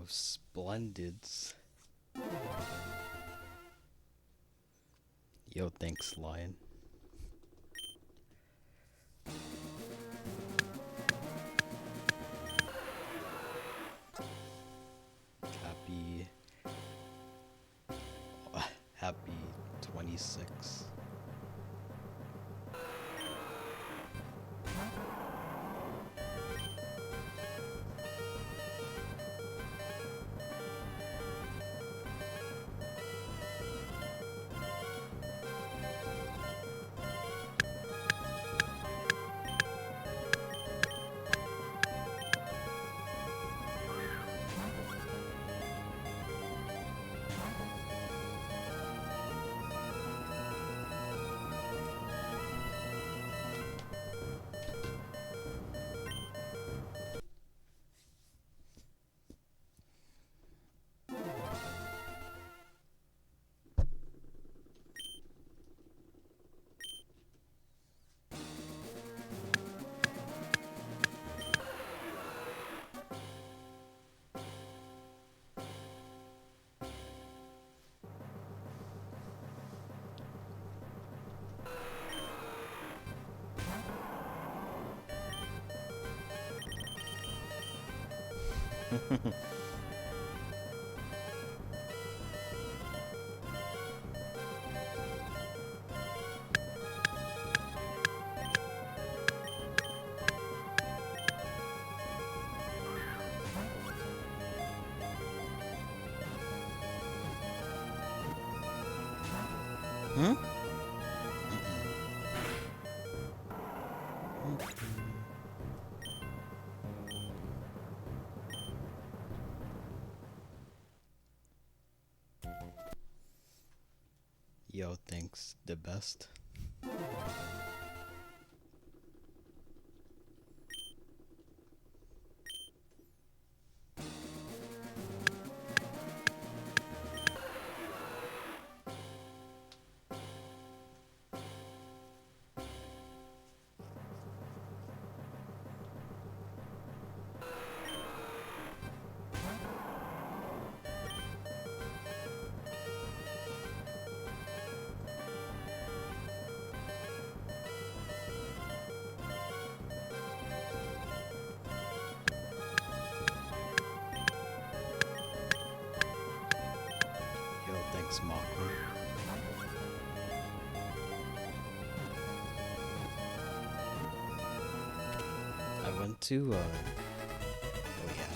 Splendids. Yo, thanks, Lion. Happy... happy 26. Hmm? Yo, thanks, the best. Yo, thanks, Mockery. I went to, oh yeah,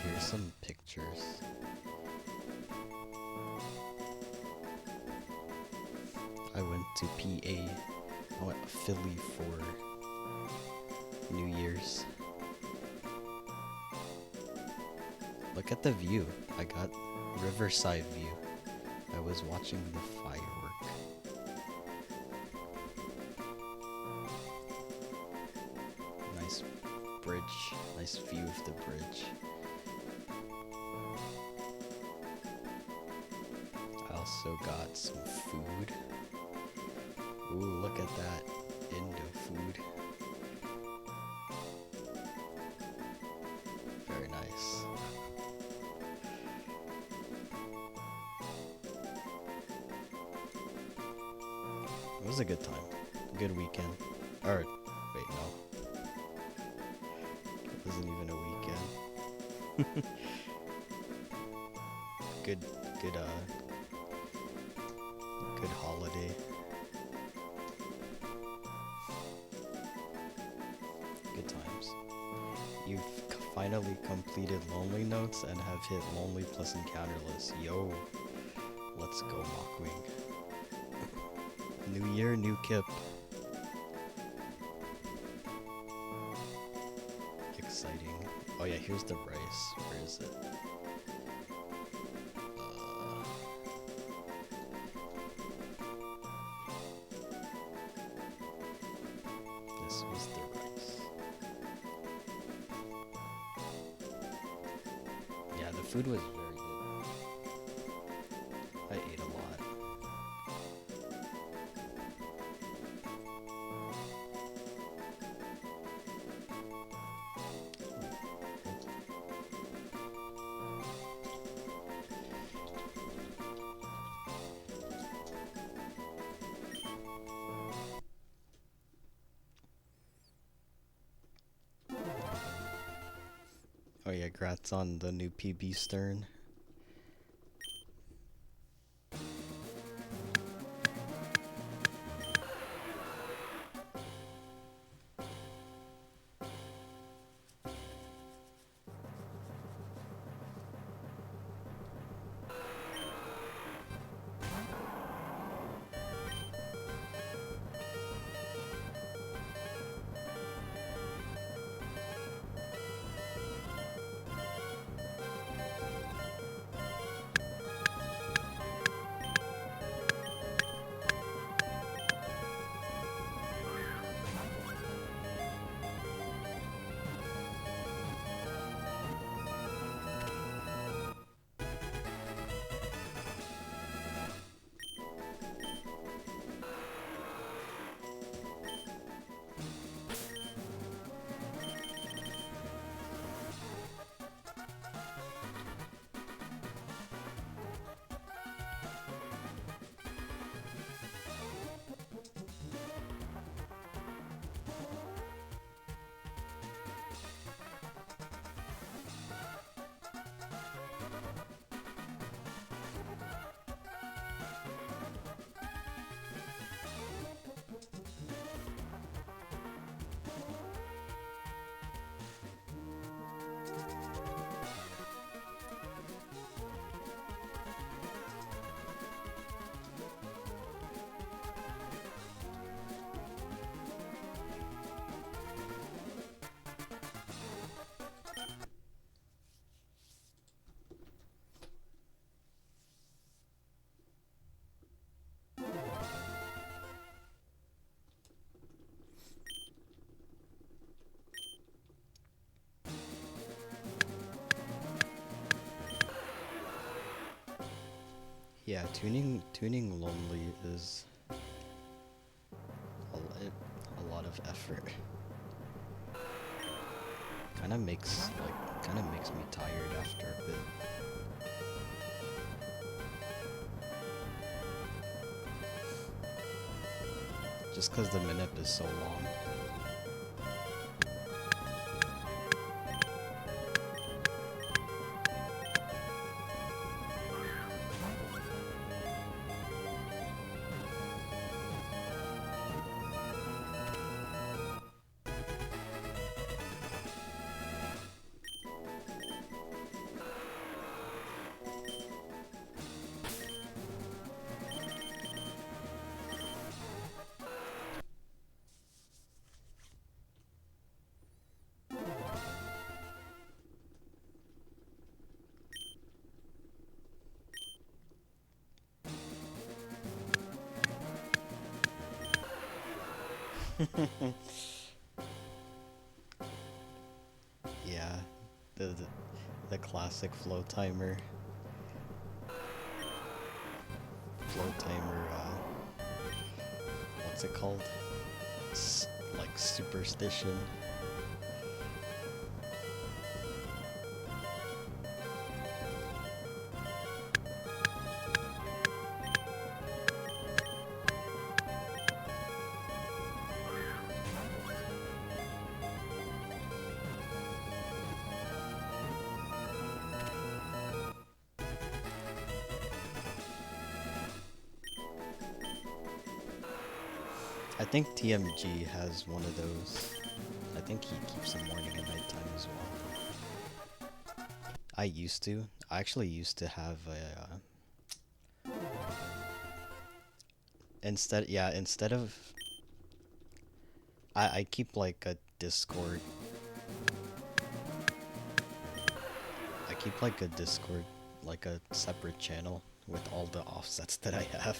here's some pictures. I went to PA, I went to Philly for New Year's. Look at the view, I got Riverside view. I was watching the firework. Nice bridge, nice view of the bridge. I also got some food. Ooh, look at that Indo food. Very nice. It was a good time. Good weekend. Or, wait, no. It wasn't even a weekend. good, good holiday. Good times. You've finally completed Lonely Notes and have hit Lonely plus Encounterless. Yo, let's go, Mockwing. New year, new Kip. Exciting. Oh yeah, here's the rice. Where is it? This was the rice. Yeah, the food was very good. I ate a lot. Oh yeah, grats on the new PB Stern. Yeah, tuning lonely is a lot of effort. Kind of makes me tired after a bit. Just cause the minute is so long. Yeah, the, the the classic flow timer. Flow timer. What's it called? Like superstition. I think TMG has one of those. I think he keeps them morning and nighttime as well. I used to. I actually used to have a instead of I keep like a Discord. I keep like a Discord, like a separate channel with all the offsets that I have.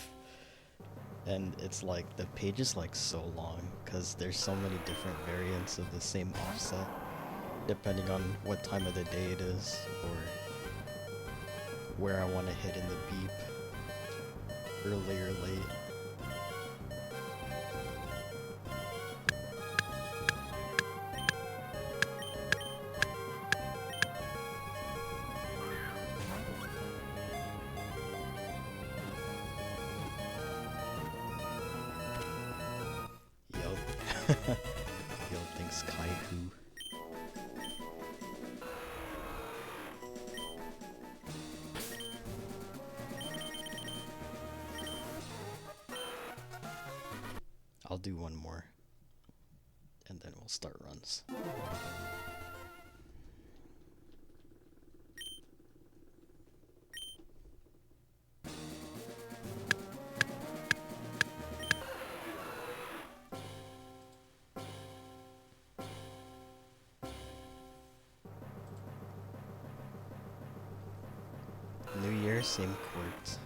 And it's like the page is like so long because there's so many different variants of the same offset depending on what time of the day it is or where I want to hit in the beep, early or late. Yo, yo thanks Kai Hu. I'll do one more, and then we'll start runs. New Year, same court.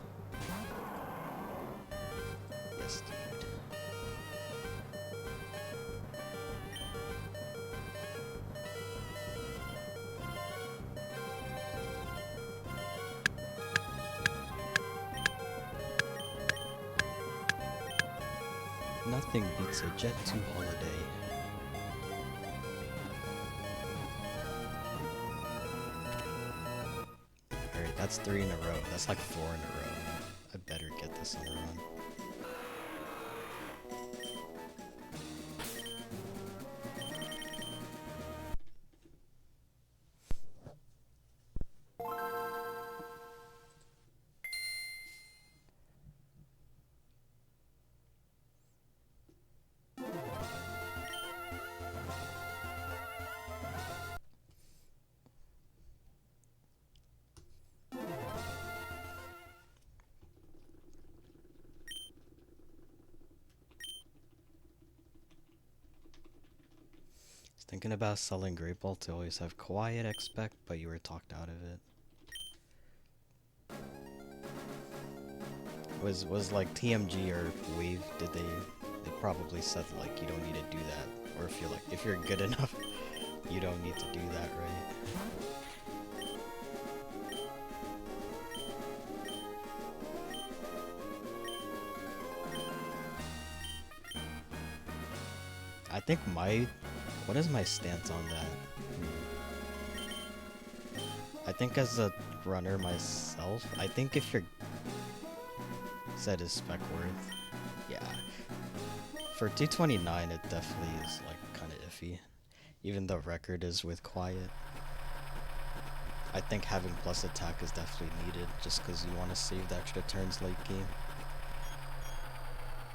Yes, dude. Nothing beats a Jet 2 holiday. Alright, that's 3 in a row. That's like 4 in a row. I better get this in a run. Thinking about selling Great Ball to always have quiet expect, but you were talked out of it. Was like TMG or Wave, did they probably said like you don't need to do that, or if you're good enough, you don't need to do that, right? I think what is my stance on that? I think as a runner myself, I think if you're said is spec worth, yeah. For 229, it definitely is like kind of iffy, even though record is with quiet. I think having plus attack is definitely needed, just because you want to save the extra turns late game.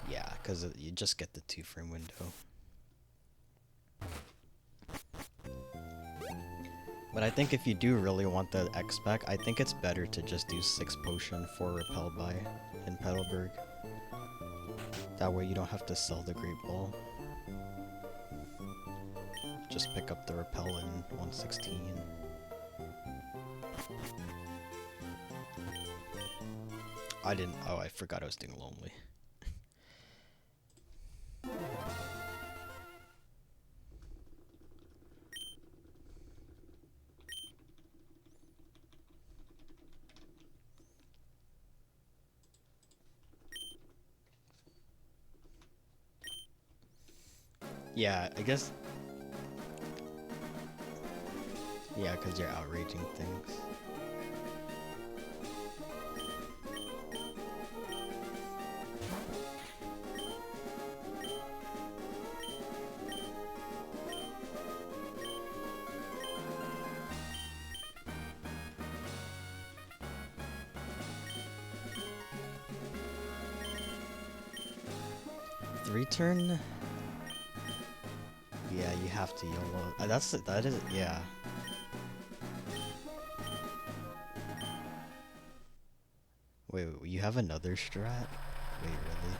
Yeah, because you just get the 2-frame window. But I think if you do really want the X-Spec, I think it's better to just do 6 potion for Repel by in Petalburg. That way you don't have to sell the Great Ball. Just pick up the Repel in 116. I forgot I was doing Lonely. Yeah, I guess. Yeah, because you're outraging things. Return. Yeah, you have to YOLO. That is, yeah. Wait, you have another strat? Wait, really?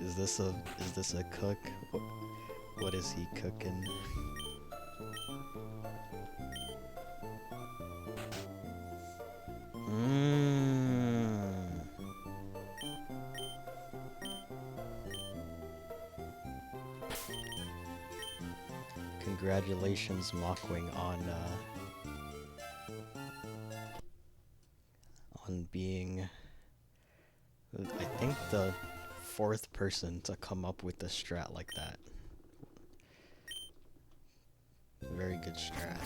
Is this a cook? What is he cooking? Congratulations, Mockwing, on being, I think, the 4th person to come up with a strat like that. Very good strat.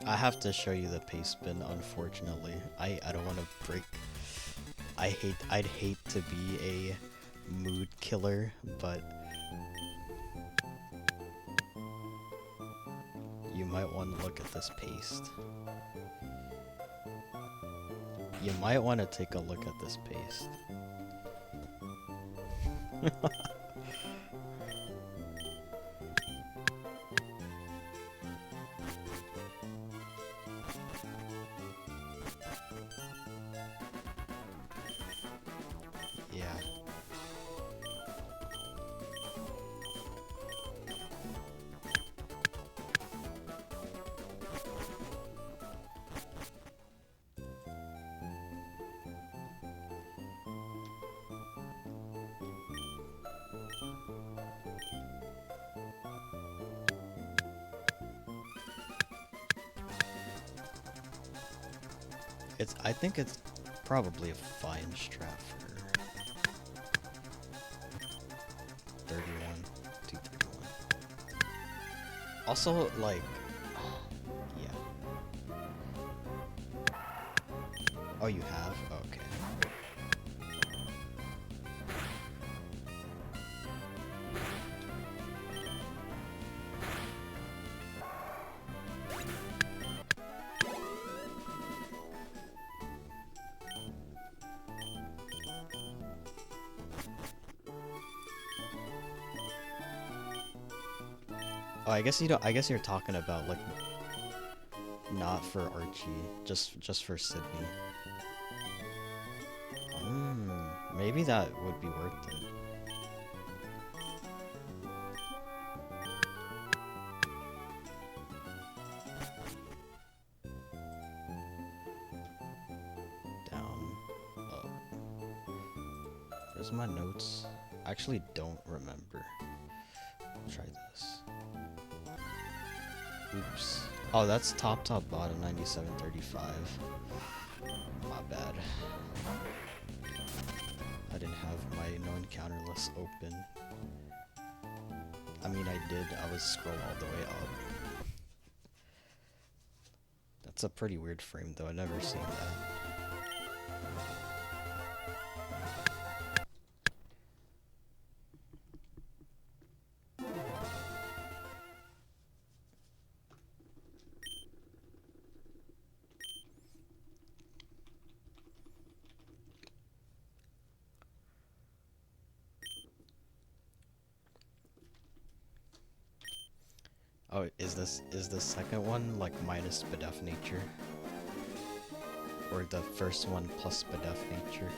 I have to show you the paste bin, unfortunately. I don't want to break... I'd hate to be a mood killer, but... You might want to look at this paste. You might want to take a look at this paste. Yeah. I think it's probably a fine strat for 31, 231. Also, like, yeah. Oh, you have? Okay. Oh, I guess you don't. I guess you're talking about like not for Archie, just for Sydney. Maybe that would be worth it. Down, up. Where's my notes? I actually don't remember. Try this. Oops. Oh, that's top bottom 9735. My bad. I didn't have my known counter list open. I mean, I did. I was scroll all the way up. That's a pretty weird frame, though. I've never seen that. Oh, is the second one like minus Bedef nature? Or the first one plus Bedef nature?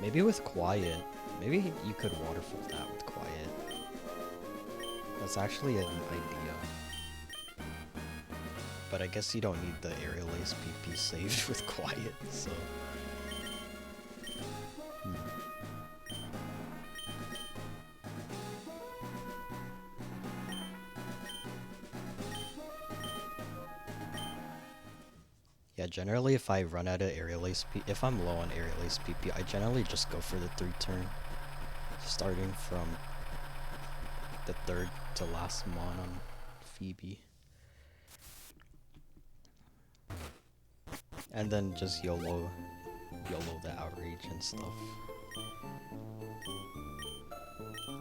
Maybe with quiet. Maybe you could waterfall that with quiet. That's actually an idea. But I guess you don't need the aerial ace PP saved with quiet, so... Yeah, generally if I run out of aerial ace PP, if I'm low on aerial ace PP, I generally just go for the 3 turn. Starting from the 3rd to last mon on Phoebe. And then just YOLO the outrage and stuff.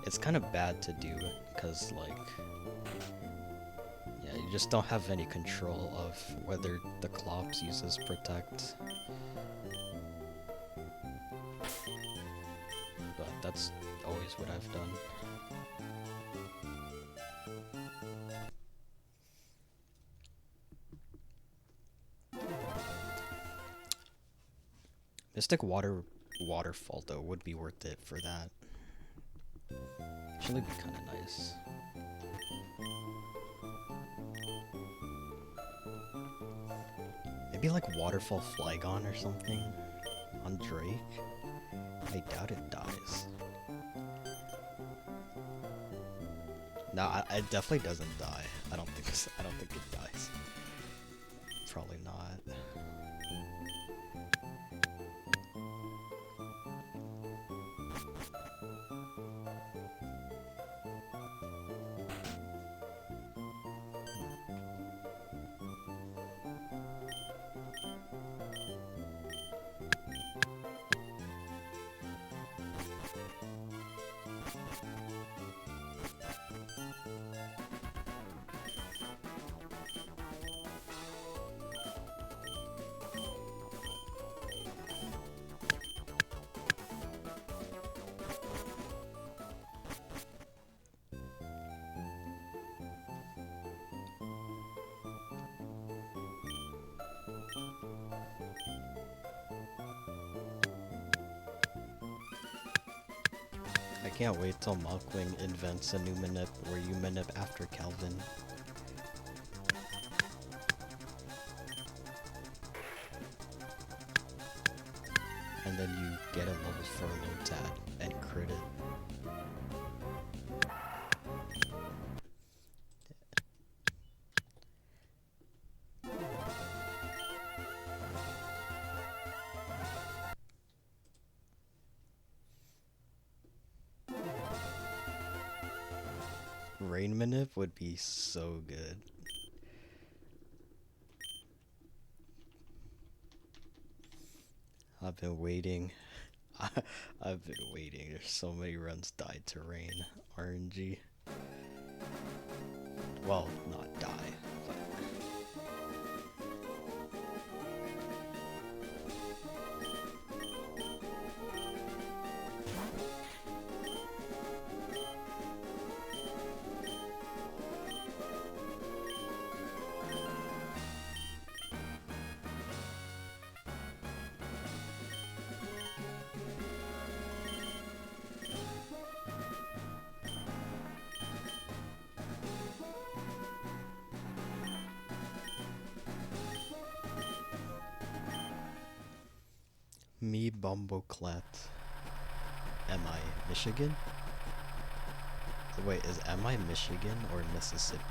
It's kind of bad to do, cause like, yeah, you just don't have any control of whether the Klops uses protect. But that's always what I've done. Mystic Waterfall though would be worth it for that. Actually be kind of nice. Maybe like Waterfall Flygon or something on Drake. I doubt it dies. No, it definitely doesn't die. I don't think it dies. Probably not. can't wait till Mockwing invents a new manip where you manip after Calvin. And then you get a level 4 low tab and crit it. Rain manip would be so good. I've been waiting. I've been waiting. There's so many runs died to rain. RNG. Well, not die, but me Bumbleclat. Am I Michigan? Wait, am I Michigan or Mississippi?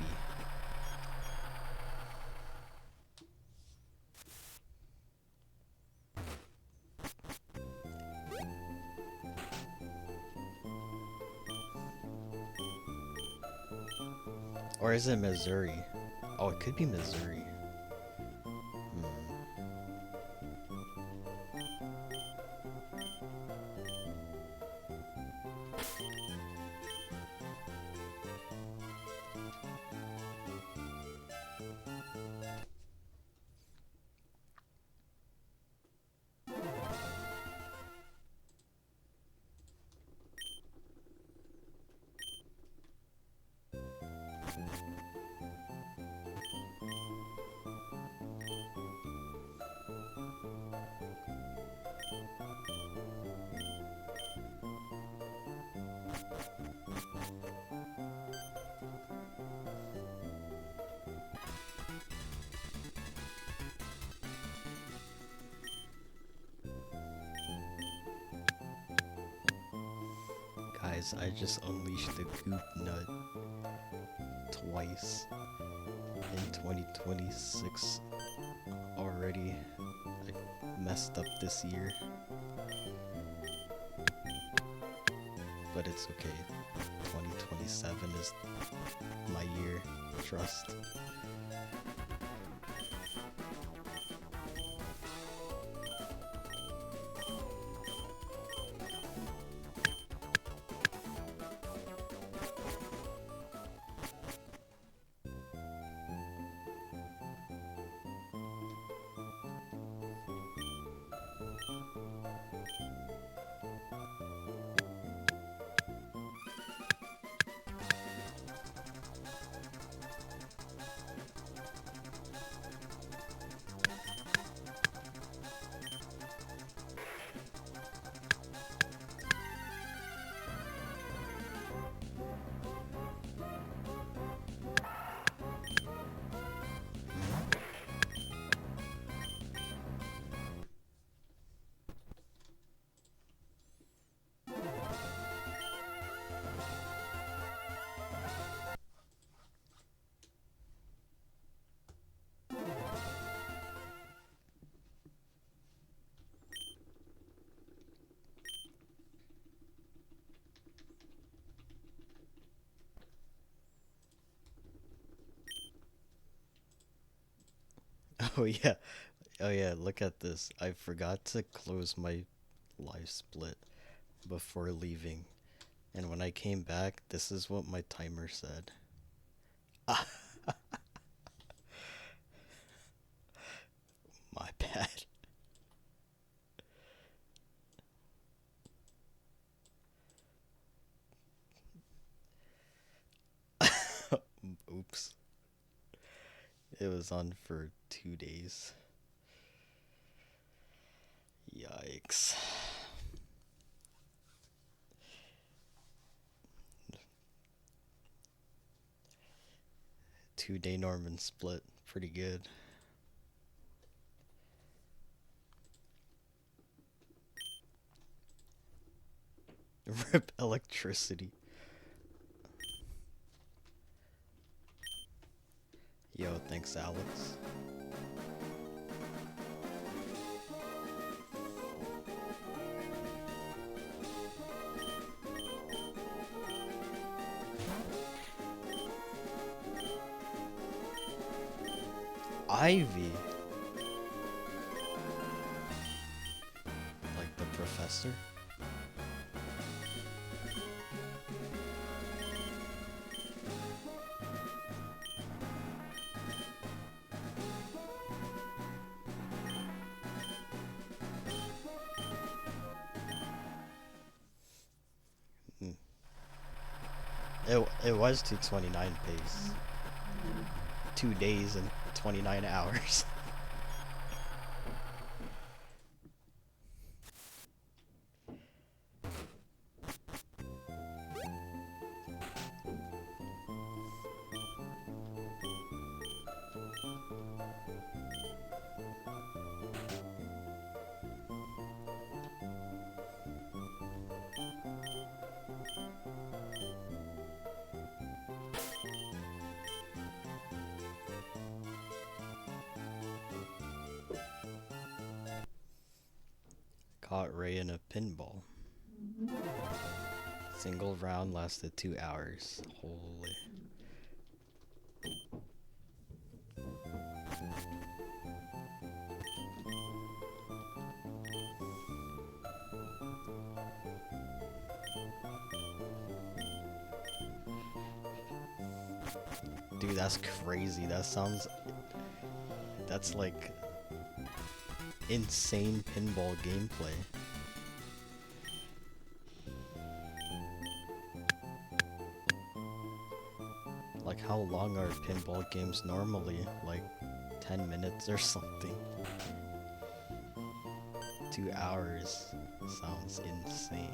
Or is it Missouri? Oh, it could be Missouri. Guys, I just unleashed the goop nut twice in 2026 already. I messed up this year. But it's okay. 2027 is my year. Trust. Oh yeah. Oh yeah, look at this. I forgot to close my live split before leaving. And when I came back, this is what my timer said. My bad. Oops. It was on for 2 days. Yikes. 2-day Norman split. Pretty good. Rip electricity. Yo, thanks, Alex. Ivy. Like the professor? Hmm. It was 229 pace. 2 days and 29 hours. Caught Ray in a pinball. Single round lasted 2 hours. Holy. Dude, that's crazy. That's like insane pinball gameplay. Like, how long are pinball games normally? Like 10 minutes or something. 2 hours sounds insane.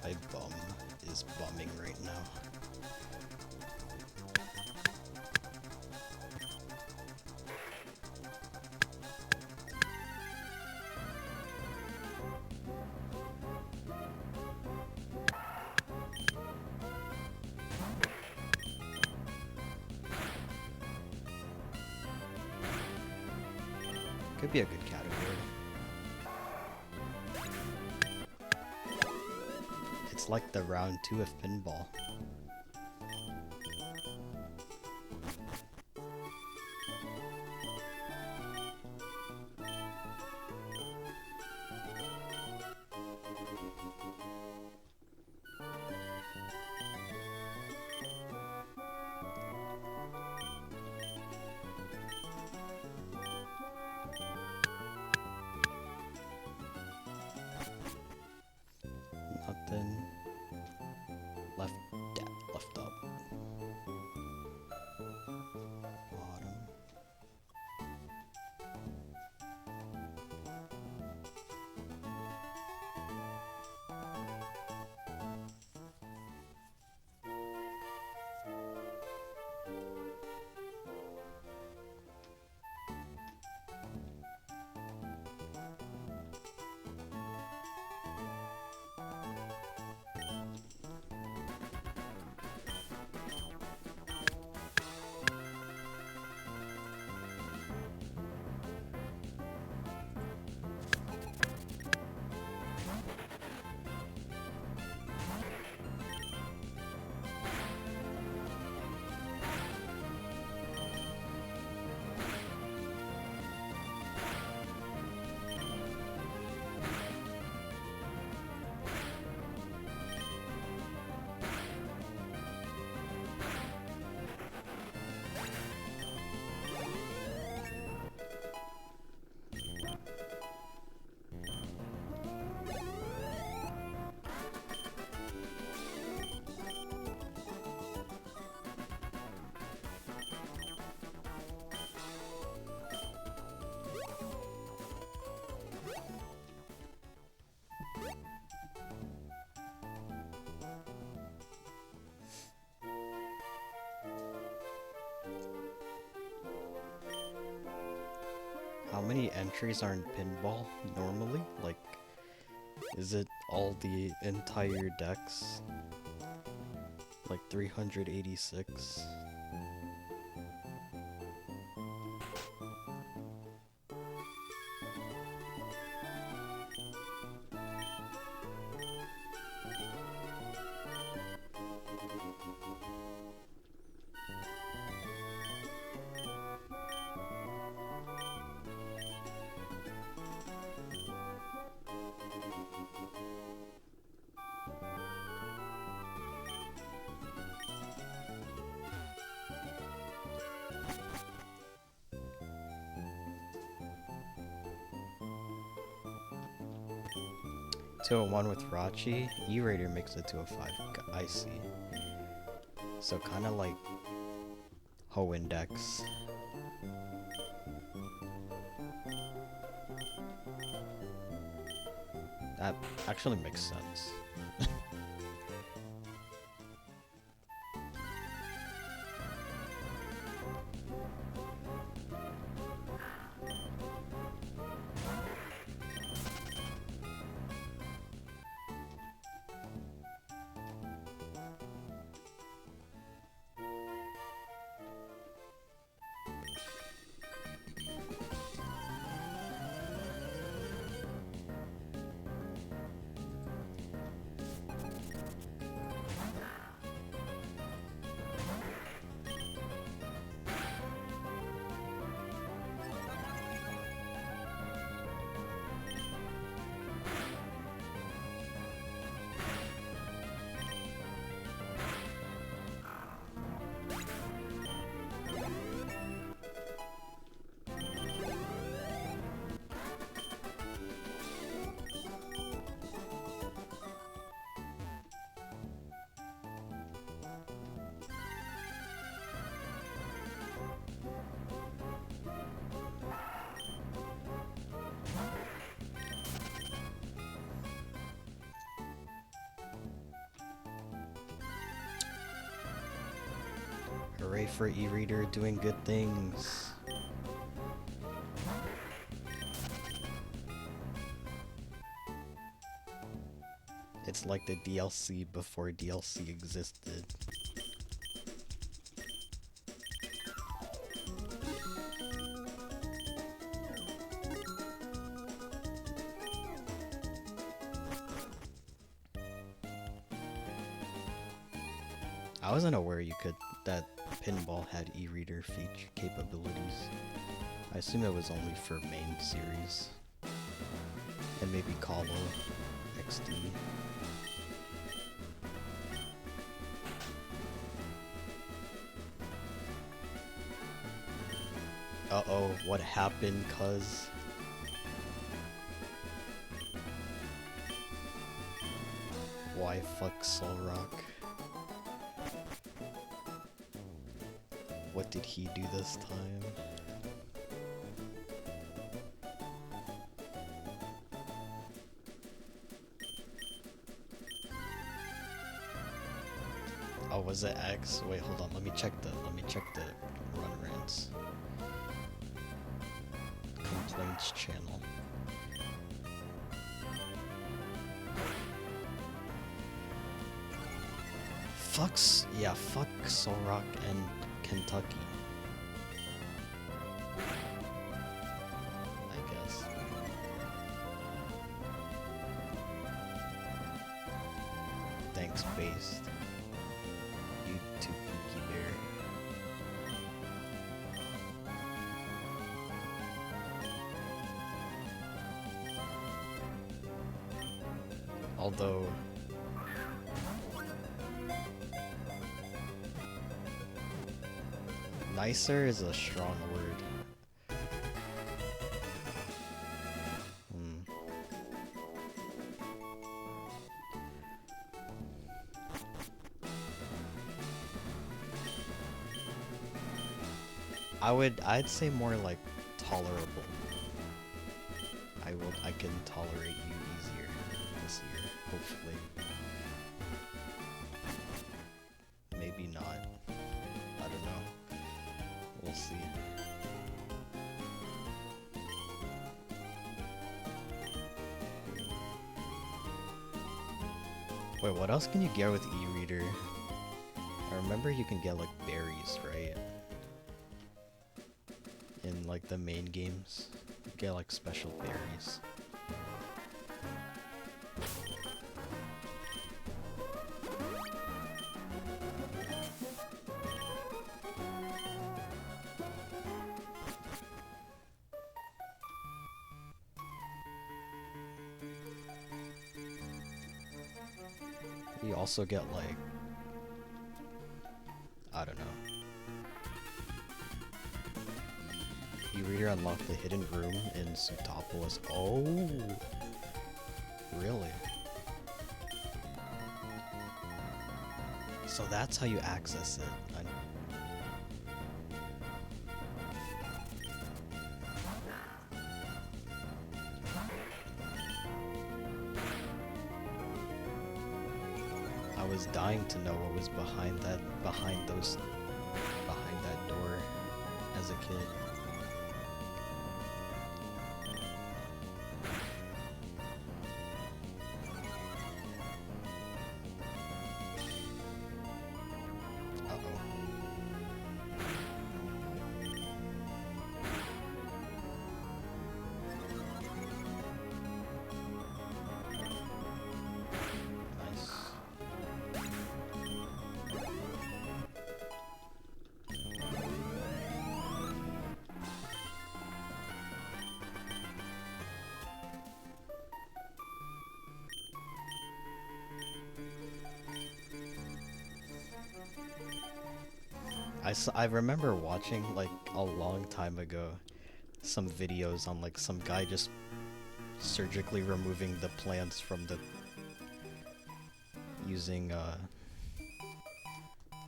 My bum is bumming right now. Could be a good category. It's like the round 2 of pinball. Nothing left How many entries are in pinball normally? Like, is it all the entire decks? Like 386? To a 1 with Rachi, E-Raider makes it to a 5. I see. So kinda like Ho Index. That actually makes sense. Hooray for E-Reader doing good things. It's like the DLC before DLC existed. I wasn't aware that pinball had e-reader feature capabilities. I assume it was only for main series. And maybe Colo XD. Uh-oh, what happened, cuz? Why fuck Solrock? What did he do this time? Oh, was it X? Wait, hold on. Let me check the run rants. Complaints channel. Fuck Solrock and Kentucky. I guess. Thanks, Based. You too, Pinky Bear. Although nicer is a strong word. I'd say more like tolerable. I can tolerate you easier this year, hopefully. Maybe not. I don't know. We'll see. Wait, what else can you get with e-reader? I remember you can get like berries, right? In like the main games, you get like special berries. You also get like, I don't know. E-reader unlocked the hidden room in Sutopolis. Oh, really? So that's how you access it. I was dying to know what was behind that door as a kid. I remember watching like a long time ago some videos on like some guy just surgically removing the plants from the using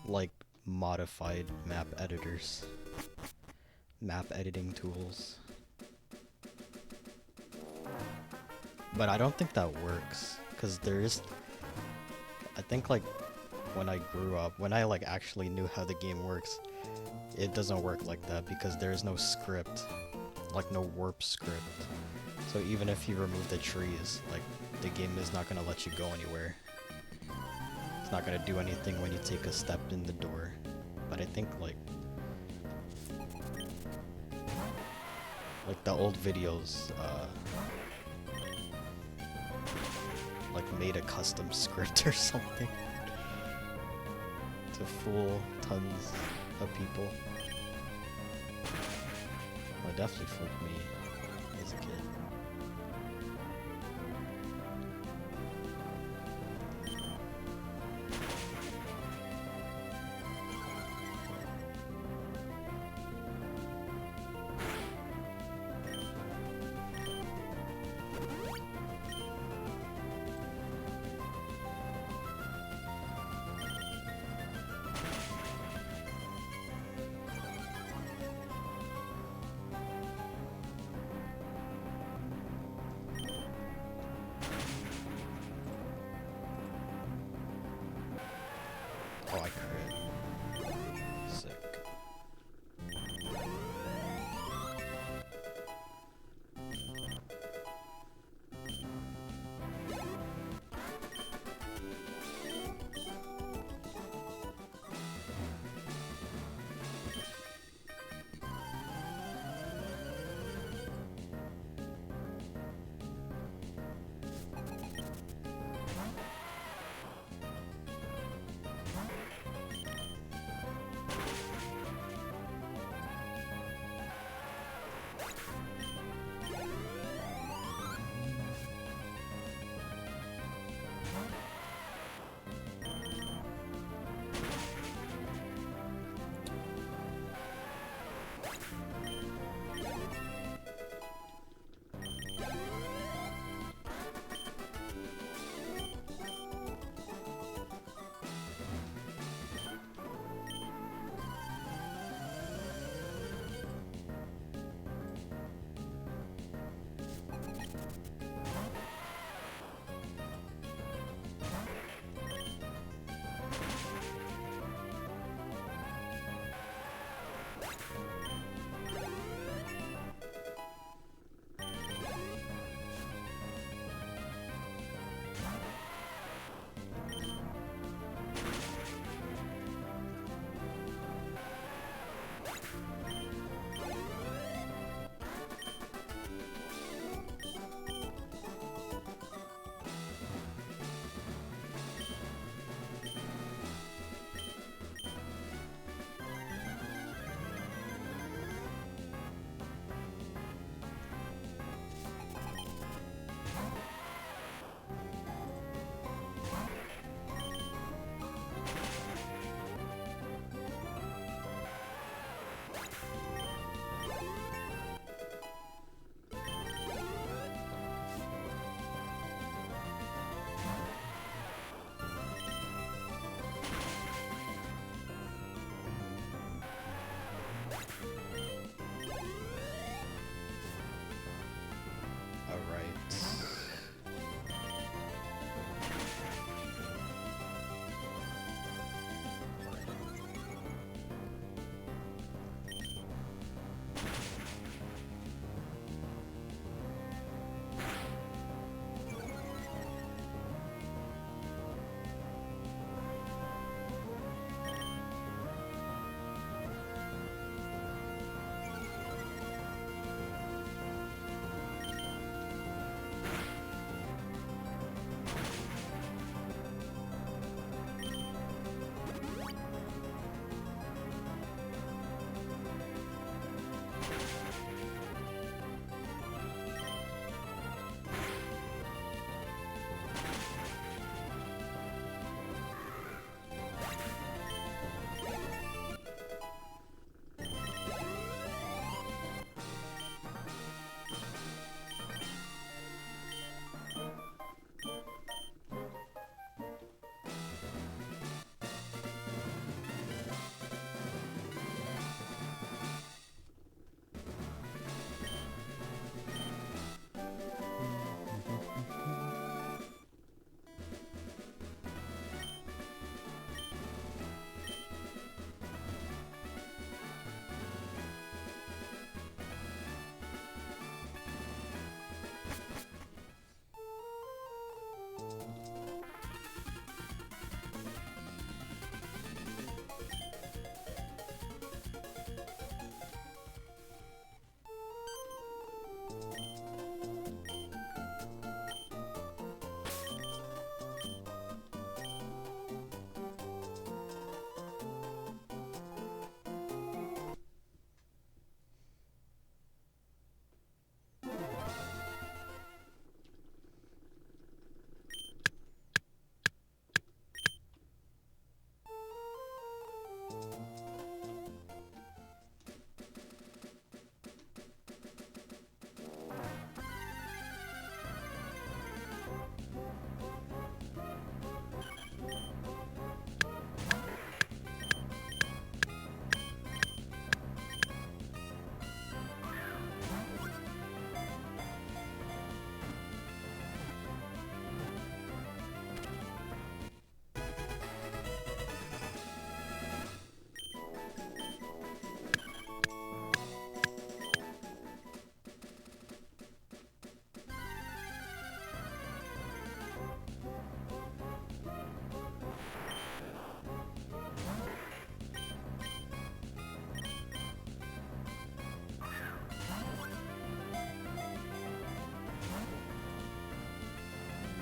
like modified map editors, map editing tools. But I don't think that works because there is, I think like when I grew up, when I like actually knew how the game works, it doesn't work like that because there is no script, like no warp script. So even if you remove the trees, like the game is not gonna let you go anywhere. It's not gonna do anything when you take a step in the door. But I think like the old videos like made a custom script or something to fool tons of people. Well, it definitely fooled me as a kid.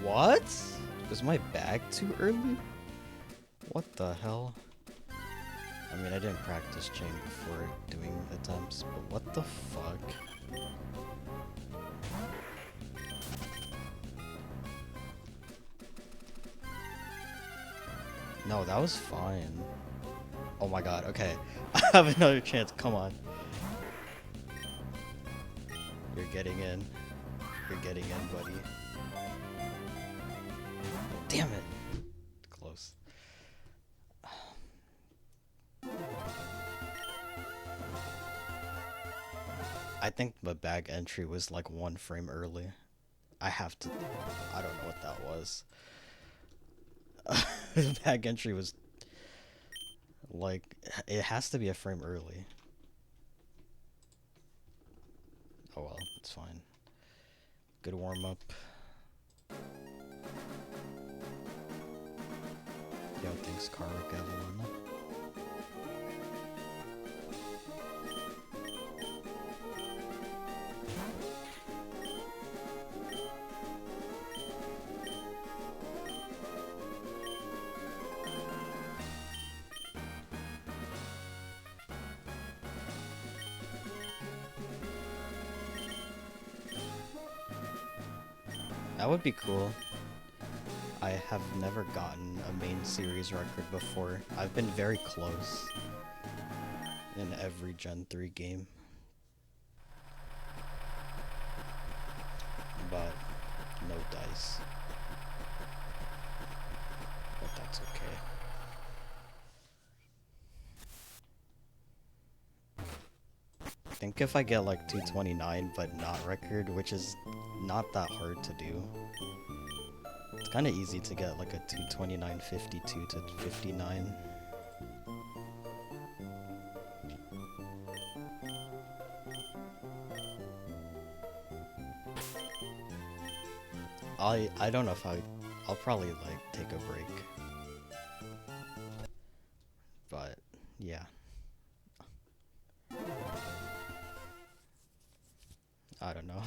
What? Is my bag too early? What the hell? I mean, I didn't practice chain before doing attempts, but what the fuck? No, that was fine. Oh my god, okay. I have another chance, come on. You're getting in. You're getting in, buddy. Damn it! Close. I think the bag entry was like 1 frame early. I have to... I don't know what that was. The bag entry was... like, it has to be a frame early. Oh well, it's fine. Good warm-up. Yo, thanks, Kara Gavilan. That would be cool. I have never gotten a main series record before. I've been very close in every Gen 3 game. But no dice. But that's okay. I think if I get like 229 but not record, which is not that hard to do. It's kind of easy to get like a 229 52 to 59. I don't know if I'll probably like take a break. But yeah. I don't know.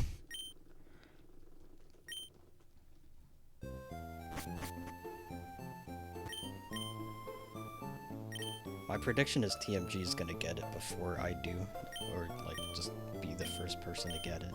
My prediction is TMG is gonna get it before I do, or like just be the first person to get it.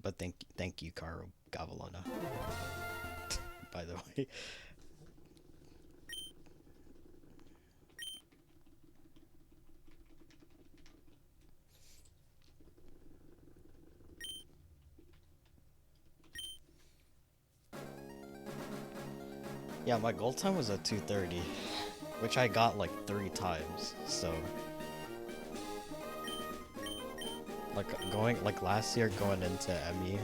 But thank you, Karo Gavalona. By the way. Yeah, my goal time was at 2:30, which I got like 3 times, so... Like last year going into ME,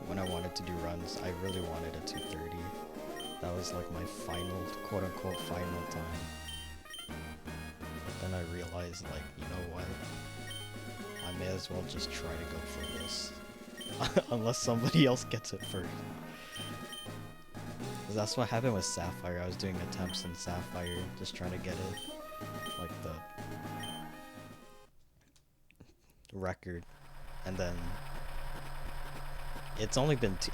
when I wanted to do runs, I really wanted a 2:30. That was like my final, quote-unquote, final time. But then I realized, like, you know what? I I may as well just try to go for this. Unless somebody else gets it first. 'Cause that's what happened with Sapphire. I was doing attempts in Sapphire, just trying to get it, like the record, and then it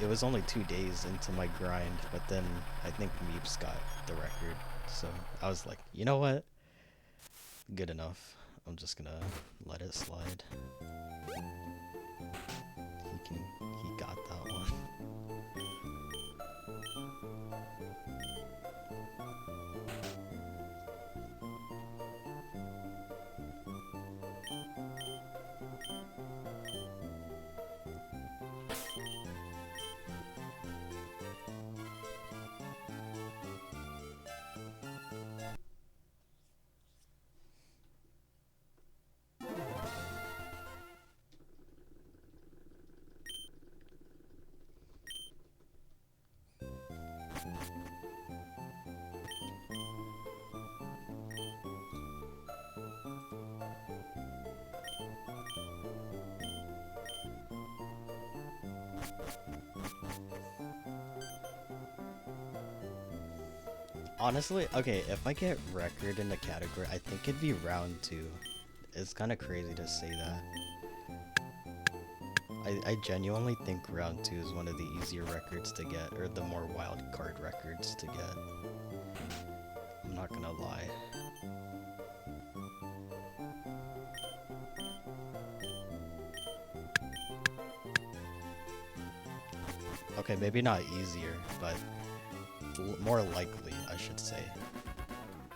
was only 2 days into my grind, but then I think Meeps got the record, so I was like, you know what? Good enough. I'm just gonna let it slide. He got that one. Honestly, okay, if I get record in the category, I think it'd be round 2. It's kind of crazy to say that. I genuinely think round 2 is one of the easier records to get, or the more wild card records to get. I'm not gonna lie. Okay, maybe not easier, but more likely, I should say.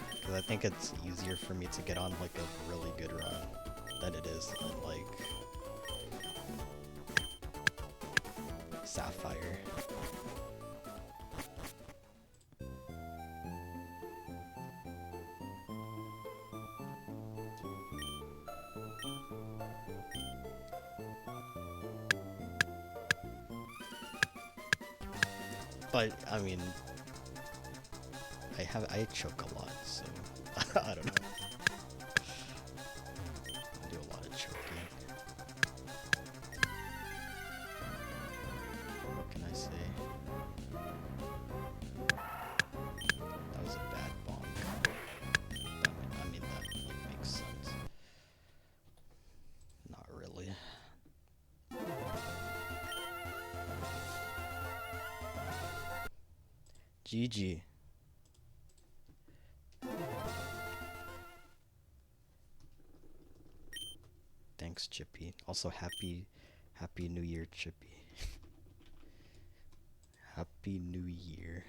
Because I think it's easier for me to get on like a really good run than it is in like Sapphire. But I mean, I choke a lot, so I don't know. I do a lot of choking. What can I say? That was a bad bonk. I mean that like makes sense. Not really. GG. Thanks, Chippy. Also, happy New Year, Chippy. Happy New Year.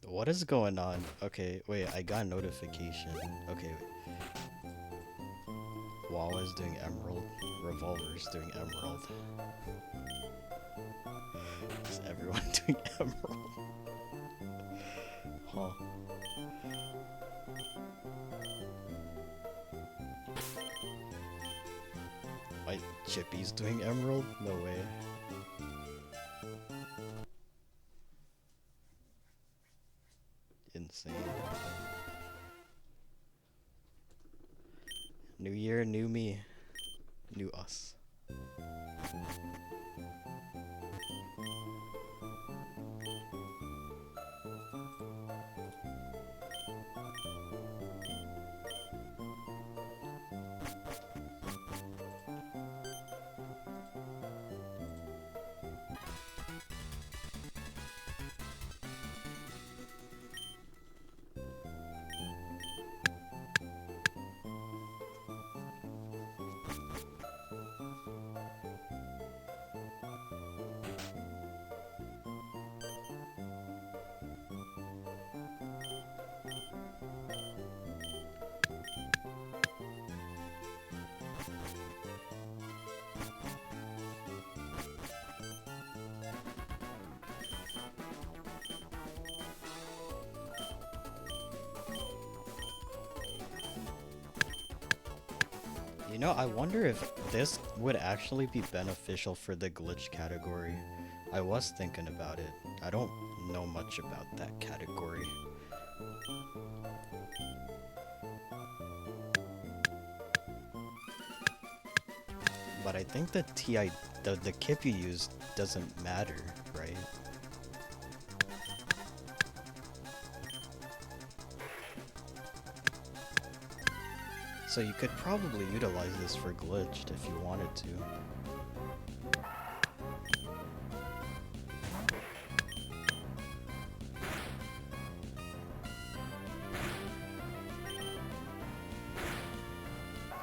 What is going on? Okay, wait, I got a notification. Okay. Wawa is doing Emerald. Revolver is doing Emerald. Is everyone doing Emerald? Huh. Wait, Chippy's doing Emerald? No way. Insane. New year, new me. New us. You know, I wonder if this would actually be beneficial for the glitch category. I was thinking about it. I don't know much about that category. But I think the the kip you use doesn't matter, right? So you could probably utilize this for glitched if you wanted to.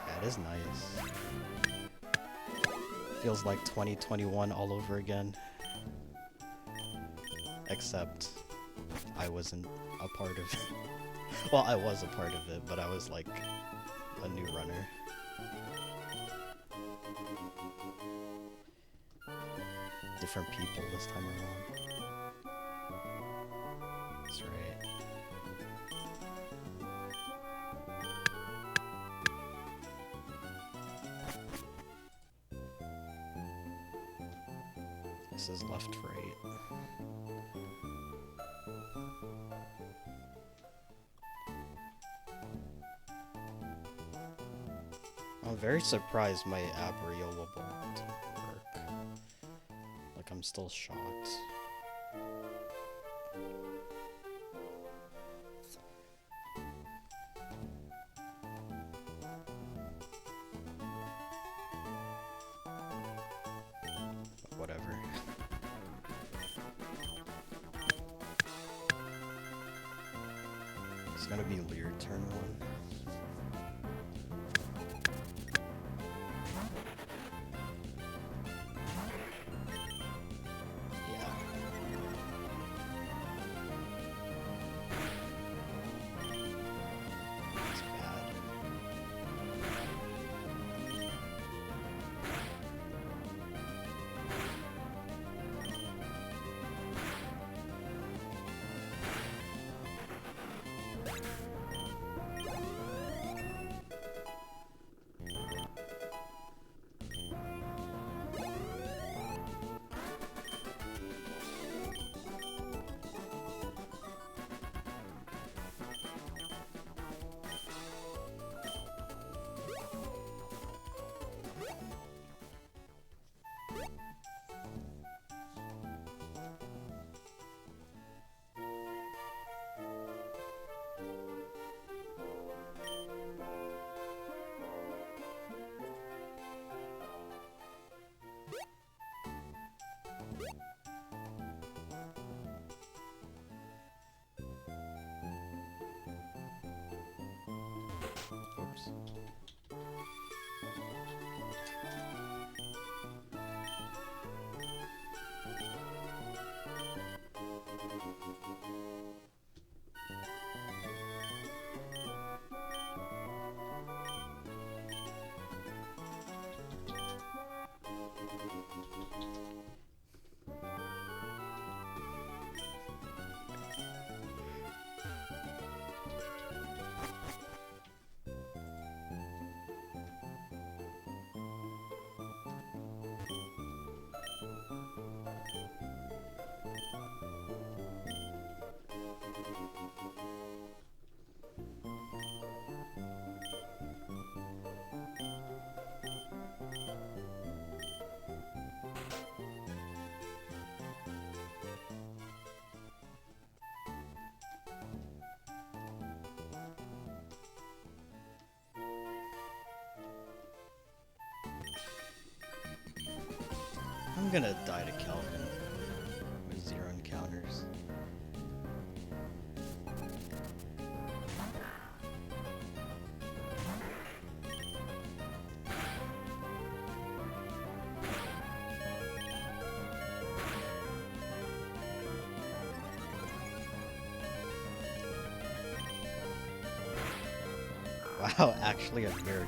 That is nice. Feels like 2021 all over again. Except I wasn't a part of it. Well, I was a part of it, but I was like a new runner. Different people this time around. That's right. This is left, right. I'm very surprised my Abriola didn't work. Like, I'm still shocked. But whatever. It's gonna be Lear turn 1. Oops. I'm gonna die to Kelvin with 0 encounters. Wow, actually a miracle.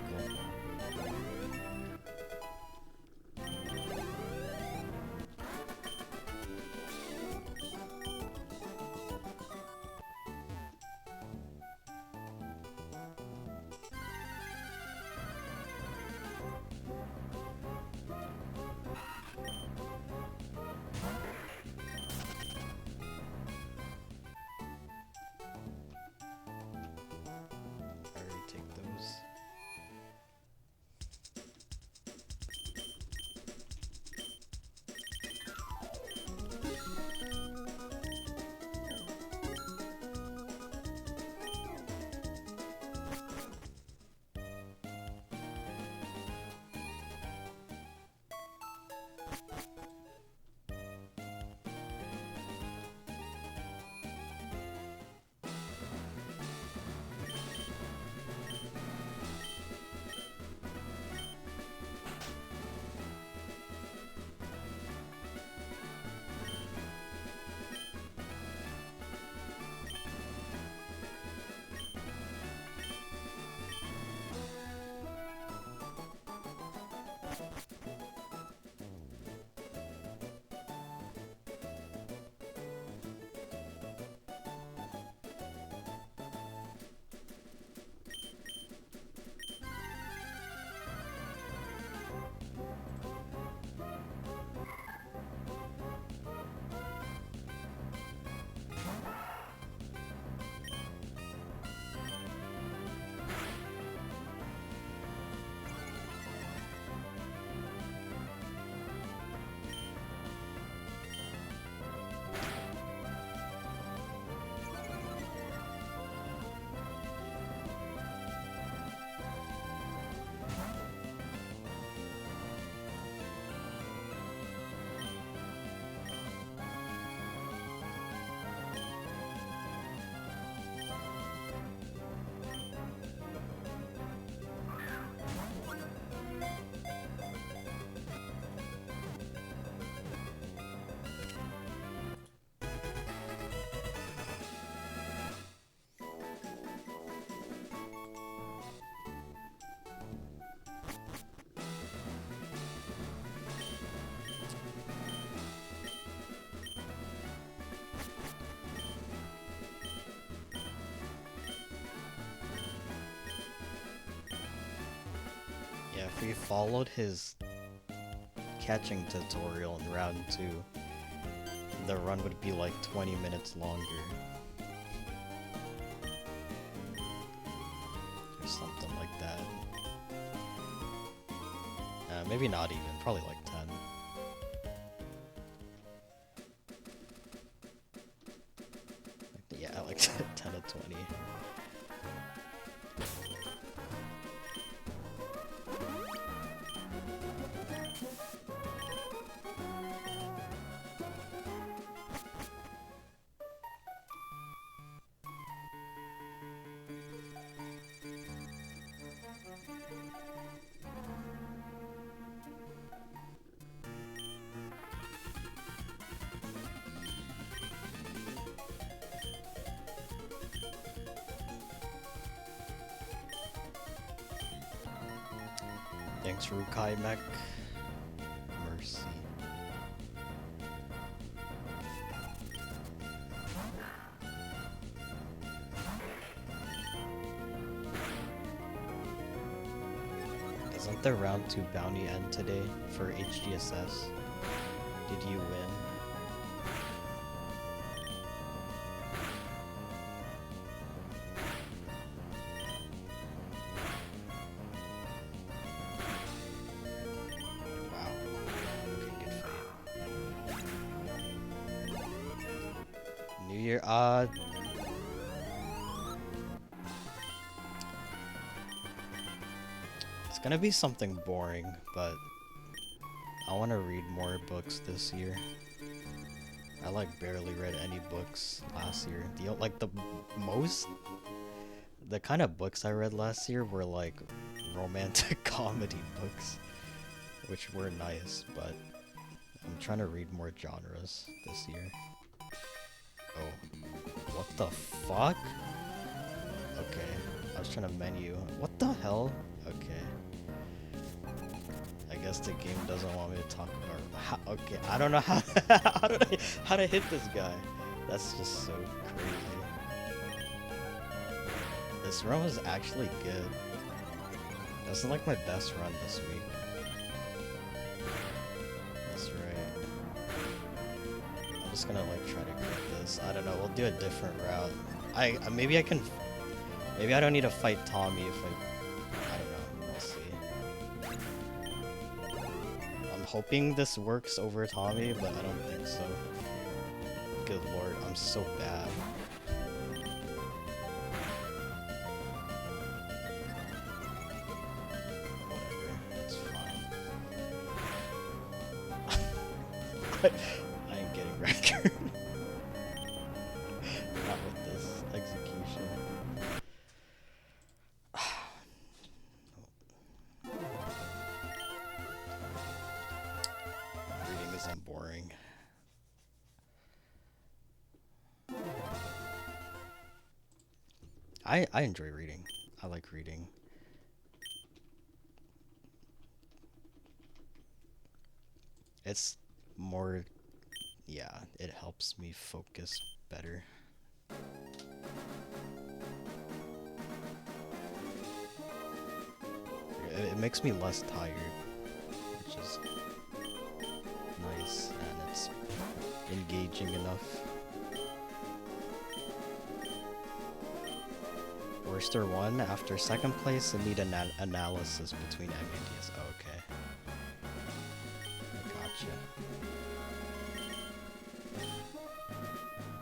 if we followed his catching tutorial in round 2, the run would be like 20 minutes longer. Or something like that. Maybe not even, probably like 10. Yeah, like 10 to 20. Thanks, Rukai Mech. Mercy. Doesn't the round 2 bounty end today for HGSS? Did you win? It's gonna be something boring, but I want to read more books this year. I like barely read any books last year. The kind of books I read last year were like romantic comedy books, which were nice, but I'm trying to read more genres this year. Oh, what the fuck? Okay, I was trying to menu. What the hell? Okay. I guess the game doesn't want me to talk about. Okay, I don't know how how to hit this guy. That's just so crazy. This run was actually good. This is like my best run this week. That's right. I'm just gonna like try to get this. I don't know. We'll do a different route. Maybe I don't need to fight Tommy if I don't know. We'll see. I'm hoping this works over Tommy, but I don't think so. Good lord, I'm so bad. Whatever, it's fine. I ain't getting record. Not with this execution. Reading isn't boring. I enjoy reading. I like reading. It's more, yeah, it helps me focus better. It makes me less tired, which is nice, and it's engaging enough. Worcester won after second place and need an analysis between M and DS. Oh, okay. I gotcha.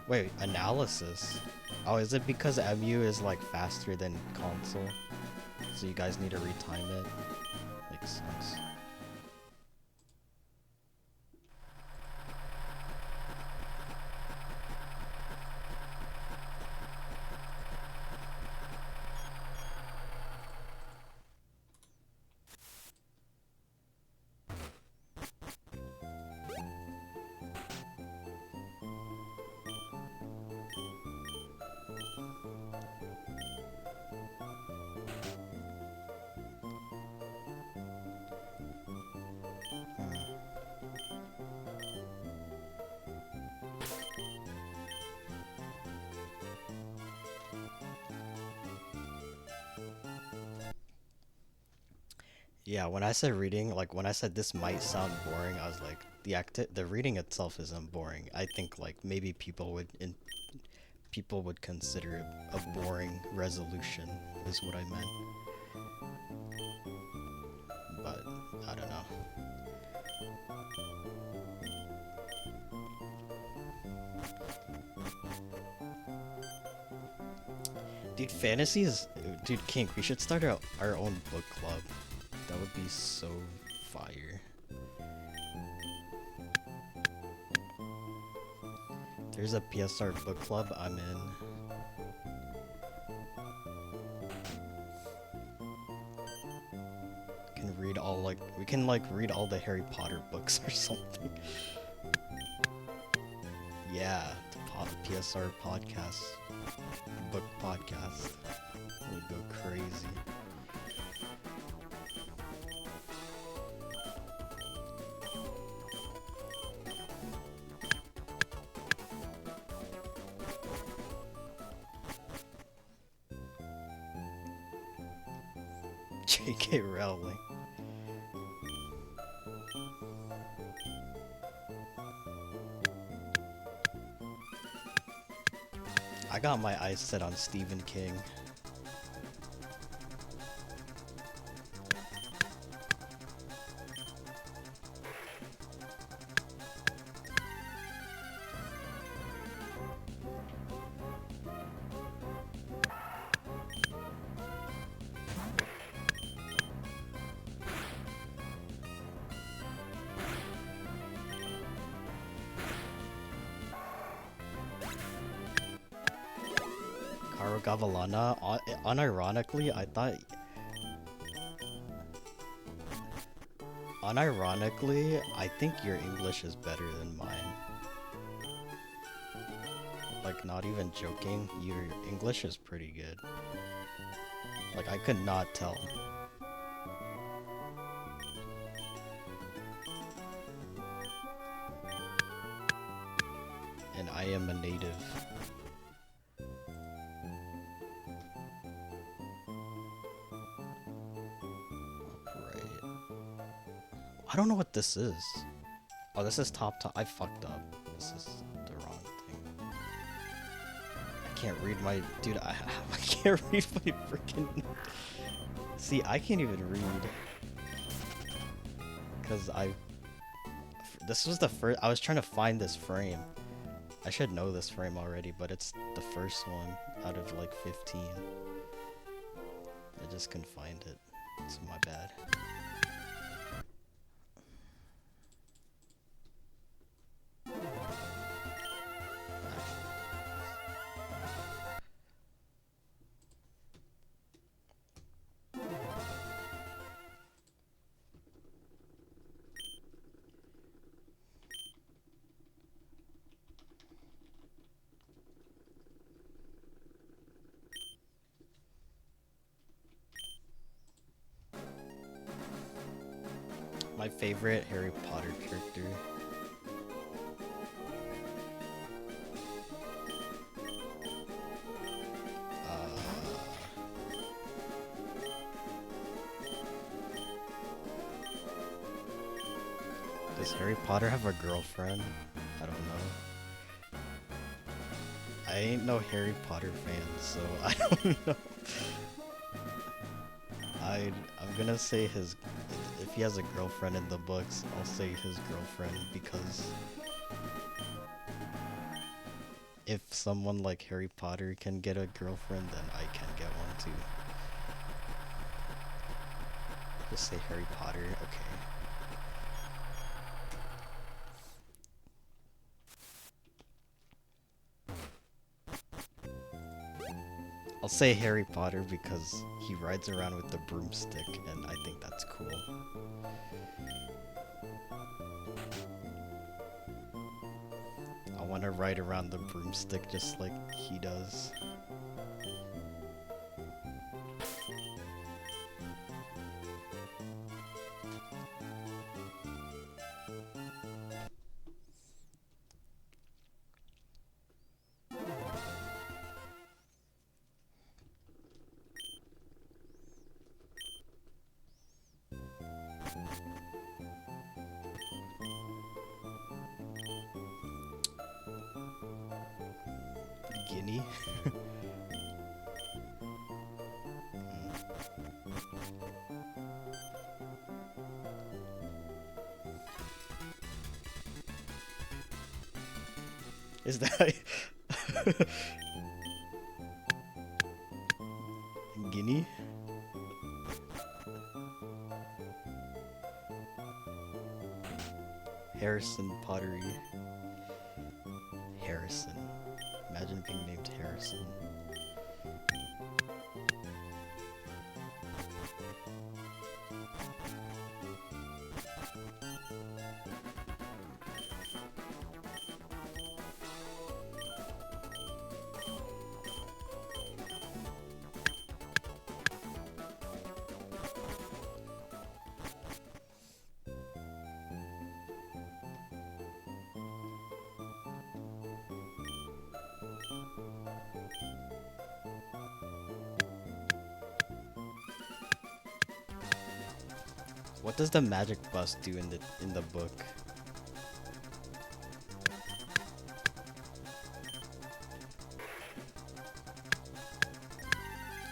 Wait, analysis? Oh, is it because MU is like faster than console? So you guys need to retime it? Makes sense. Yeah, when I said reading, like when I said this might sound boring, I was like the reading itself isn't boring. I think like maybe people would consider it a boring resolution is what I meant. But I don't know. Dude, fantasy is dude, Kink, we should start our own book club. That would be so fire. There's a PSR book club I'm in. Can read all like we can like read all the Harry Potter books or something. Yeah, the PSR podcast, book podcast. It would go crazy. J.K. Rowling. I got my eyes set on Stephen King. Caro Gavalana, unironically, I thought... Unironically, I think your English is better than mine. Like, not even joking, your English is pretty good. Like, I could not tell. And I am a native. I don't know what this is. Oh, this is top. I fucked up. This is the wrong thing. I can't read my... Dude, I can't read my freaking... See, I can't even read. Because this was the first... I was trying to find this frame. I should know this frame already, but it's the first one out of like 15. I just couldn't find it. It's my bad. My favorite Harry Potter character. Does Harry Potter have a girlfriend? I don't know. I ain't no Harry Potter fan, so I don't know. I'm gonna say if he has a girlfriend in the books, I'll say his girlfriend, because if someone like Harry Potter can get a girlfriend, then I can get one too. Just say Harry Potter, okay. I'll say Harry Potter because he rides around with the broomstick, and I think that's cool. I want to ride around the broomstick just like he does. Guinea? Is that Guinea? Harrison Pottery. Harrison. Imagine being named Harrison. What does the magic bus do in the book?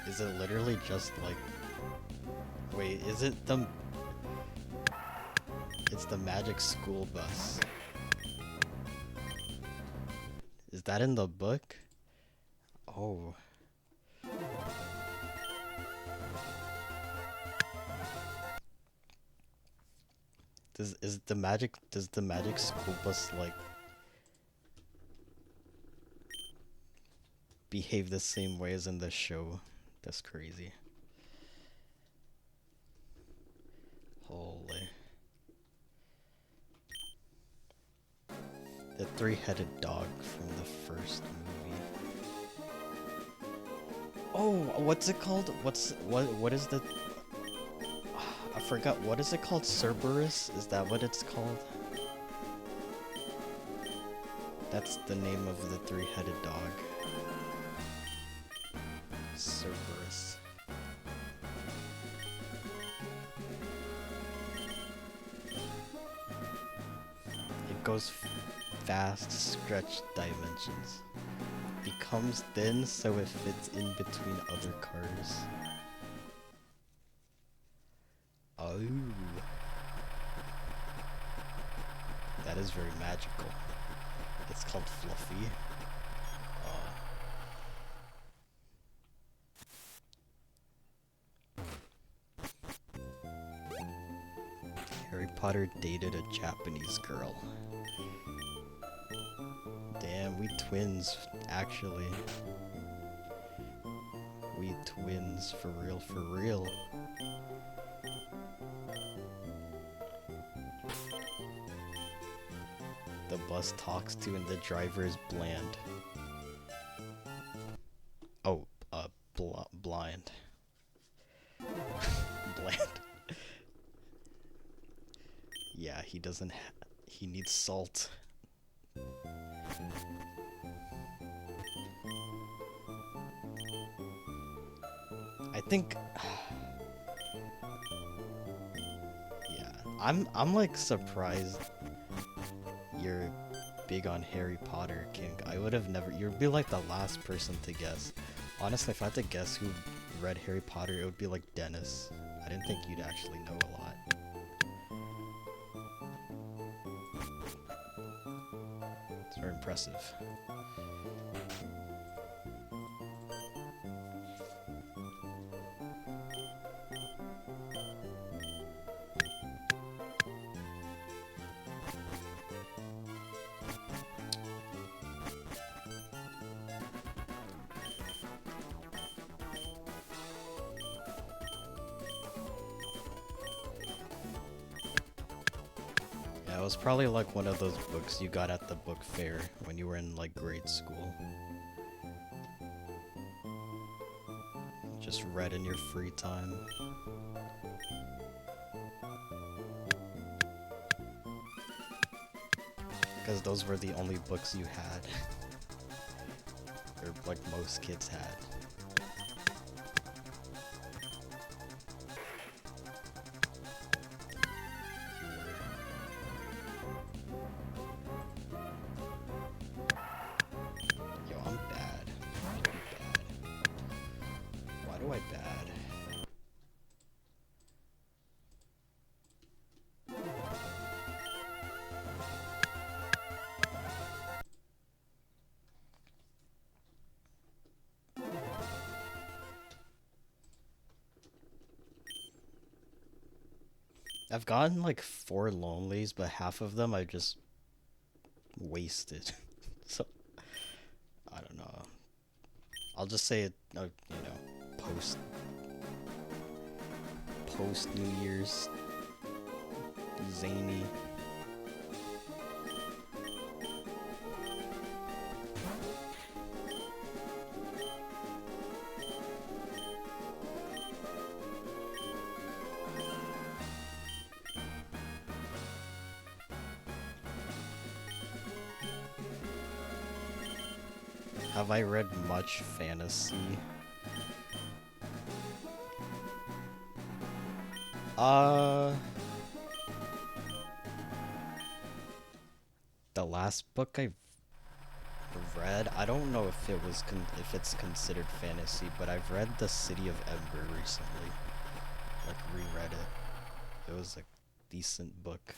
Is it literally just like... Wait, is it the... It's the magic school bus. Is that in the book? Oh. Does the magic school bus like behave the same way as in the show? That's crazy. Holy. The three-headed dog from the first movie. Oh, what's it called? What is the... I forgot, what is it called? Cerberus? Is that what it's called? That's the name of the three-headed dog. Cerberus. It goes fast, stretched dimensions. Becomes thin so it fits in between other cars. Oh. That is very magical. It's called Fluffy. Harry Potter dated a Japanese girl. Damn, we twins, actually. We twins, for real, for real. The bus talks to and the driver is bland. Oh, blind. Bland. Yeah, he doesn't he needs salt. I think yeah, I'm like surprised you're big on Harry Potter, King. I would have never... You'd be like the last person to guess. Honestly, if I had to guess who read Harry Potter, it would be like Dennis. I didn't think you'd actually know a lot. It's very impressive. Yeah, it was probably like one of those books you got at the book fair when you were in like grade school. Just read in your free time. Because those were the only books you had. Or like most kids had. Yo, I'm bad. I've gotten like 4 lonelies, but half of them I just wasted. So I don't know. I'll just say it. Post New Year's zany. Have I read much fantasy? The last book I read, I don't know if if it's considered fantasy, but I've read The City of Ember recently. Like reread it. It was a decent book.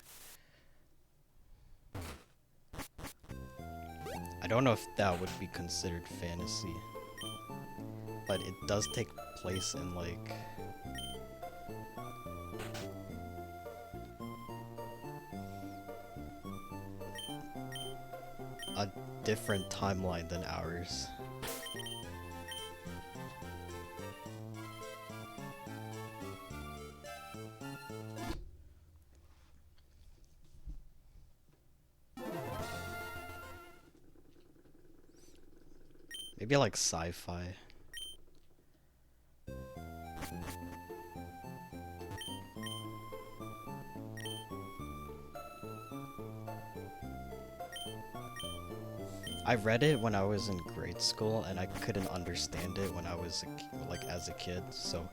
I don't know if that would be considered fantasy, but it does take place in like a different timeline than ours. Maybe like sci-fi. I read it when I was in grade school, and I couldn't understand it when I was as a kid. So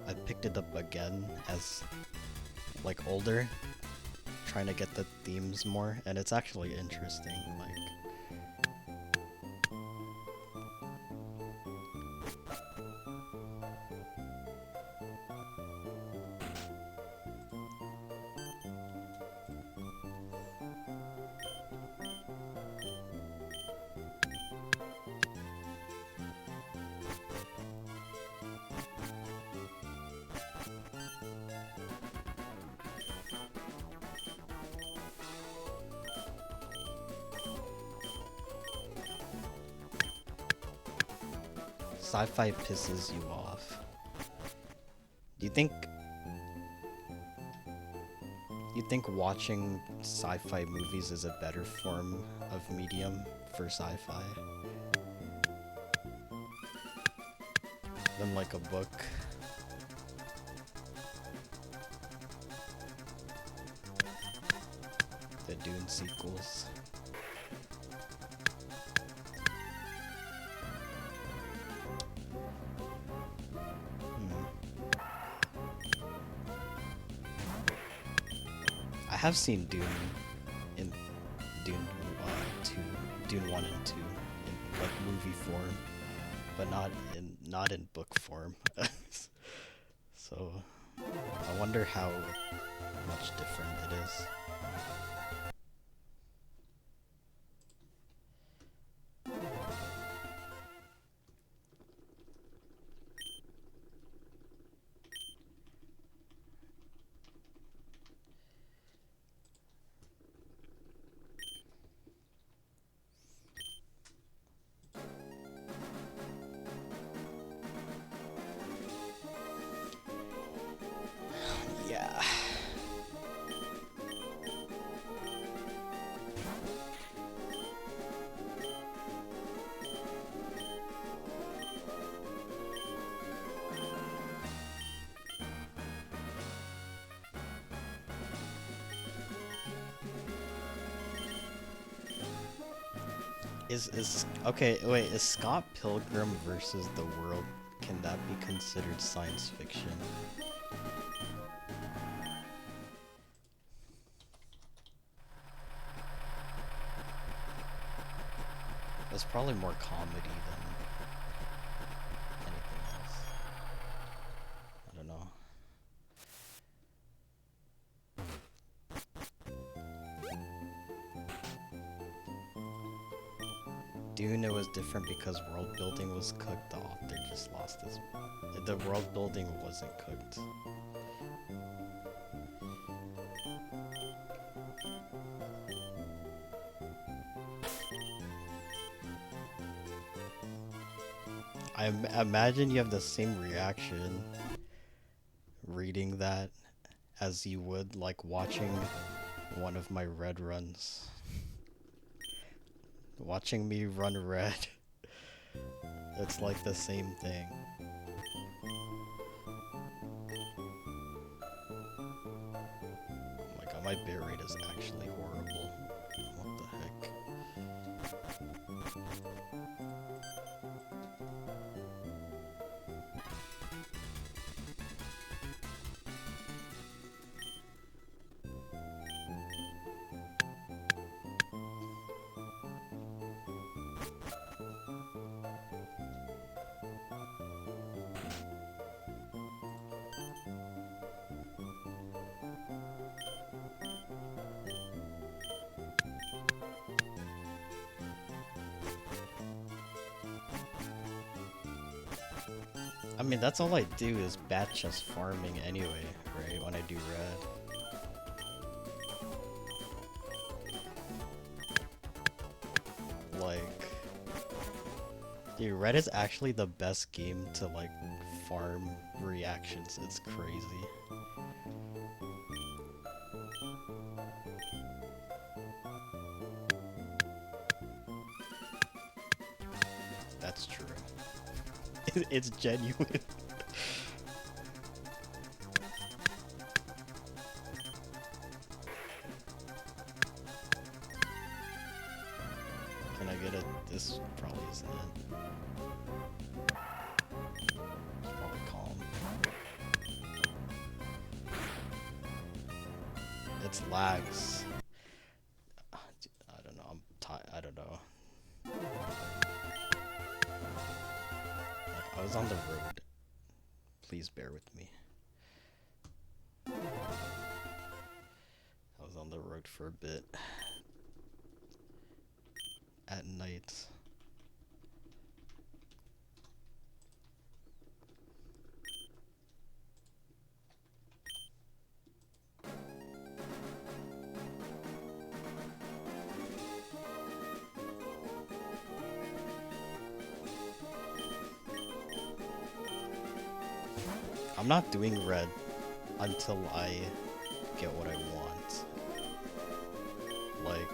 I picked it up again as like older, trying to get the themes more, and it's actually interesting. Like. Sci-fi pisses you off. Do you think watching sci-fi movies is a better form of medium for sci-fi than like a book? The Dune sequels. I have seen Dune in Dune 2, Dune 1 and 2 in like movie form, but not in book form. So I wonder how much different it is. Yeah. Is okay, wait, is Scott Pilgrim versus the World, can that be considered science fiction? It's probably more comedy than anything else. I don't know. Dune, it was different because world building was cooked. The author just lost his... The world building wasn't cooked. imagine you have the same reaction reading that as you would like watching one of my red runs. Watching me run red. It's like the same thing. Oh my god, my bit rate is actually horrible. What the heck? I mean, that's all I do is batch just farming anyway, right? When I do red. Like, dude, red is actually the best game to like farm reactions. It's crazy. That's true. It's genuine. Can I get it? This probably isn't it. It's probably calm. It's lags. I don't know. I'm tired. I don't know. Like, I was on the road. Please bear with me. I was on the road for a bit. At night. I'm not doing red until I get what I want. Like,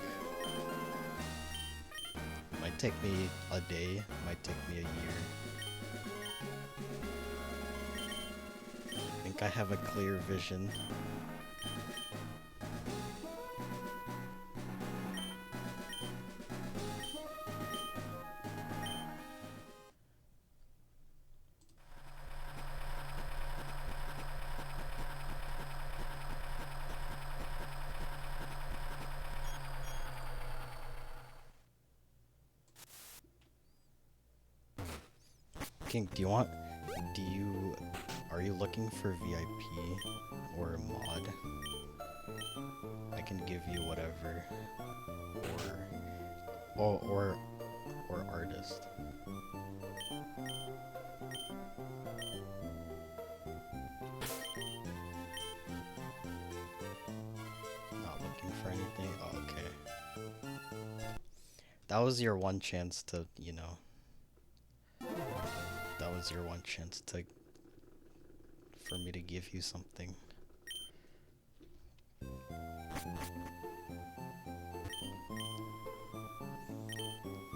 might take me a day, might take me a year. I think I have a clear vision. King, are you looking for VIP or a mod? I can give you whatever. Or artist. Not looking for anything? Oh, okay. That was your one chance to, you know. That was your one chance to for me to give you something.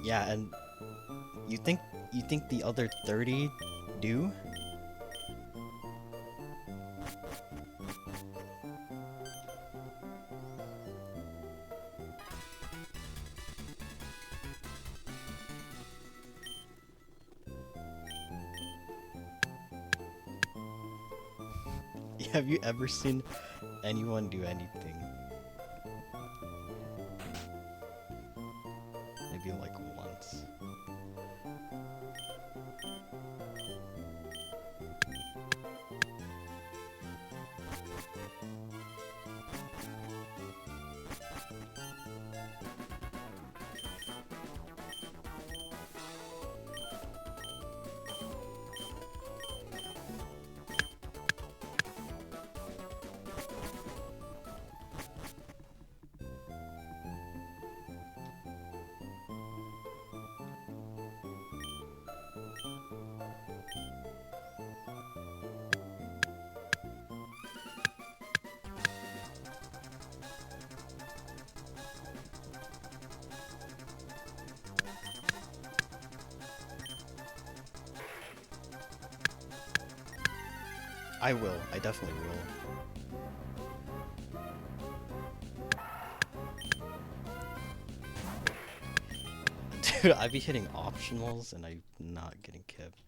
Yeah, and you think the other 30 do? Have you ever seen anyone do anything? Maybe like once. I will. I definitely will. Dude, I be hitting optionals and I'm not getting kipped.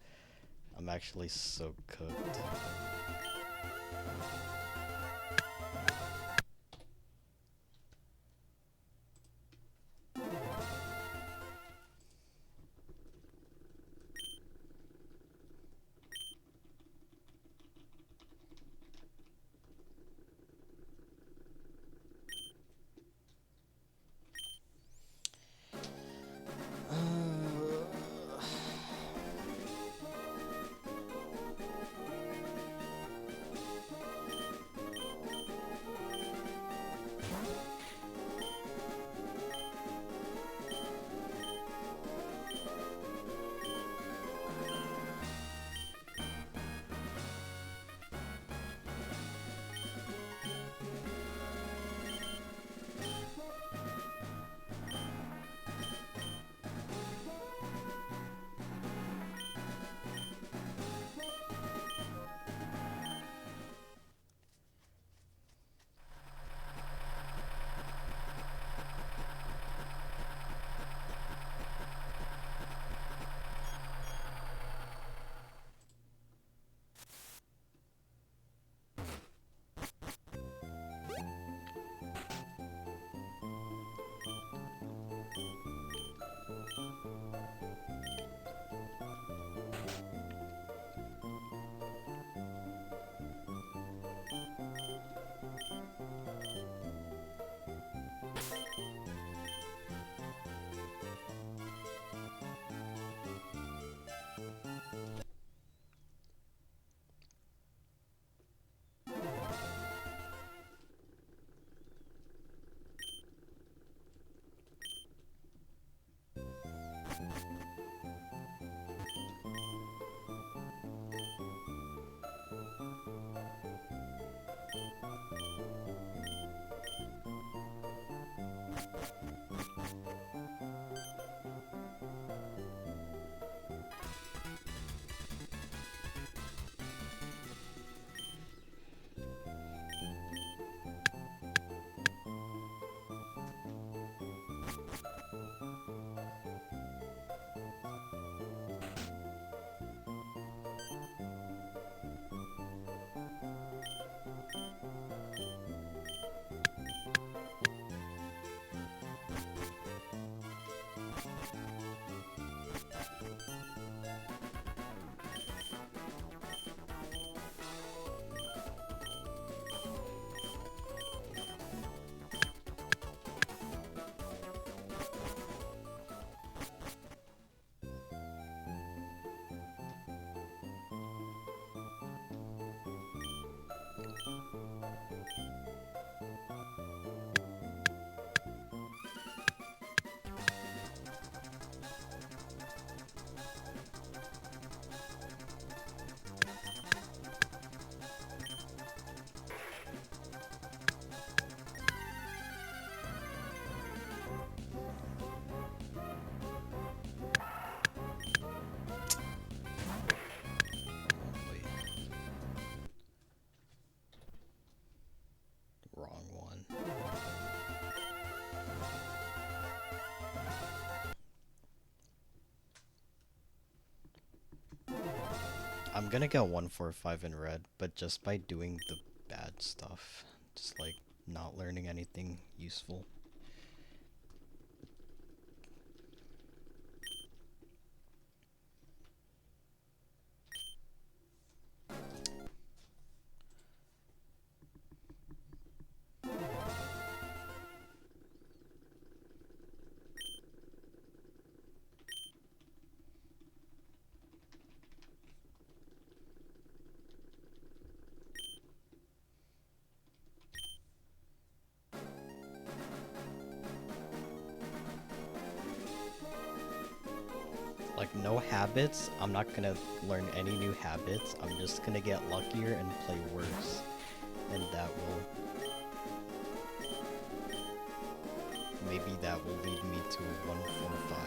I'm actually so cooked. Wrong one. I'm gonna get 145 in red, but just by doing the bad stuff. Just like not learning anything useful. Like, no habits. I'm not gonna learn any new habits. I'm just gonna get luckier and play worse. And that will... maybe that will lead me to a 145.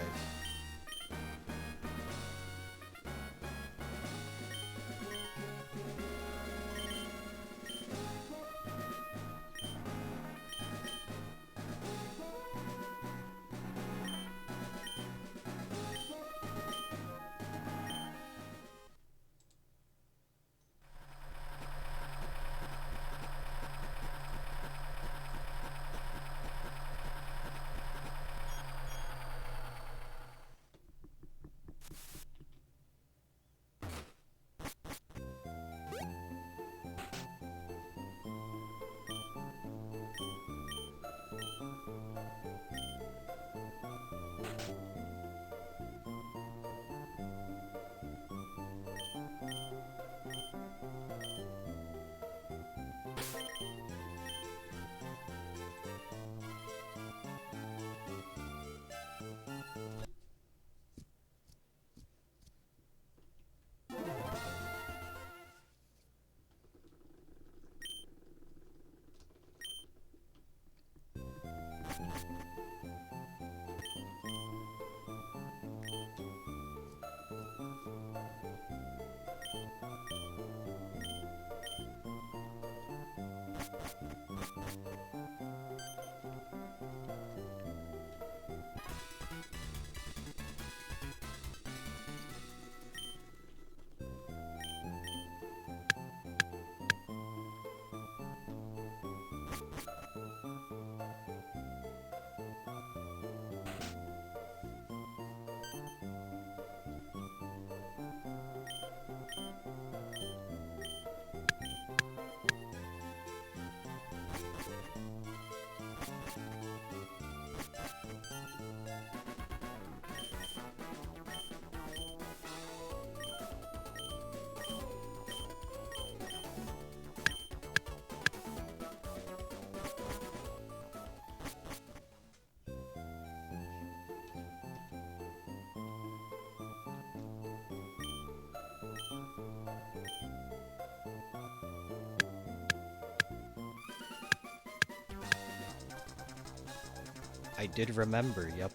I did remember, yep.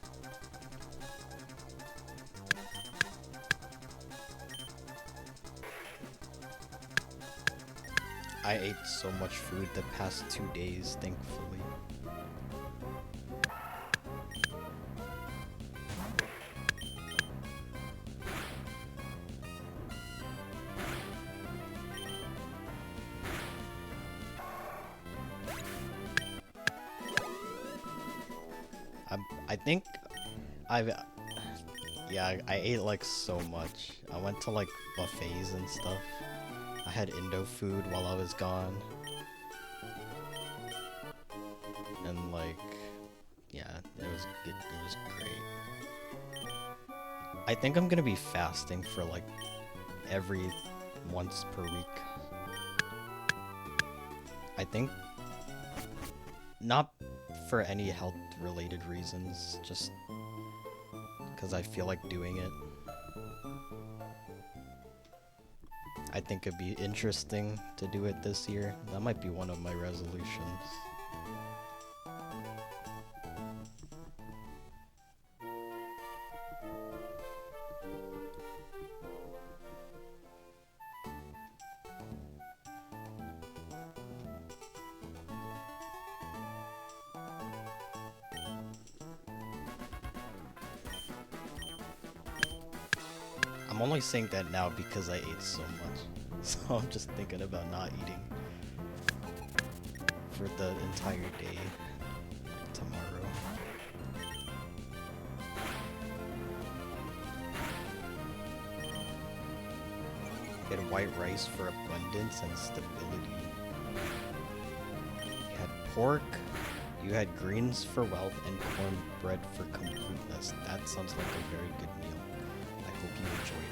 I ate so much food the past 2 days, thankfully. I think I've... Yeah, I ate like so much. I went to like buffets and stuff. I had Indo food while I was gone. And like, yeah, it was good. It was great. I think I'm gonna be fasting for like every once per week. I think not for any health related reasons, just because I feel like doing it. I think it'd be interesting to do it this year. That might be one of my resolutions. I'm only saying that now because I ate so much. So I'm just thinking about not eating for the entire day tomorrow. You had white rice for abundance and stability. You had pork, you had greens for wealth, and cornbread for completeness. That sounds like a very good meal. I hope you enjoyed it.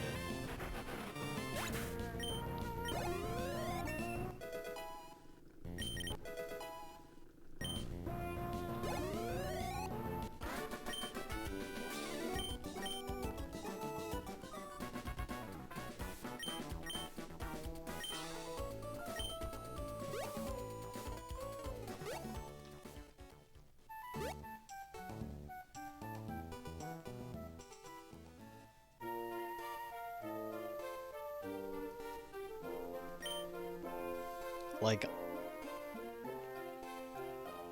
Like,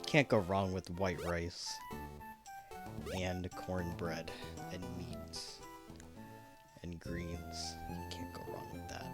can't go wrong with white rice and cornbread and meat and greens. You can't go wrong with that.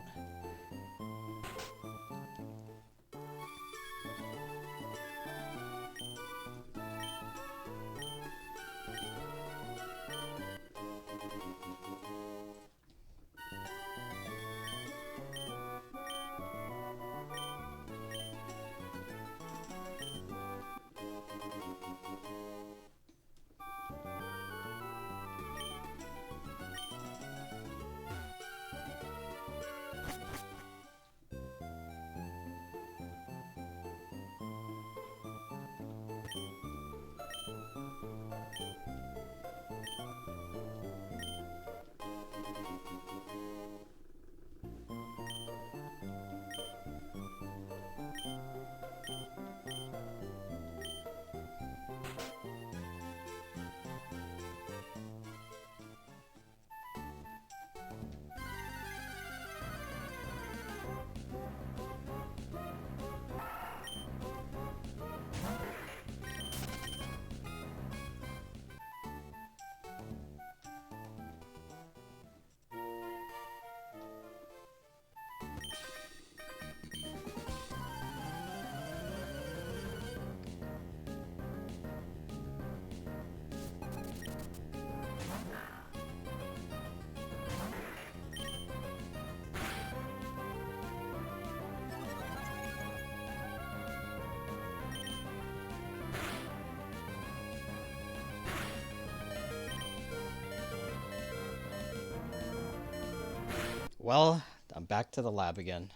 Well, I'm back to the lab again.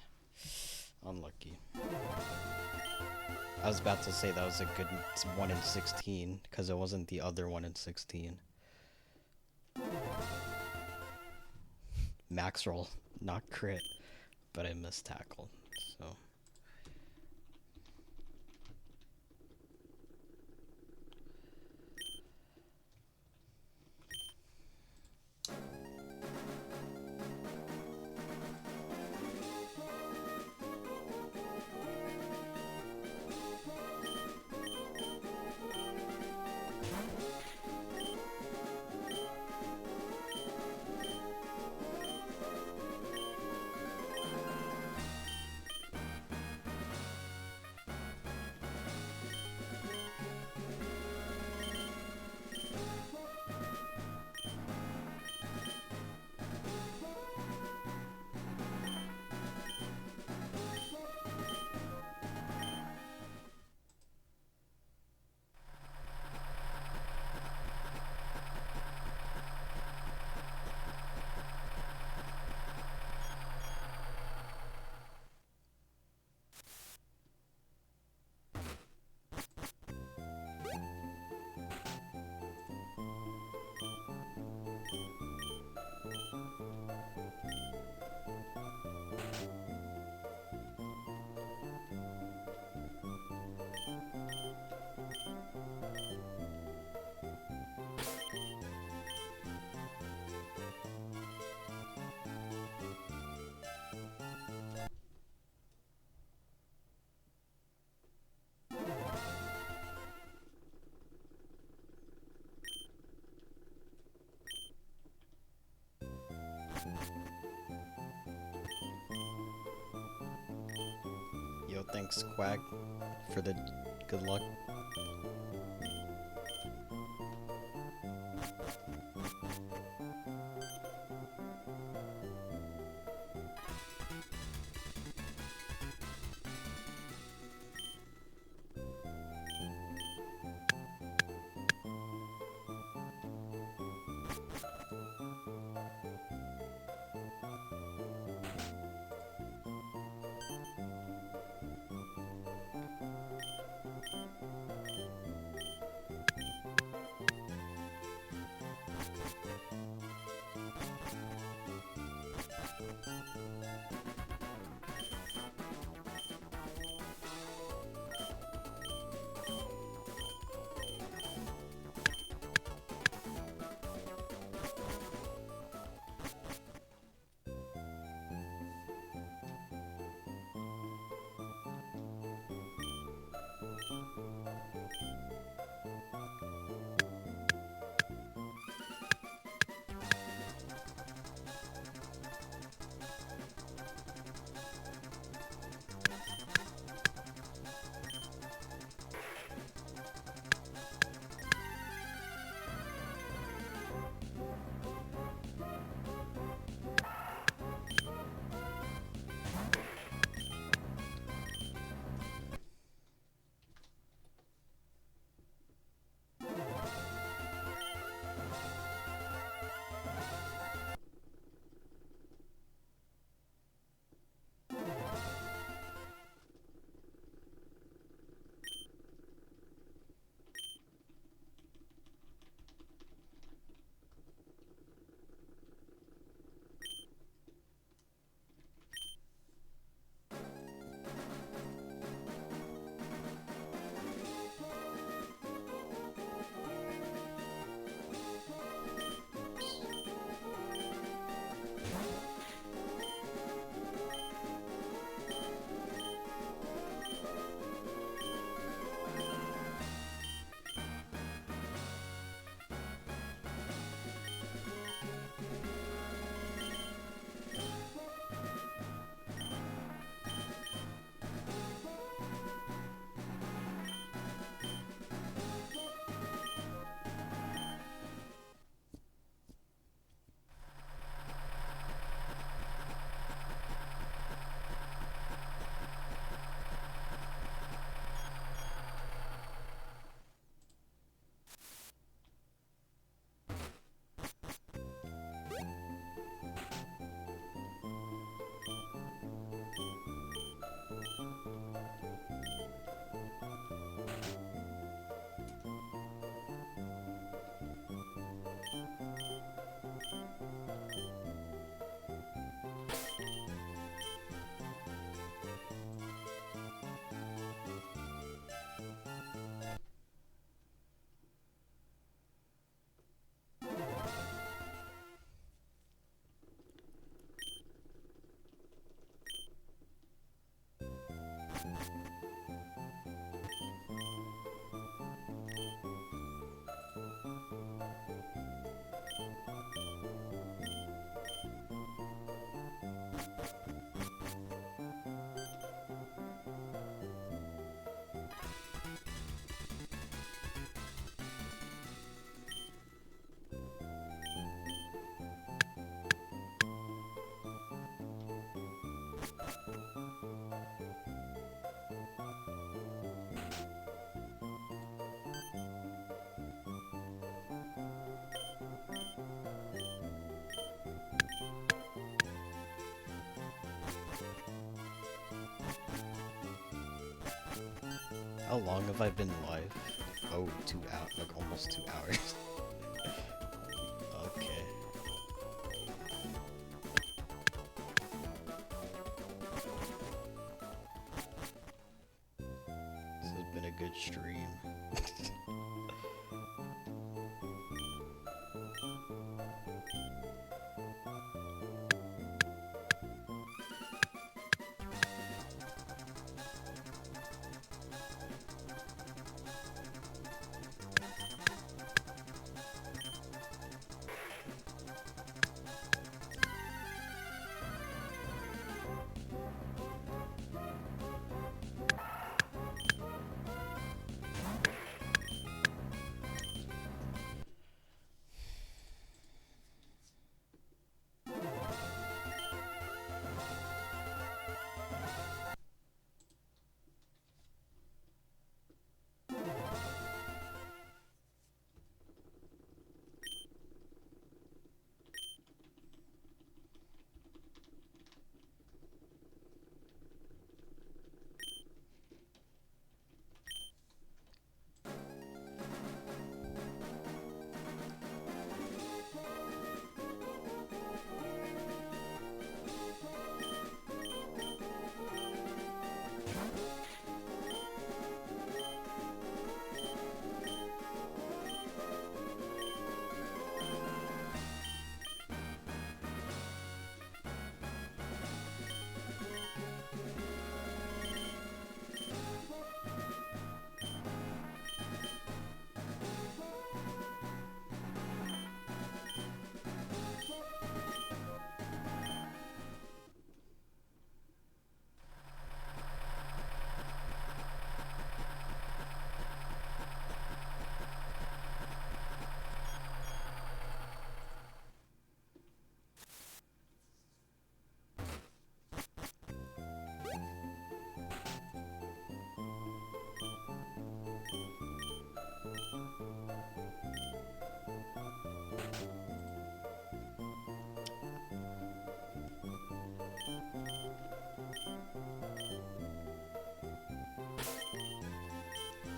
Unlucky. I was about to say that was a good 1 in 16, because it wasn't the other 1 in 16. Max roll, not crit, but I missed tackle, so... Yo, thanks, Quack, for the good luck. How long have I been live? Oh, 2 hours, like almost 2 hours. Okay. This has been a good stream.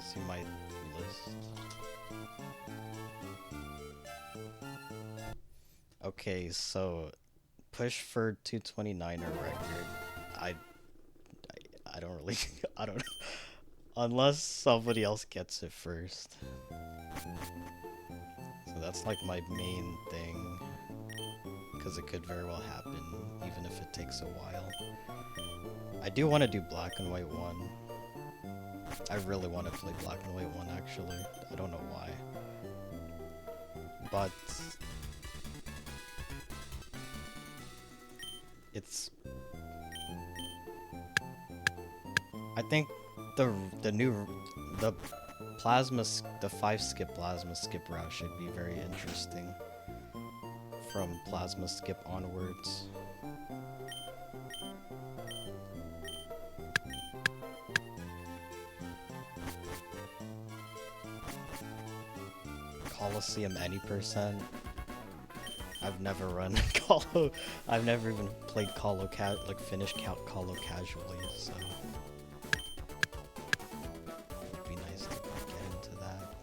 See my list. Okay, so push for 229er record. I I don't really I don't know. Unless somebody else gets it first. So that's like my main thing. Because it could very well happen, even if it takes a while. I do want to do Black and White 1. I really want to play Black and White 1, actually. I don't know why. But it's... I think the plasma, the 5-skip plasma skip route should be very interesting. From plasma skip onwards. Coliseum any percent. I've never run Colo. I've never even played Colo like finished Colo casually, so it'd be nice to get into that.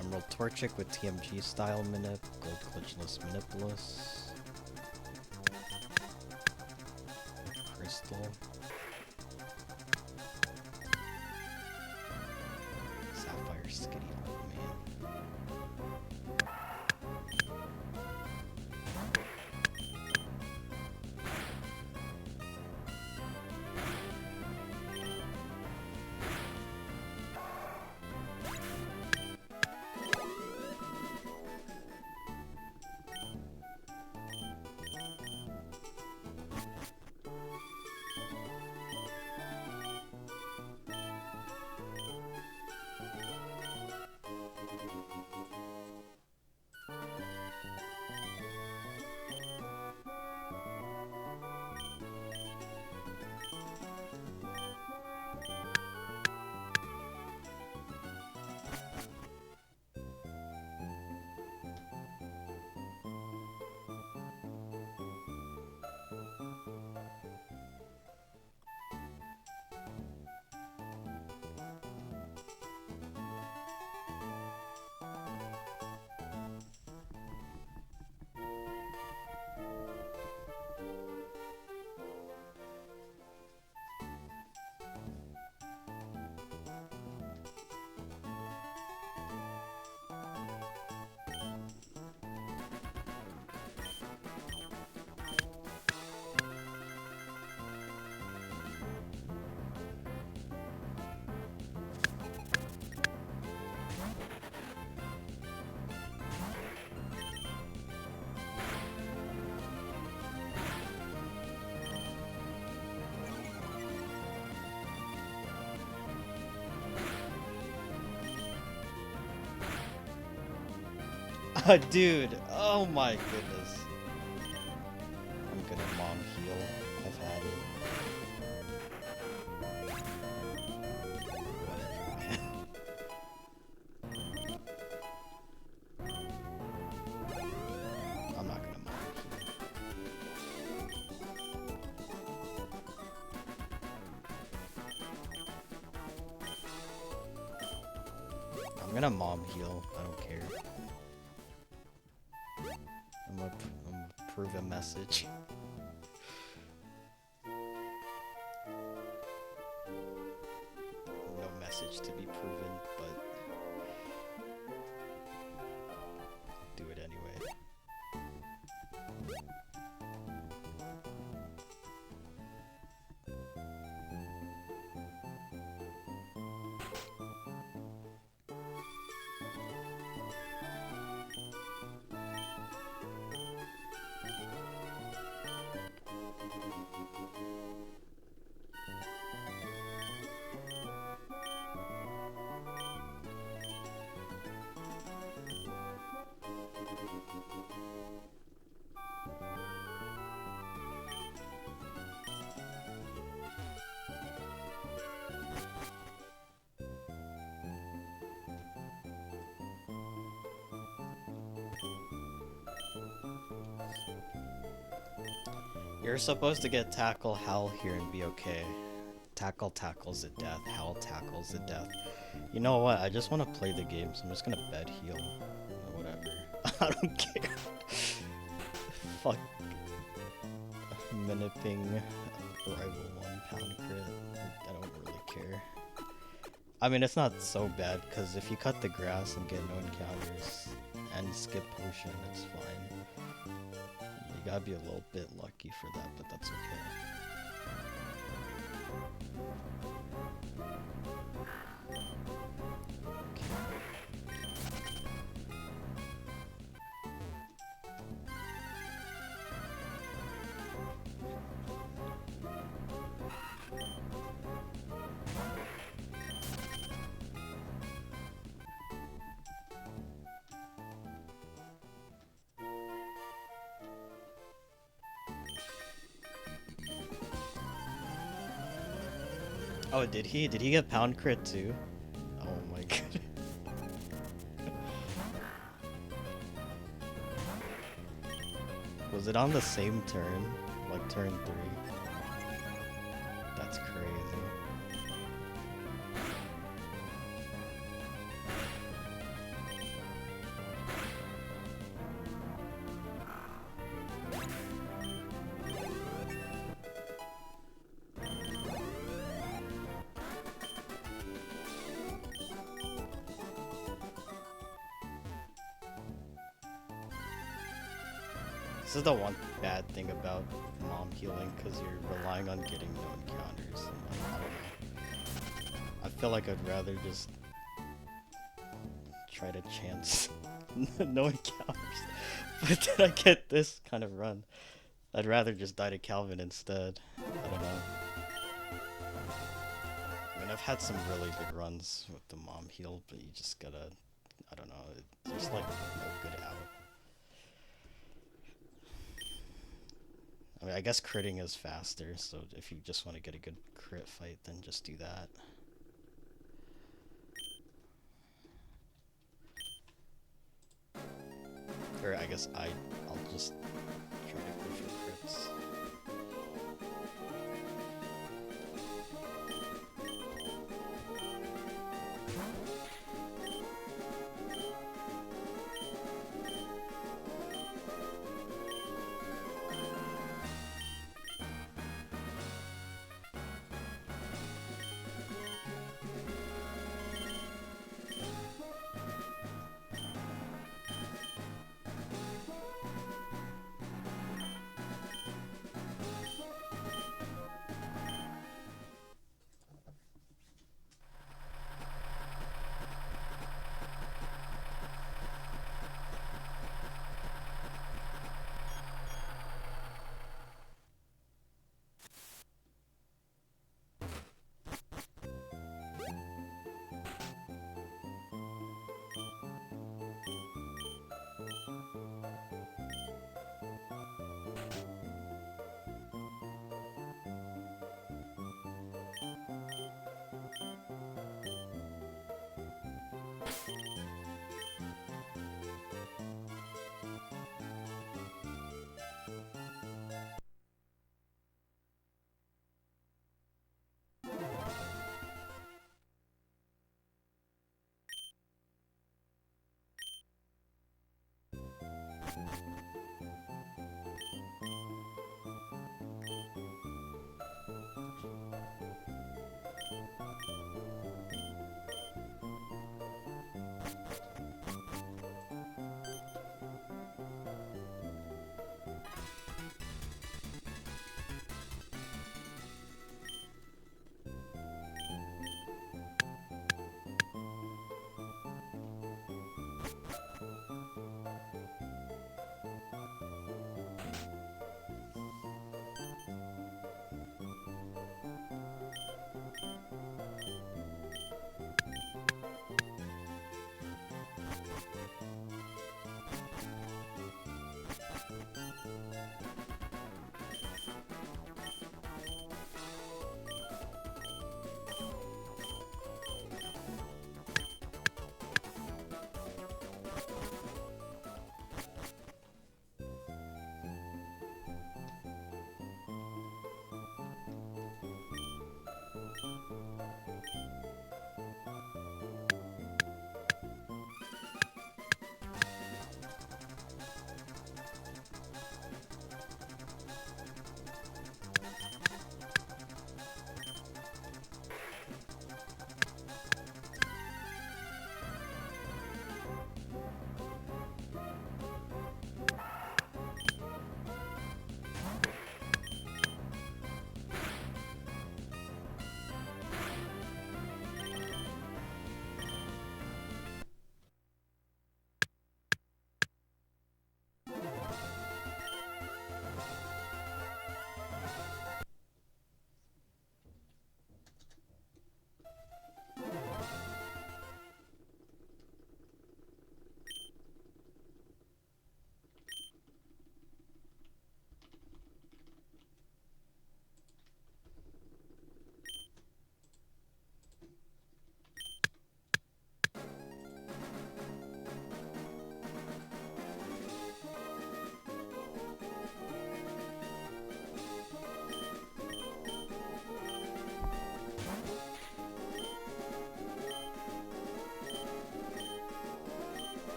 Emerald Torchic with TMG style manip, gold glitchless manipless. Crystal. Sapphire Skitty, oh man. Dude, oh my goodness. I'm gonna mom heal. I've had it. Whatever, man. I'm not gonna mom heal. I'm gonna mom heal. I don't care. I'm gonna prove a message. No message to be proven, but do it anyway. You're supposed to get tackle Howl here and be okay. Tackle tackles the death, Howl tackles the death. You know what? I just want to play the game, so I'm just gonna bed heal. Or whatever. I don't care. Fuck. Minute ping. Rival 1 pound crit. I don't really care. I mean, it's not so bad, because if you cut the grass and get no encounters and skip potion, it's fine. You gotta be a little bit lucky for that, but that's okay. Oh, did he? Did he get pound crit too? Oh my god. Was it on the same turn? Like turn 3? That's crazy. This is the one bad thing about mom healing, because you're relying on getting no encounters. And I don't know. I feel like I'd rather just try to chance no encounters. But then I get this kind of run. I'd rather just die to Calvin instead. I don't know. I mean, I've had some really good runs with the mom heal, but you just gotta, I don't know, there's like no good out. I mean, I guess critting is faster, so if you just want to get a good crit fight, then just do that. Or I guess I'll just try to go for crits.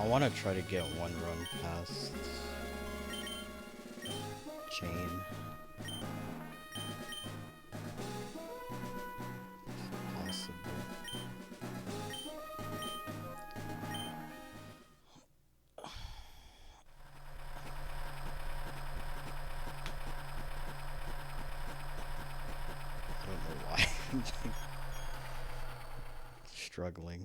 I want to try to get one run past chain. If possible. I don't know why I'm like struggling.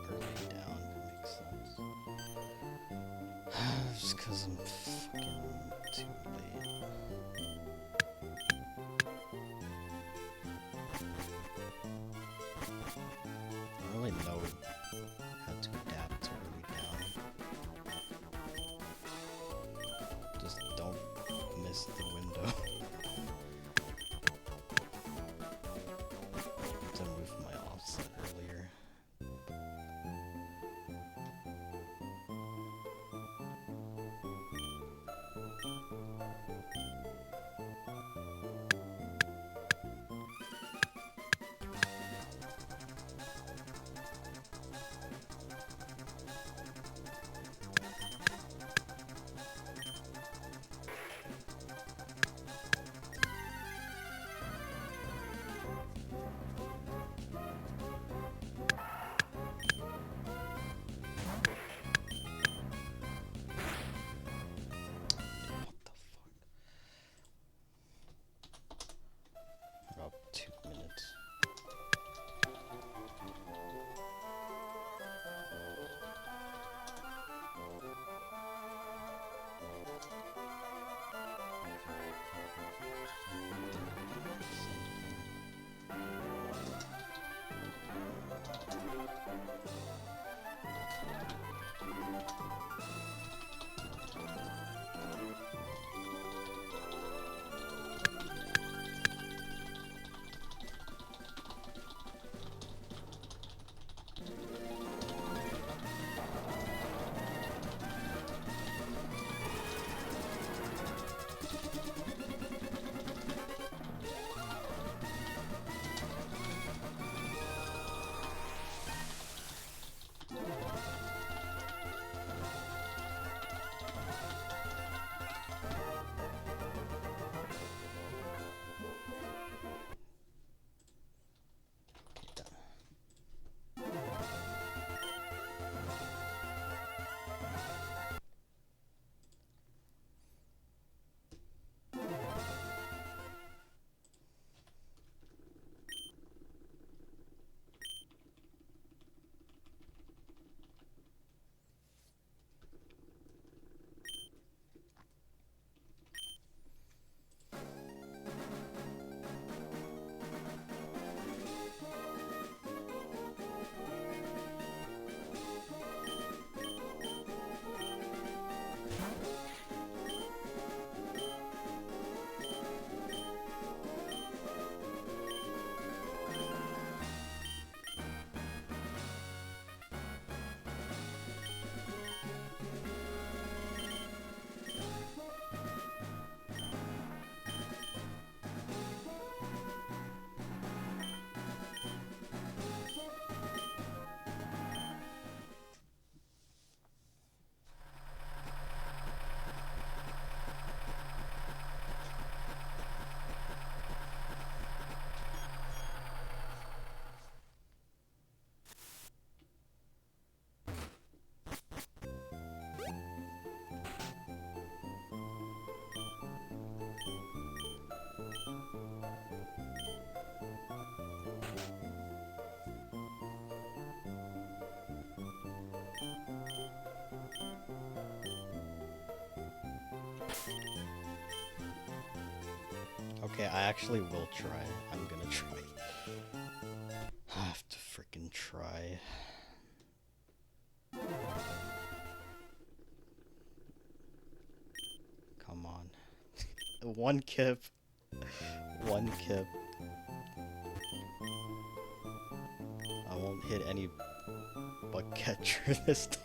Early down, makes sense. Just cause I'm fucking too late. I don't really know how to adapt to early down. Just don't miss the window. To move my offset earlier. Okay, I actually will try. I'm gonna try. I have to freaking try. Come on. One kip. One kip. I won't hit any but catcher this time.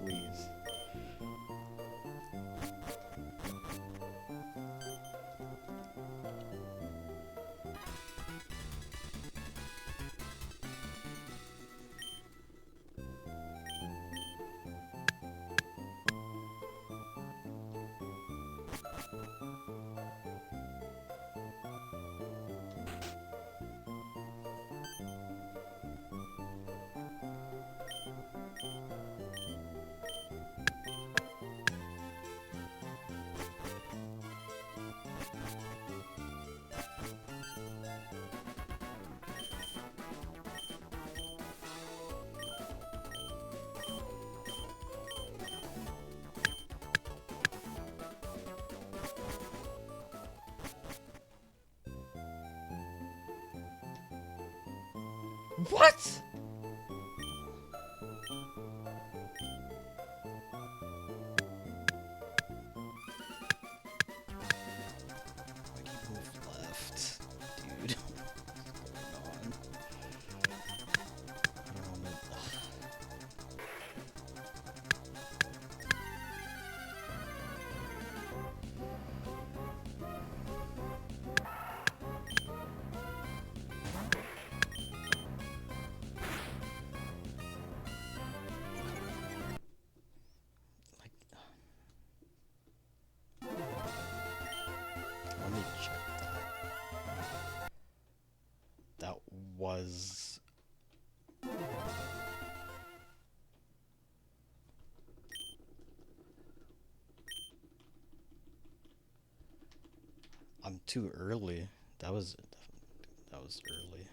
Please. What? Why'd you move left, dude? Let me check that. That was... I'm too early. That was early.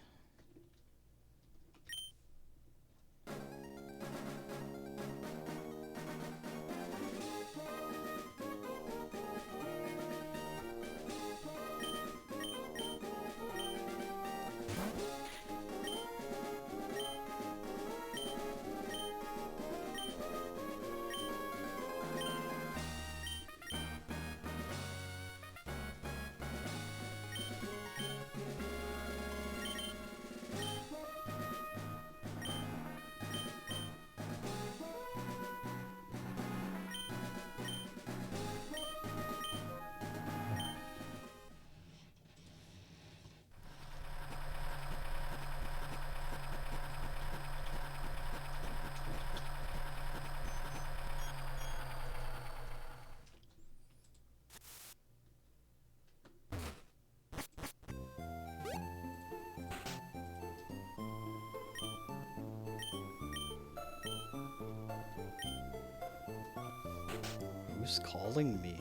Who's calling me?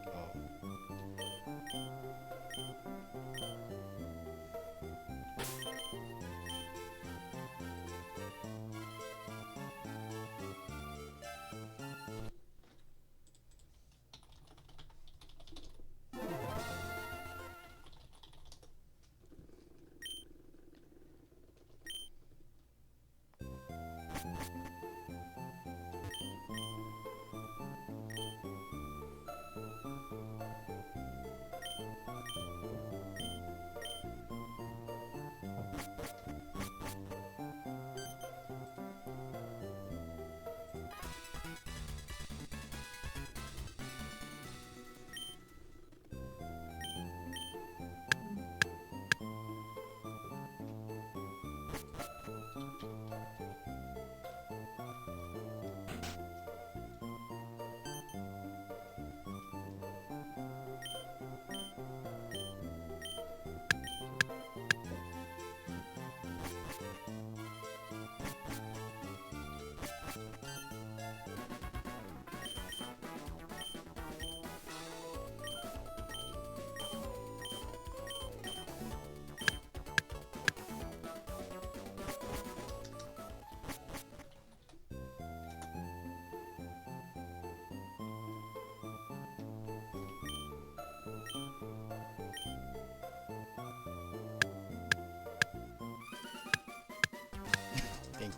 Oh.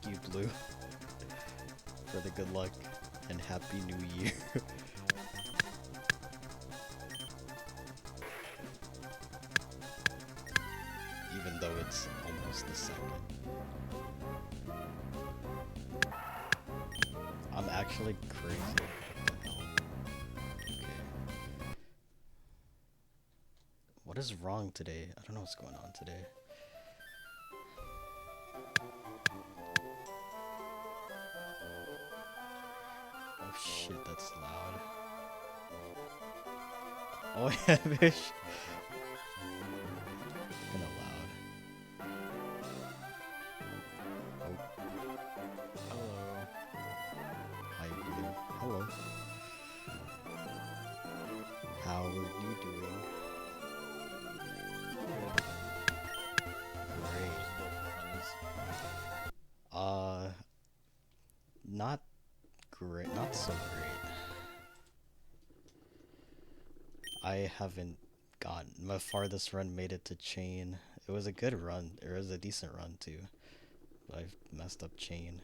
Thank you, Blue, for the good luck and Happy New Year. Even though it's almost the second. I'm actually crazy. What the hell? Okay. What is wrong today? I don't know what's going on today. Oh shit, that's loud. Oh yeah, bitch. Kinda loud. Oh. Hello. Hi, Blue. Hello. How are you doing? Great. Not great. Not so great. I haven't gotten my farthest run made it to chain. It was a good run. It was a decent run too. But I've messed up chain.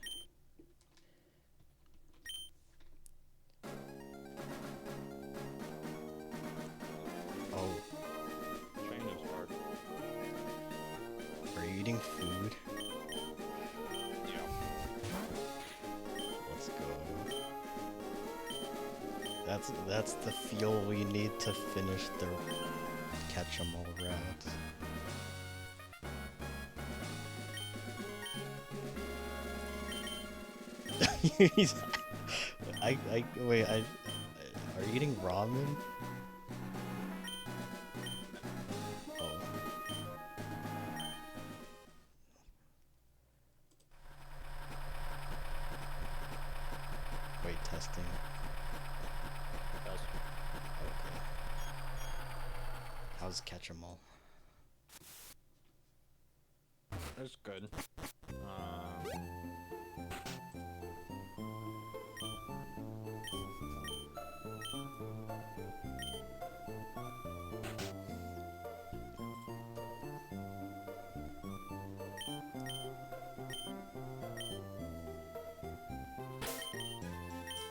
Oh. Chain is hard. Are you eating food? Yeah. Let's go. That's the fuel we need to finish the catch 'em all routes. Wait, are you eating ramen? Oh. Wait, testing. That's Okay. How's catch 'em all? it's good.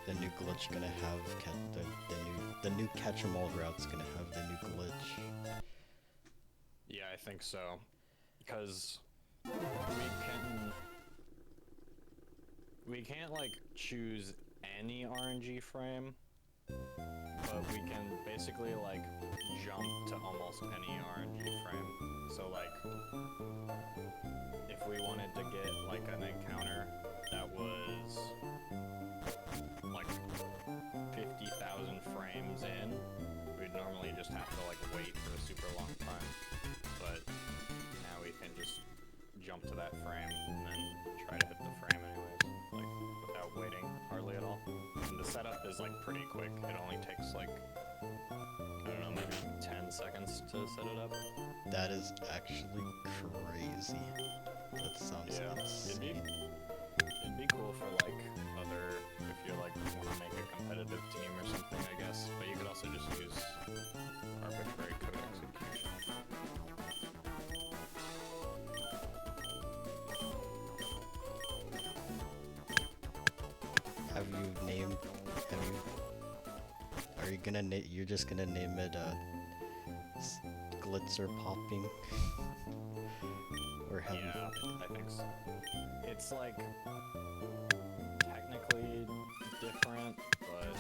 The new glitch gonna have the new catch 'em all route's gonna have the new glitch. Yeah, I think so. Because we can't like choose any RNG frame, but we can basically like jump to almost any RNG frame. So like if we wanted to get like an encounter that was like 50,000 frames in, we'd normally just have to like wait for a super long time. But now we can just jump to that frame and then try to hit the frame anyways, like without waiting hardly at all. And the setup is like pretty quick. It only takes like, I don't know, maybe 10 seconds to set it up. That is actually crazy. That sounds insane. It'd be cool for like other, if you like want to make a competitive team or something, I guess. But you could also just use arbitrary code execution. Are you gonna you're just gonna name it Glitzer Popping? Or have Yeah, I think so. It's like technically different, but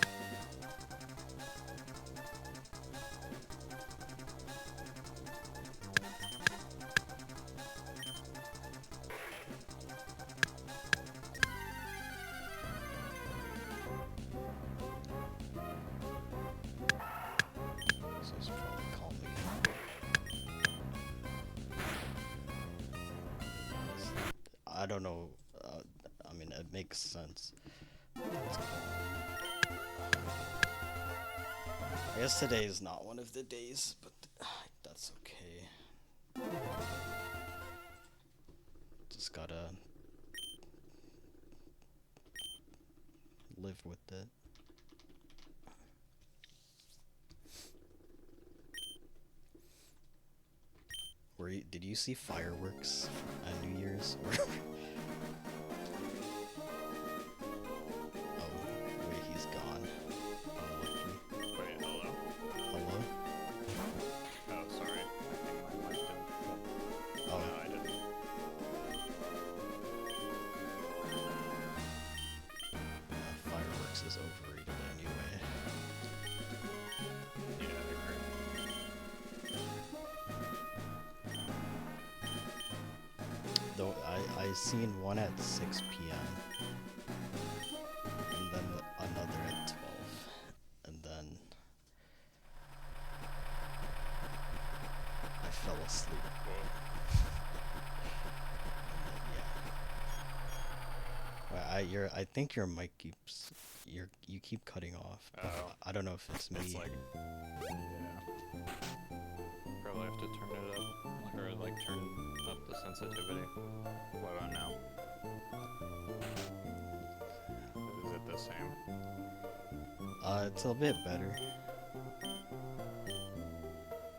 so it's probably calm again. I don't know. I mean, it makes sense. I guess today is not one of the days, but that's okay. Just gotta live with it. Did you see fireworks at New Year's? I seen one at 6 p.m. and then another at 12, and then I fell asleep. And then, yeah. I think your mic keeps you keep cutting off. But Oh. I don't know if it's me. It's like, yeah. Probably have to turn it up, or like turn up the sensitivity. What about now? Is it the same? It's a bit better.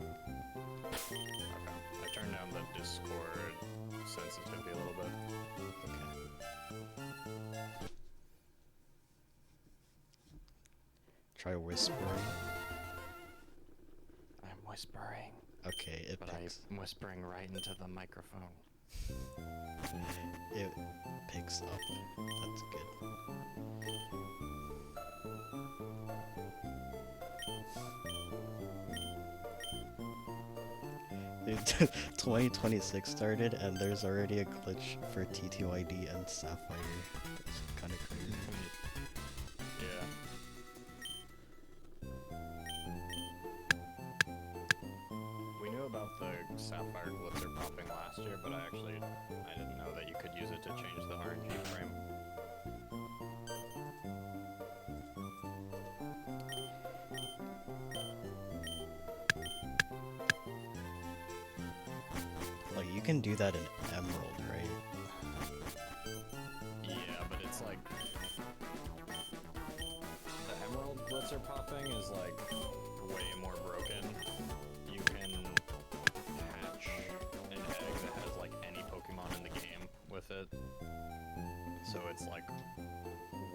Okay. I turned down the Discord sensitivity a little bit. Okay. Try whispering. I'm whispering. Okay, it But picks. I'm whispering right into the microphone. It picks up. That's good. Dude, 2026 started and there's already a glitch for TTYD and Sapphire. It's kind of crazy. Yeah. We knew about the Sapphire Glitzer popping last year, but I didn't know that you could use it to change the RNG frame. Like, you can do that in Emerald, right? Yeah, but it's like the Emerald Glitzer popping is like way more broken. You can hatch an egg that has like any Pokemon in the game with it. So it's like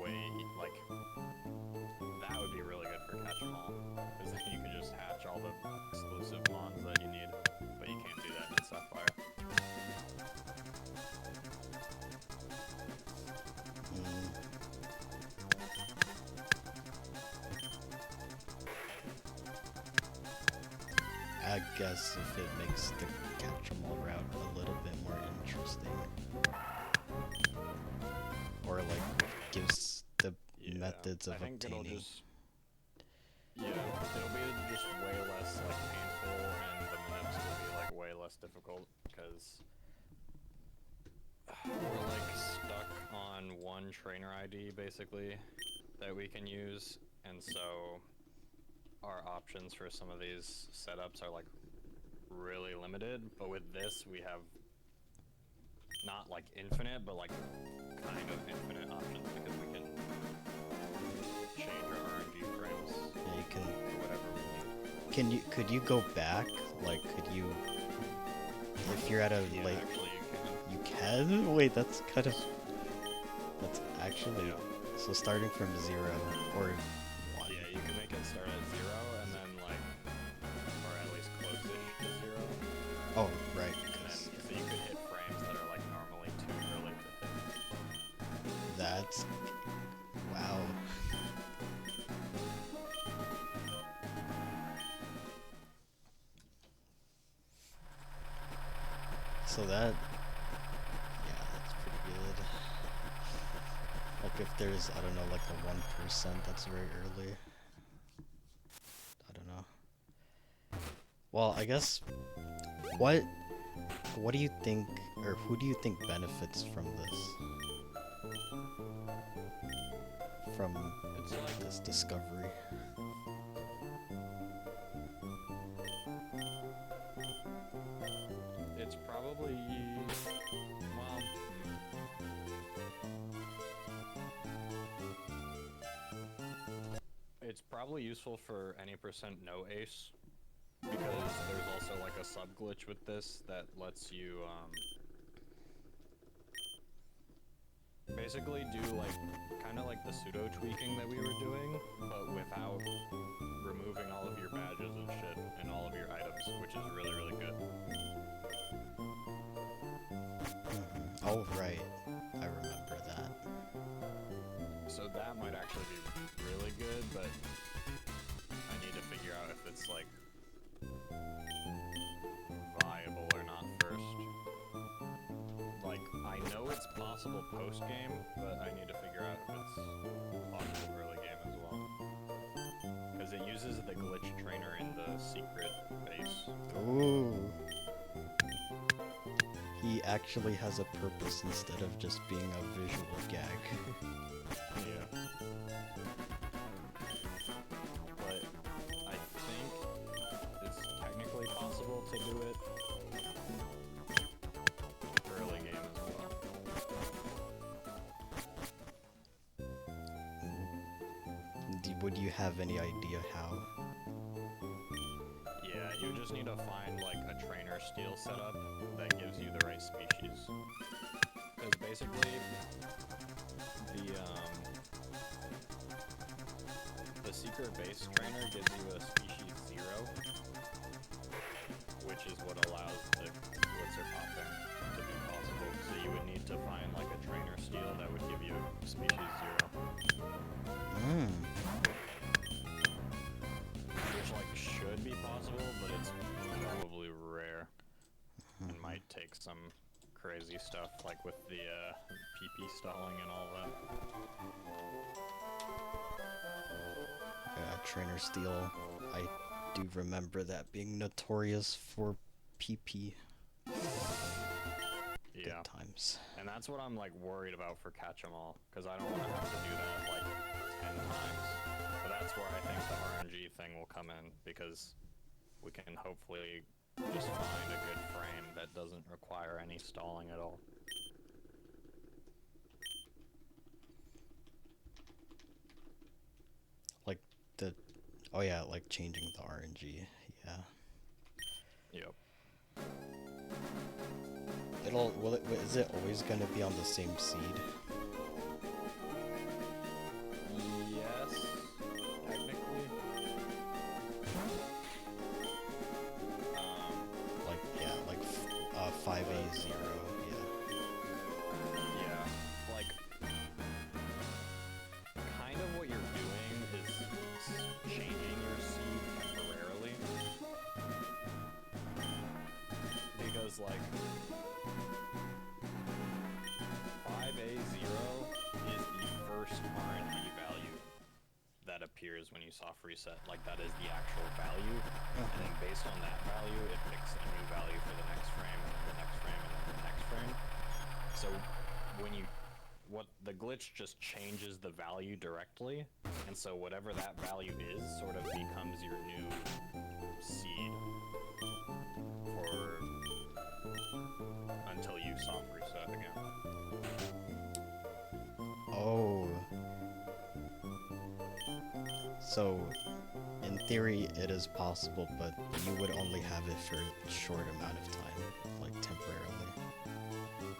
way like that would be really good for catch 'em all, because then you can just hatch all the exclusive mons that you need, but you can't do that in Sapphire. I guess if it makes the catch-em-all route a little bit more interesting. Or like gives the methods of I think obtaining. it'll be just way less like painful, and the minutes will be like way less difficult, because we're like stuck on one trainer ID basically that we can use, and so our options for some of these setups are like really limited. But with this we have not like infinite, but like kind of infinite options, because we can change our RNG frames Yeah, you can. to whatever we need. Could you go back? Like, could you, if you're at a Yeah, late, actually you can. you can? Wait, that's kind of, that's actually, Yeah. so starting from 0 or 1. Yeah, you can make it start at 0 and then like, or at least close-ish to 0. Oh, right, And then, because so you could hit frames that are like normally too early to hit. that's, wow. So that, yeah, that's pretty good. Like if there's, I don't know, like a 1% that's very early. I don't know. Well, I guess, what do you think, or who do you think benefits from this? From It's like, this discovery? it's probably, well, it's probably useful for any percent no ace, because there's also like a sub glitch with this that lets you basically do like kind of like the pseudo tweaking that we were doing, but without removing all of your badges and shit and all of your items, which is really, really good. Oh, right. I remember that. So that might actually be really good, but I need to figure out if it's like viable or not first. Like, I know possible post-game, but I need to figure out if it's possible early game as well. Because it uses the glitch trainer in the secret base. Ooh. He actually has a purpose instead of just being a visual gag. Yeah. But I think it's technically possible to do it early game as well. Would you have any idea how? Yeah, you just need to find like a trainer steal setup that gives you the right species. Because basically, the secret base trainer gives you a species 0, which is what allows the Glitzer popping to be possible. So you would need to find like a trainer steal that would give you species 0. Hmm. Which like should be possible, but it's probably rare and might take some crazy stuff like with the PP stalling and all that. Yeah, trainer steal. I do remember that being notorious for PP. Yeah. Good times. And that's what I'm like worried about for Catch 'em All, because I don't want to have to do that like 10 times. But that's where I think the RNG thing will come in, because we can hopefully just find a good frame that doesn't require any stalling at all. Like the... Oh yeah, like changing the RNG. Yeah. Yep. Is it always gonna be on the same seed? Yes, technically. Like, yeah, like 5A0, yeah. Yeah, like, kind of what you're doing is changing your seed temporarily. Because, like, 5A0 is the first RNG value that appears when you soft reset. Like, that is the actual value, and then based on that value, it picks a new value for the next frame, and the next frame, and then the next frame. So, when you... What the glitch just changes the value directly, and so whatever that value is sort of becomes your new seed for until you soft reset again. Oh. So, in theory, it is possible, but you would only have it for a short amount of time, like temporarily.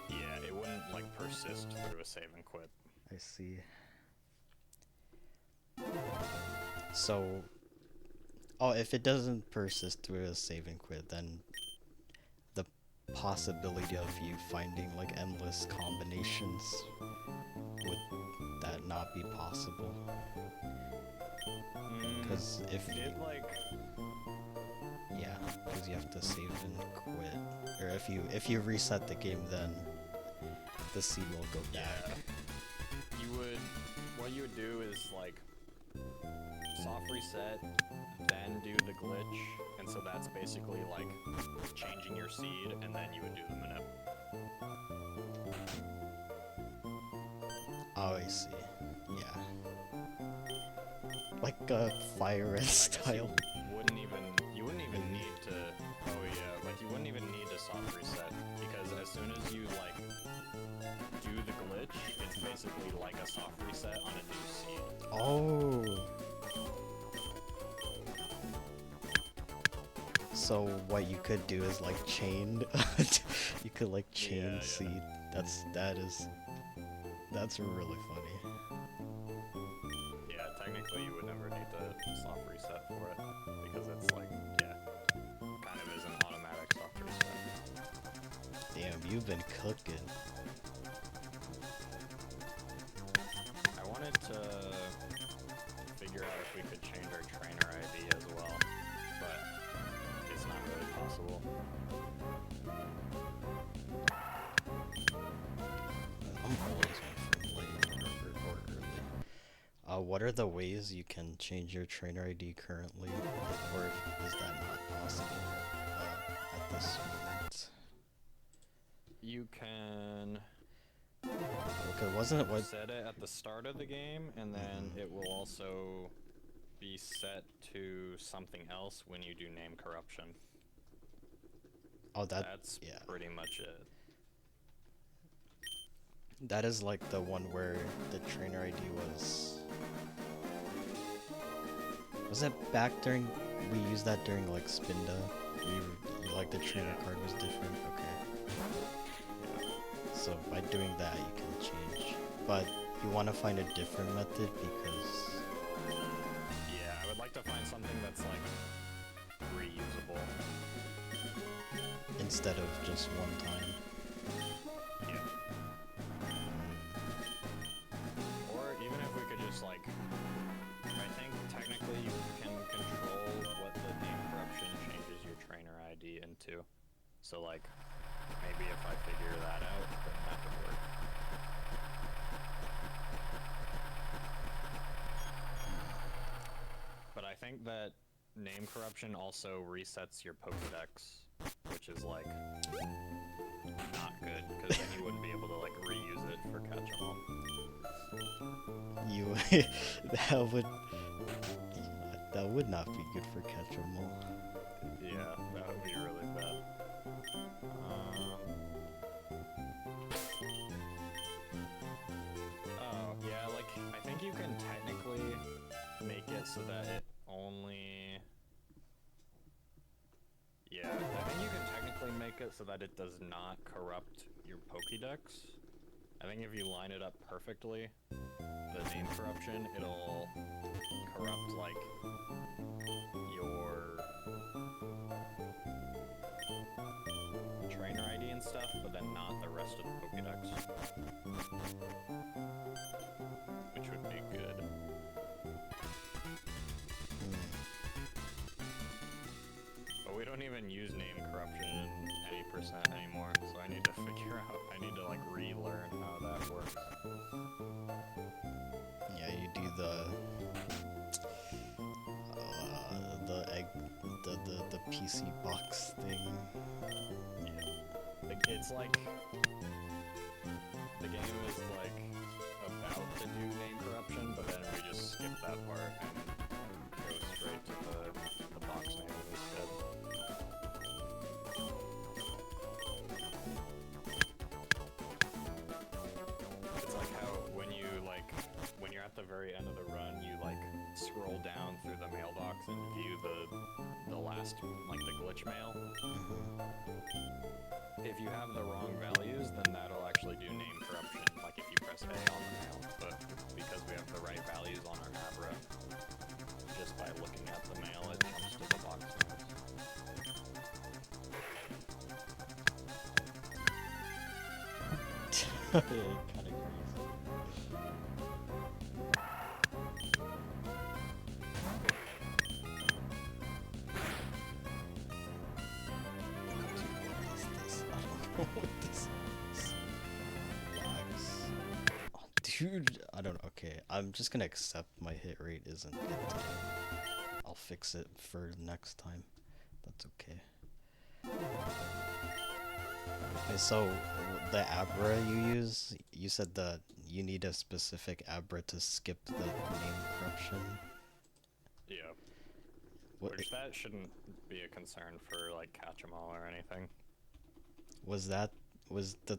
Yeah, it wouldn't like persist through a save and quit. I see. So, oh, if it doesn't persist through a save and quit, then the possibility of you finding like endless combinations, would that not be possible? Because if it like... yeah, because you have to save and quit, or if you reset the game, then the seed will go back. Yeah. What you would do is like soft reset, then do the glitch, and so that's basically like changing your seed, and then you would do the manip. Oh, I see. Yeah. Like a fire red style. You wouldn't even need to, oh yeah, like you wouldn't even need to soft reset, because as soon as you like do the glitch, it's basically like a soft reset on a new seed. Oh. So what you could do is like chain. You could like chain seed. That's really funny. Yeah, technically you would never need to soft reset for it, because it's like, yeah, kind of is an automatic soft reset. Damn, you've been cooking. I wanted to figure out if we could change our trainer ID as well, but it's not really possible. I'm What are the ways you can change your trainer ID currently, or is that not possible at this moment? You can Okay, wasn't it what? set it at the start of the game, and then it will also be set to something else when you do name corruption. Oh, That's yeah. pretty much it. That is like the one where the trainer ID was. Was that back during? We used that during like Spinda. Like the trainer card was different. Okay. So by doing that, you can change. But you want to find a different method because. Yeah, I would like to find something that's like reusable. Instead of just one time. Yeah. Or even if we could just like, I think technically you can control what the name corruption changes your trainer ID into. So like, maybe if I figure that out, then that would work. But I think that name corruption also resets your Pokédex, which is like not good, because then you wouldn't be able to like reuse it for catch-em-all. You that would not be good for catch-em-all. Yeah, that would be really bad. Oh, yeah, like, I think you can technically make it so that it only... Yeah, I think you can technically make it so that it does not corrupt your Pokédex. I think if you line it up perfectly, the name corruption, it'll corrupt, like, your trainer ID and stuff, but then not the rest of the Pokédex. Which would be good. But we don't even use name corruption in any percent anymore, so I need to figure out, I need to like relearn how that works. Yeah, you do the egg, the PC box thing. Yeah. It's like, the game is like about to do name corruption, but then we just skip that part and go straight to the box name instead. It's like how when you're at the very end of the run, you like scroll down through the mailbox and view the last, like the glitch mail. If you have the wrong values, then that'll actually do name corruption, like if you press A on the mail. But because we have the right values on our Abra, just by looking at the mail, it jumps to the box names. Kind of crazy. What this is. Lags. Oh, dude, I don't know. Okay, I'm just gonna accept my hit rate isn't good today. I'll fix it for next time. That's okay. Okay, so the Abra you use, you said that you need a specific Abra to skip the name corruption. Yeah. Which that shouldn't be a concern for like catch-em-all or anything. Was the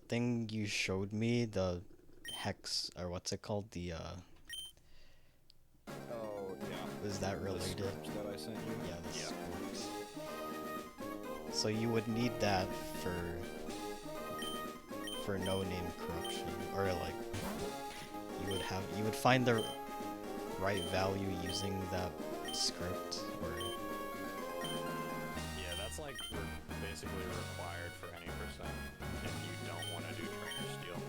thing you showed me, the hex, or what's it called, the Oh, yeah. is that related? The script that I sent you? Yeah, the scripts. So you would need that for no name corruption, or like you would find the right value using that script, or Yeah, that's like basically required for any percent if you don't want to do trainer steal.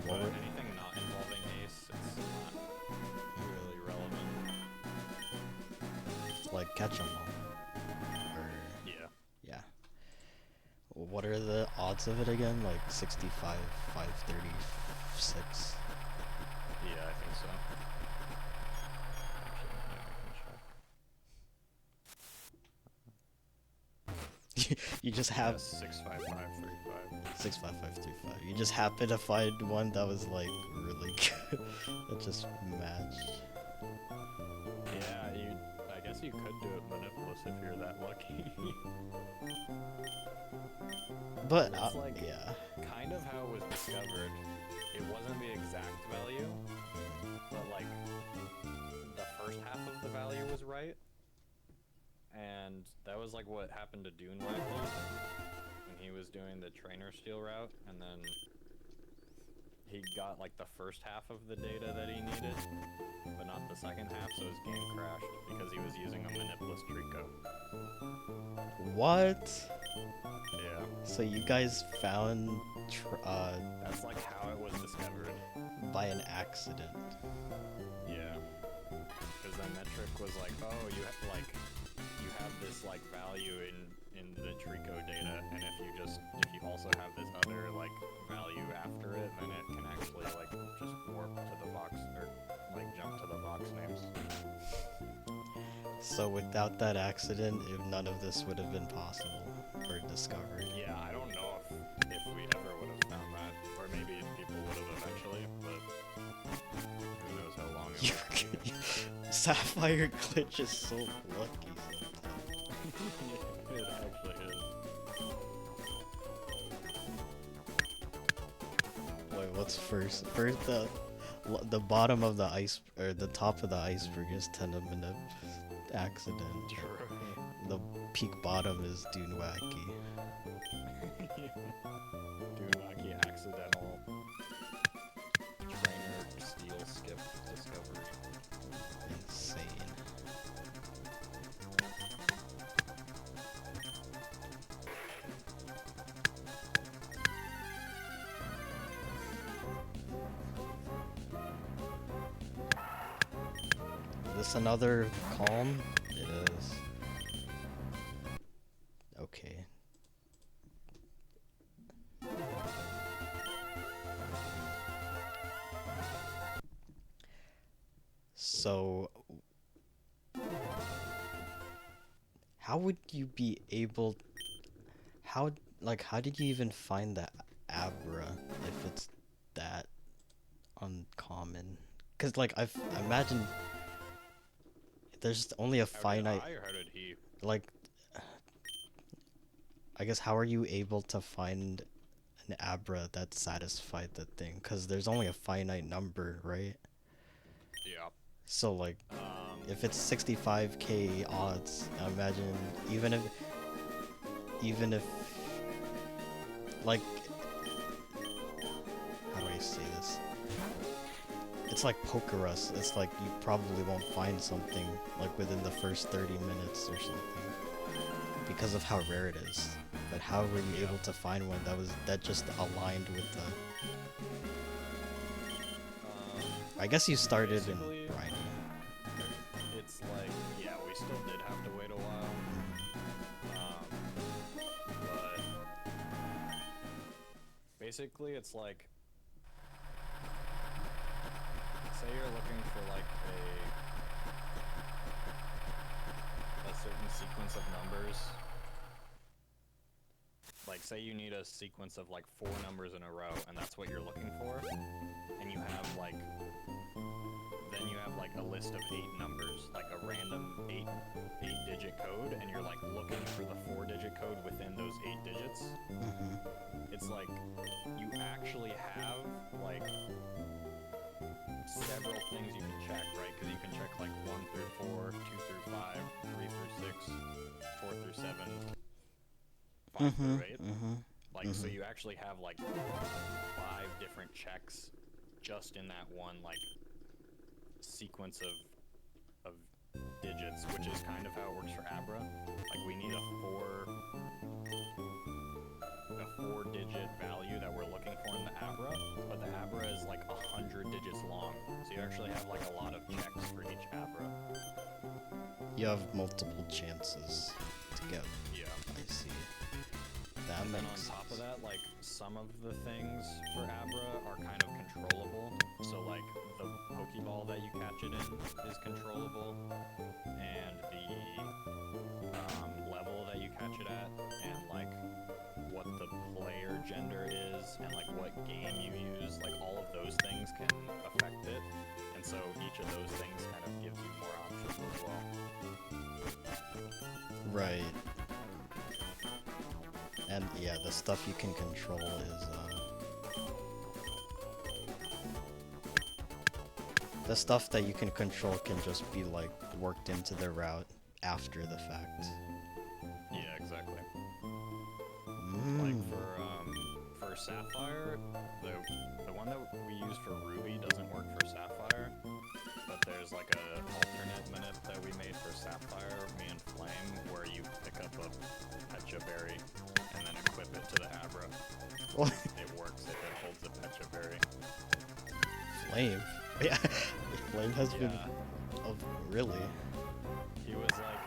But anything not involving Ace, it's not really relevant. like catch 'em all. Or Yeah. yeah. what are the odds of it again? Like 65, 536. Yeah, I think so. Actually, yeah, I can check. You just have 65535. 65535. You just happen to find one that was like really good. That just matched. Yeah, I guess you could do it Manipulous if you're that lucky. But It's like yeah. kind of how it was discovered. It wasn't the exact value, but like the first half of the value was right. And that was like what happened to Dune Wacky when he was doing the trainer steel route, and then he got like the first half of the data that he needed, but not the second half, so his game crashed because he was using a Manipulous Trico. What? Yeah. So you guys found That's like how it was discovered. by an accident. Yeah. Because then Metric was like, oh, you have this like value in the Trico data, and if you also have this other like value after it, then it can actually like just warp to the box or like jump to the box names. So without that accident, if none of this would have been possible or discovered. Yeah, I don't know if we ever would have found that, or maybe people would have eventually, but who knows how long it would be. Sapphire Glitch is so lucky. It actually is. Wait, what's first? First the bottom of the ice or the top of the iceberg is Tenement accident. True. The peak bottom is Dune Wacky. Dune Wacky accidental trainer steel skip discovery. Insane. Is this another calm? It is. Okay. So, how would you be able? How did you even find the Abra if it's that uncommon? Cause like I imagine there's only a finite. How did I, or how did he? Like, I guess how are you able to find an Abra that satisfied the thing? Cause there's only a finite number, right? Yeah. So like, if it's 65k odds, I imagine even if like, how do I say this? It's like Pokerus. It's like you probably won't find something like within the first 30 minutes or something because of how rare it is. But how were you able to find one that just aligned with the? I guess you started in grinding. It's like, yeah, we still did have to wait a while. But basically, it's like, say you're looking for like a certain sequence of numbers. Like, say you need a sequence of like 4 numbers in a row, and that's what you're looking for, and you have like, then you have like a list of 8 numbers, like a random 8-digit code, and you're like looking for the 4-digit code within those 8 digits. It's like you actually have like several things you can check, right? Because you can check like 1 through 4, 2 through 5, 3 through 6, 4 through 7. 5 through 8. Like, so you actually have like 5 different checks just in that one like sequence of digits, which is kind of how it works for Abra. Like, we need a 4-digit value that we're looking for in the Abra, but the Abra is like 100 digits long, so you actually have like a lot of checks for each Abra. You have multiple chances to get. Yeah. I see. That And then on makes top of sense. that, like, some of the things for Abra are kind of controllable. So, like, the Pokeball that you catch it in is controllable, and the level that you catch it at, and, like, what the player gender is, and, like, what game you use, like, all of those things can affect it. And so each of those things kind of gives you more options as well. Right. And yeah, the stuff you can control is the stuff that you can control can just be like worked into the route after the fact. Yeah, exactly. Like Mm. for Sapphire, the one that we use for Ruby doesn't work for Sapphire, but there's like a alternate minute that we made for Sapphire, me and Flame, where you pick up a Pecha Berry and then equip it to the Abra. What? It works if it holds a Pecha Berry. Flame. Yeah. Flame has been. Yeah. Oh, really? He was like,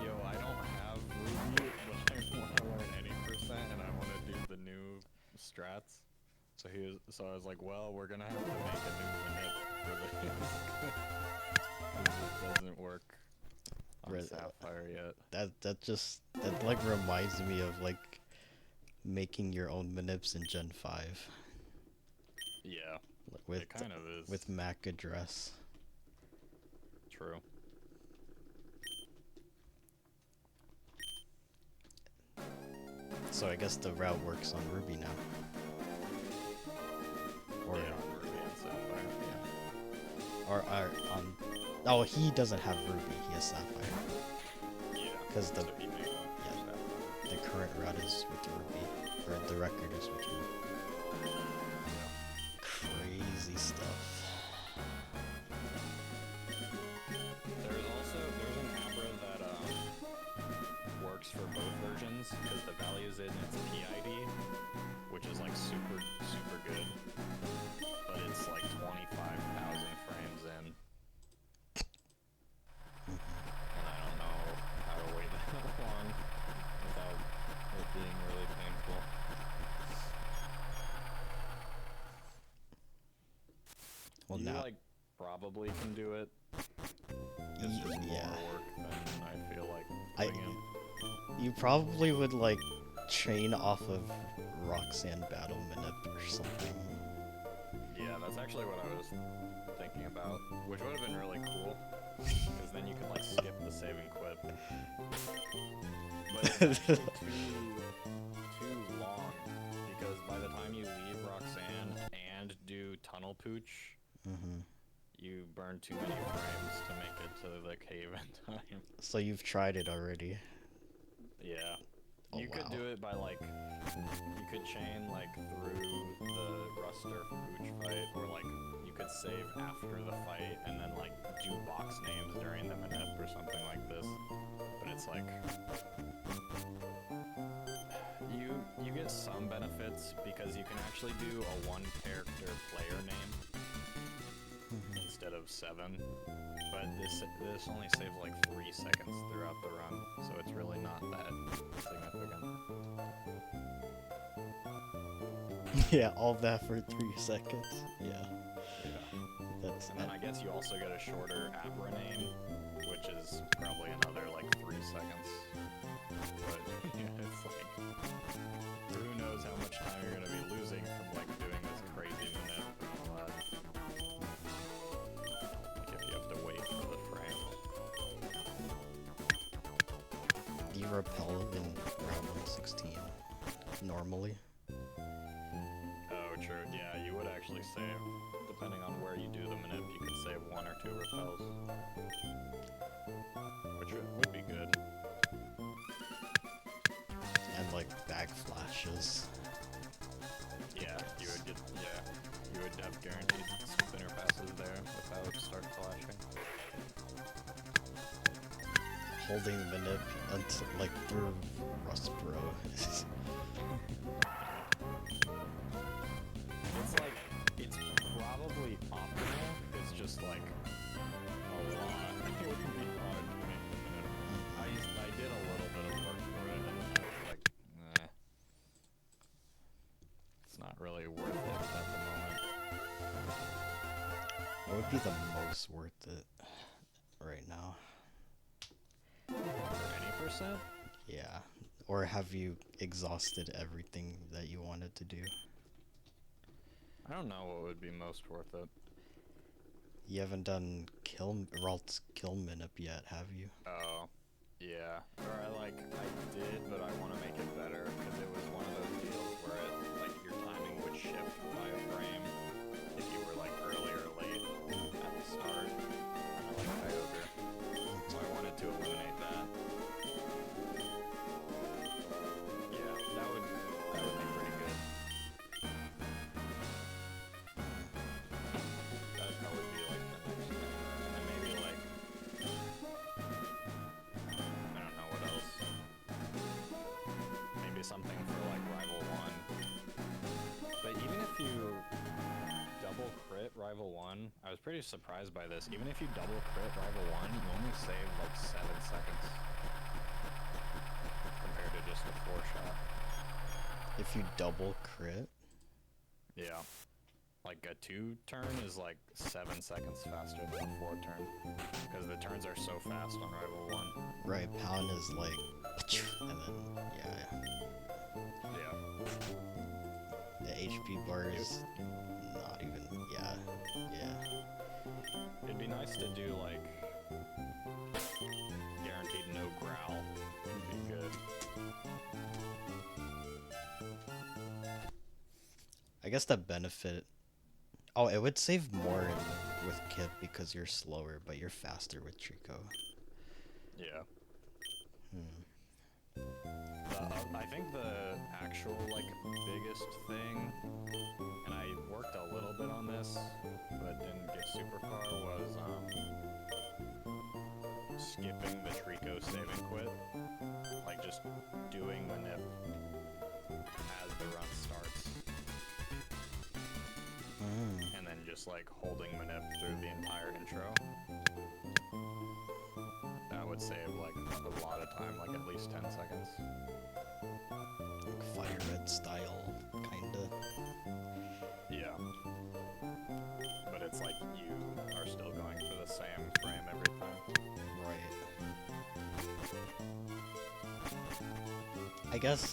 yo, I don't have Ruby, but I want to learn any percent, and I want to do the new strats. So I was like, well, we're gonna have to make a new minute for this. 'Cause it doesn't work on Right. Sapphire yet. That like reminds me of like making your own minips in Gen 5 Yeah, with it kind of is. with MAC address. True. So I guess the route works on Ruby now. Or Yeah, on Ruby and Sapphire. Yeah. or on. Oh, he doesn't have Ruby. He has Sapphire. Yeah. Because the So he made one for yeah. Sapphire. the current route is with Ruby, or the record is with Ruby. Crazy stuff. There's an Abra that works for both versions because the value's in its PID, which is like super good, but it's like 25,000 frames in, and I don't know how to wait that long without it being really painful. Well, You now like probably can do it. It's just yeah. more work than I feel like I- putting in. You probably would like train off of Roxanne Battle Minute or something. Yeah, that's actually what I was thinking about, which would have been really cool, because then you could like skip the save and quip. But it's actually too long, because by the time you leave Roxanne and do Tunnel Pooch, Mm-hmm. you burn too many frames to make it to the cave in time. So you've tried it already. Yeah. Oh, You could wow. do it by like, you could chain like through the Ruster Pooch fight, or like you could save after the fight and then like do box names during the minute or something like this. But it's like, you get some benefits because you can actually do a one character player name Mhm. instead of 7. But this only saves like 3 seconds throughout the run, so it's really not that significant. Yeah, all that for 3 seconds. Yeah. Yeah. That's And then I guess you also get a shorter Abra name, which is probably another like 3 seconds. But yeah, it's like, who knows how much time you're gonna be losing from like doing this crazy minute and all that. Like if you have to wait for the frame. Do you repel in round 116 normally? Oh, true. Yeah, you would actually save. Depending on where you do the manip, you could save 1 or 2 repels. Which would be good. And like bag flashes. Yeah, you would have guaranteed spinner passes there without start flashing. Holding Minip until like through Rust Bro. It's like, it's probably optimal, it's just like a lot. It would be hard to make the minute. I did a little bit of work for it, and I was like, nah. What would be the most worth it right now? For any percent? Yeah. Or have you exhausted everything that you wanted to do? I don't know what would be most worth it. You haven't done Ralt's kill minute yet, have you? Oh, yeah. Or I did, but I want to make it better because it was one of those deals where it, like, your timing would shift by a frame if you were like early or late at the start, kind of like Kyogre. So I wanted to eliminate that. Yeah, that would be pretty good. That'd probably be like the next thing, and then maybe like I don't know what else. Maybe something for like Rival 1. But even if you double crit Rival 1, I was pretty surprised by this. Even if you double crit Rival 1, you only save like 7 seconds compared to just a 4-shot. If you double crit? Yeah. Like a 2-turn is like 7 seconds faster than a 4-turn. Because the turns are so fast on Rival 1. Right, pound is like, and then, yeah. Yeah. The HP bar is not even, yeah. It'd be nice to do like guaranteed no growl. Would be good. I guess the benefit... Oh, it would save more with Kip because you're slower, but you're faster with Trico. Yeah. I think the actual like biggest thing, and I worked a little bit on this, but didn't get super far, was skipping the Trico save and quit. Like just doing manip as the run starts. And then just like holding manip through the entire intro. That would save like a lot of time, like at least 10 seconds. Like Fire Red style, kinda. Yeah. But it's like you are still going for the same frame every time. Right. I guess,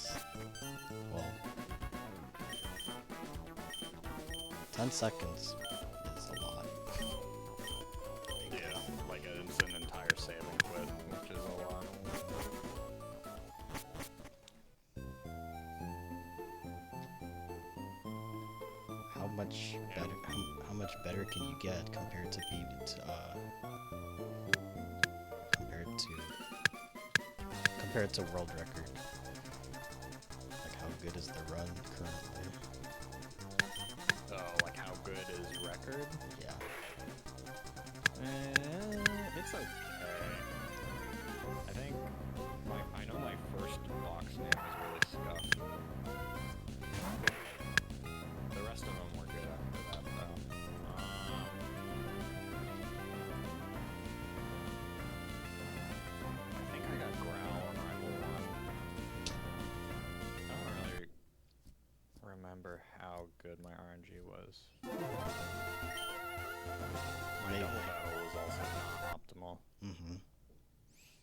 well, 10 seconds is a lot. Yeah, like it's an entire save and quit, which is a lot. How much better? How much better can you get compared to compared to world record? Like how good is the run currently? Oh, like how good is record? Yeah. It's okay. I think I know my first box name is really scuffed. The rest of them were good after that, though. I think I got Growl on Rival 1. I don't really remember how good my RNG was. My double battle was also not optimal.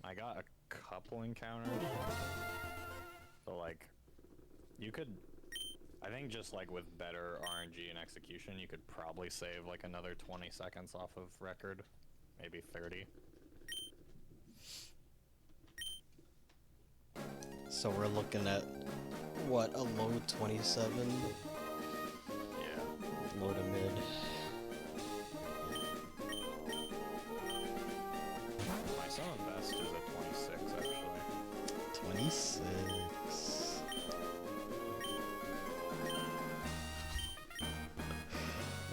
I got a couple encounters, but like, you could, I think just like with better RNG and execution, you could probably save like another 20 seconds off of record, maybe 30. So we're looking at, what, a low 27? Yeah. Low to mid. My summon best is a 26, actually. 26.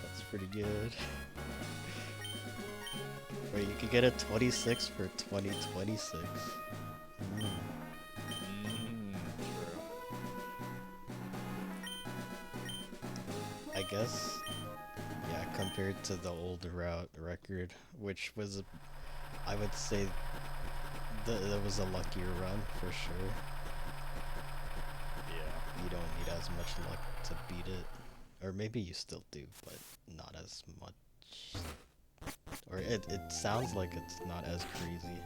That's pretty good. Wait, you could get a 26 for 2026. True. I guess, yeah, compared to the old route record, which was, I would say, that was a luckier run for sure. Yeah. You don't need as much luck to beat it. Or maybe you still do, but not as much. Or it sounds like it's not as crazy.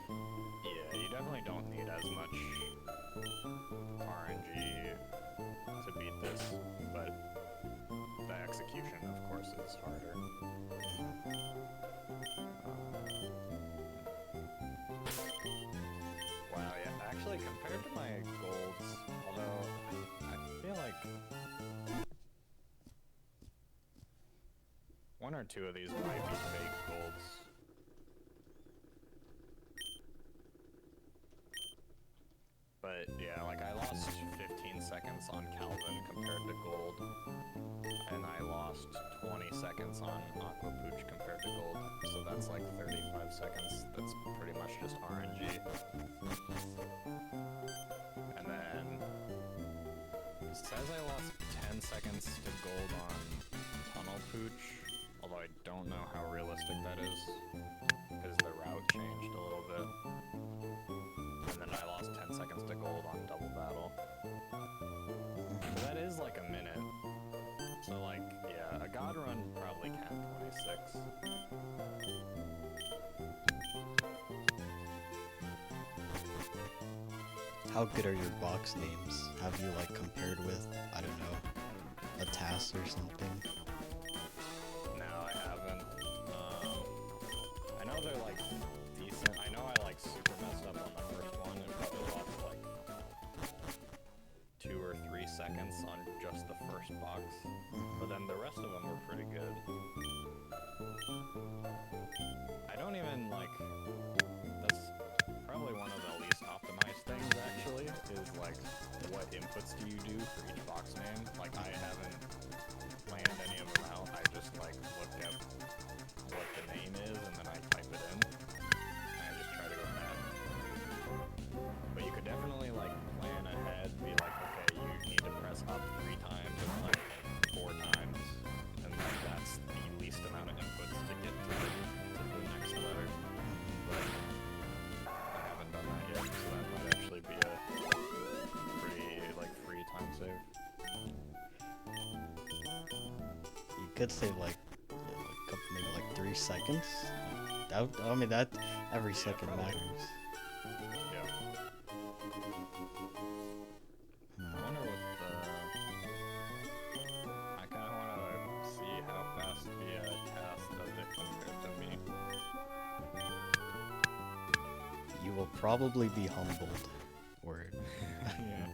Yeah, you definitely don't need as much RNG to beat this, but the execution, of course, is harder. Wow, yeah, actually, compared to my golds, although I feel like one or two of these might be fake golds. But yeah, like I lost 15 seconds on Calvin compared to gold, and I lost 20 seconds on Aqua Pooch compared to gold, so that's like 35 seconds. That's pretty much just RNG. And then it says I lost 10 seconds to gold on Tunnel Pooch, although I don't know how realistic that is, because the route changed a little bit. And then I lost 10 seconds to gold on Double Battle. So that is like a minute. So like, yeah, a God Run probably can't 26. How good are your box names? Have you like compared with, I don't know, a task or something? No, I haven't. I know they're like decent. I know I like super messed up on the first one and probably lost like 2 or 3 seconds on just the first box. But then the rest of them were pretty good. I don't even like, that's probably one of the least optimized things actually, is like what inputs do you do for each box name? Like I haven't planned any of them out, I just like look at what the name is and then I type it in. And I just try to go mad. But you could definitely like plan ahead, be like, okay, you need to press up 3 times and like 4 times, and like that's the least amount of inputs to get to the next letter. But I haven't done that yet, so that might actually be a pretty like free time save. You could save like, yeah, like maybe like 3 seconds. I mean that every second probably. matters. Yeah. I wonder what the... I kind of want to see how fast the task does it compared to me. You will probably be humbled. Word. Yeah.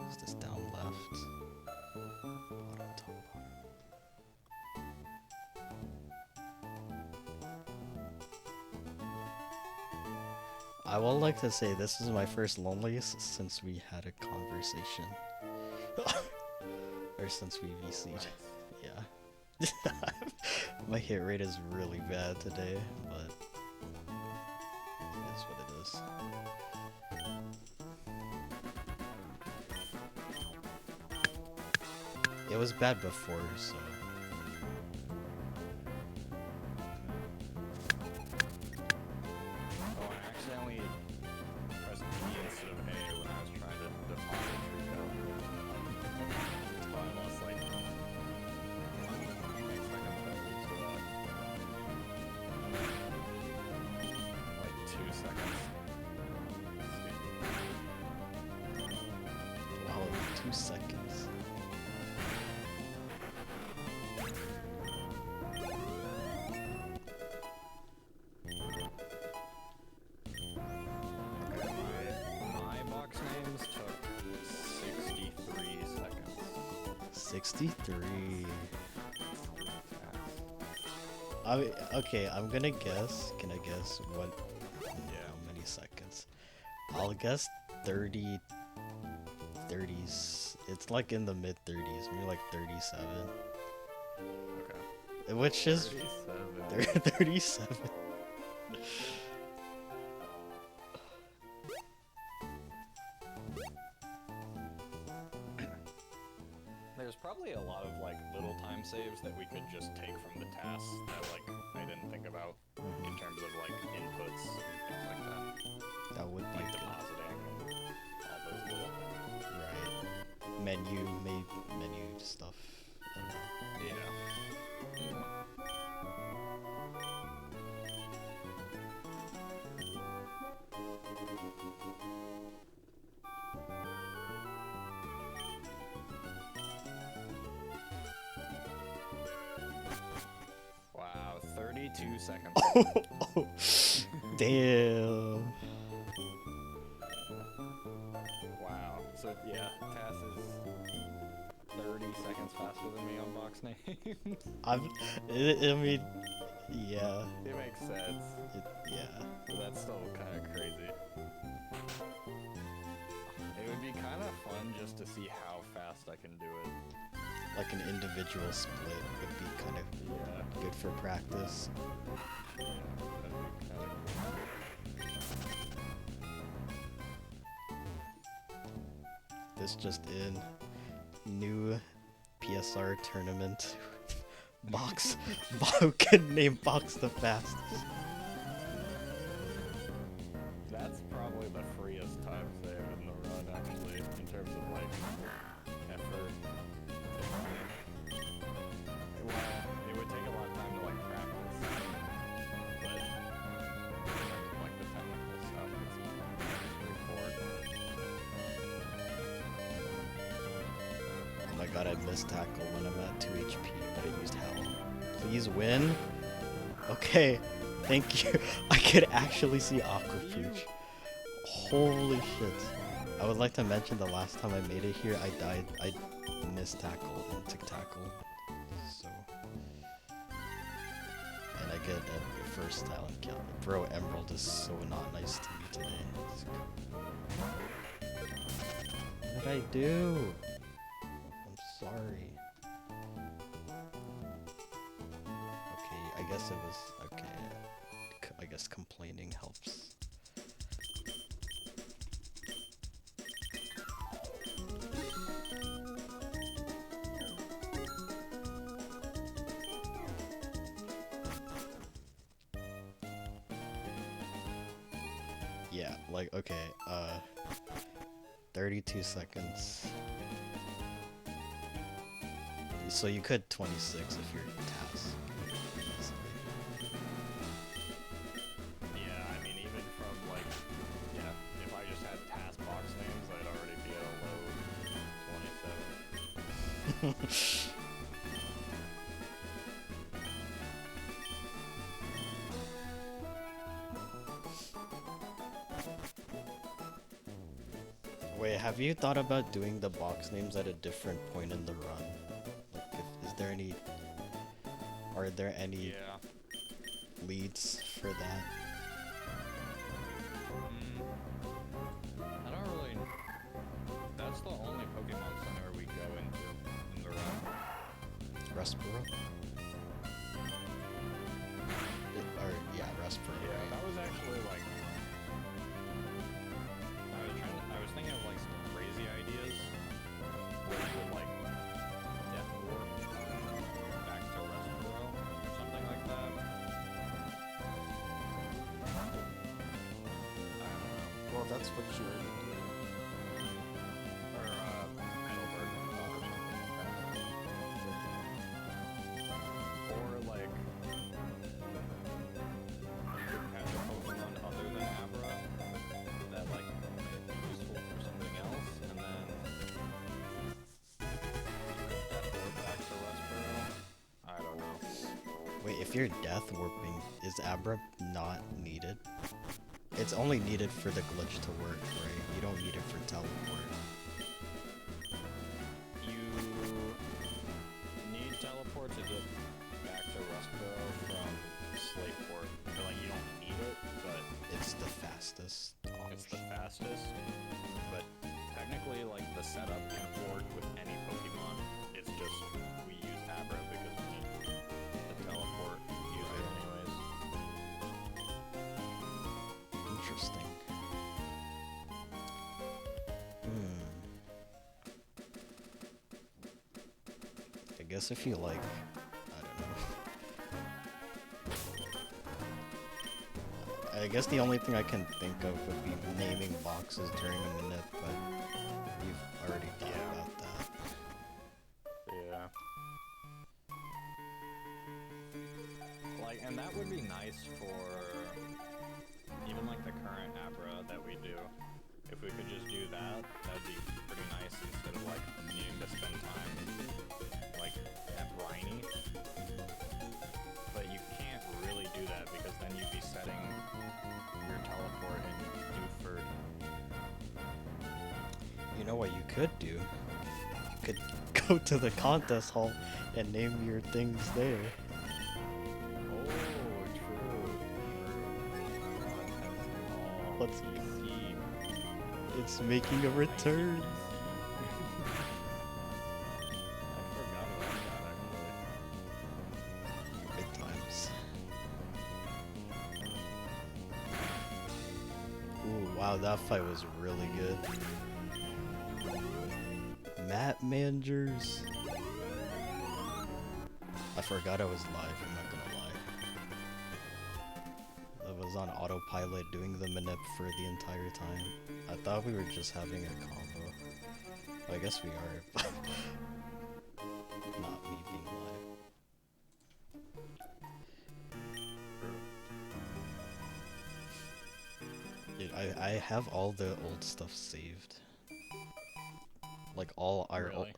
Is this down left? Bottom, top, bottom. I would like to say this is my first loneliest since we had a conversation. Or since we VC'd. Nice. Yeah. My hit rate is really bad today, but it is what it is. It was bad before, so... Oh, I accidentally pressed B instead of A when I was trying to deposit Trico. So I lost like 8 seconds that leads to that. Like 2 seconds. Wow, 2 seconds. Okay, my box names took 63 seconds. 63. I mean, okay, I'm gonna guess. Can I guess what? Yeah, how many seconds? I'll guess 30. 30s. It's like in the mid 30s, maybe like 37. Okay. Which is 37. 37. There's probably a lot of like little time saves that we could just take from the tasks that like I didn't think about in terms of like inputs and things like that. That would be Like good. depositing and all those little Right. Menu stuff. Yeah. Wow, 32 seconds. Oh, damn. Wow. So yeah, Tass is 30 seconds faster than me on box names. I mean, yeah, It makes sense, yeah. but that's still kind of crazy. It would be kind of fun just to see how fast I can do it. Like an individual split would be kind of Yeah. good for practice. Yeah, that'd be kind of This just in. New PSR tournament. Box. Who can name Box the fastest? That's probably the freest time save in the run, actually, in terms of like effort. Well, it would take a lot of time to like practice, but like the technical stuff is pretty Oh my god, I missed tackle when I'm at 2 HP, but I used Hell. Please win? Okay, thank you. I could actually see Aquafuge. Holy shit. I would like to mention the last time I made it here, I died. I missed tackle and took tackle. So. And I get a first talent count. Bro, Emerald is so not nice to me today. What did I do? I'm sorry. Okay, I guess it was... Okay. I guess complaining helps. Yeah, like, okay, 32 seconds. So you could 26 if you're Taz. Yeah, I mean, even from like, yeah, if I just had task box names, I'd already be at a low 27. Wait, have you thought about doing the box names at a different point in the run? Like, is there any... Are there any Yeah. leads for that? I don't really. That's the only Pokemon Center we go into in the run. Rustboro? Or, yeah, Rustboro, Yeah, right? that was actually like. I was thinking of like some crazy ideas where you would like death warp back to Westboro or something like that. I don't know. Well, that's what you already do. Or Heidelberg or something like that. Or like you could catch a Pokemon other than Abra that like might be useful for something else, and then that warp back to Westboro. I don't know. Wait, if you're death warping, is Abra not needed? It's only needed for the glitch to work, right? You don't need it for teleport. You need teleport to get back to Westboro from Slateport. Or, like, you don't need it, but It's the fastest it's the option. fastest. But technically, like, the setup can work with any Pokemon. It's just we use Abra because we need the teleport user anyways. Interesting. I guess if you like, I don't know. I guess the only thing I can think of would be naming boxes during a minute, but you've already thought about that. Yeah. and that would be nice for even like the current Abra that we do. If we could just do that, that'd be pretty nice instead of like needing to spend time like at Briny. But you can't really do that because then you'd be setting your teleport in Dewford. You know what you could do? You could go to the contest hall and name your things there. Oh, true. Let's- PC. It's making a return. I forgot about that Good times. Ooh, wow, that fight was really good. Map managers. I forgot I was live, I'm not gonna lie. I was on autopilot doing the manip for the entire time. I thought we were just having a combo. I guess we are, but not me being live. Dude, I have all the old stuff saved. Like all our Really?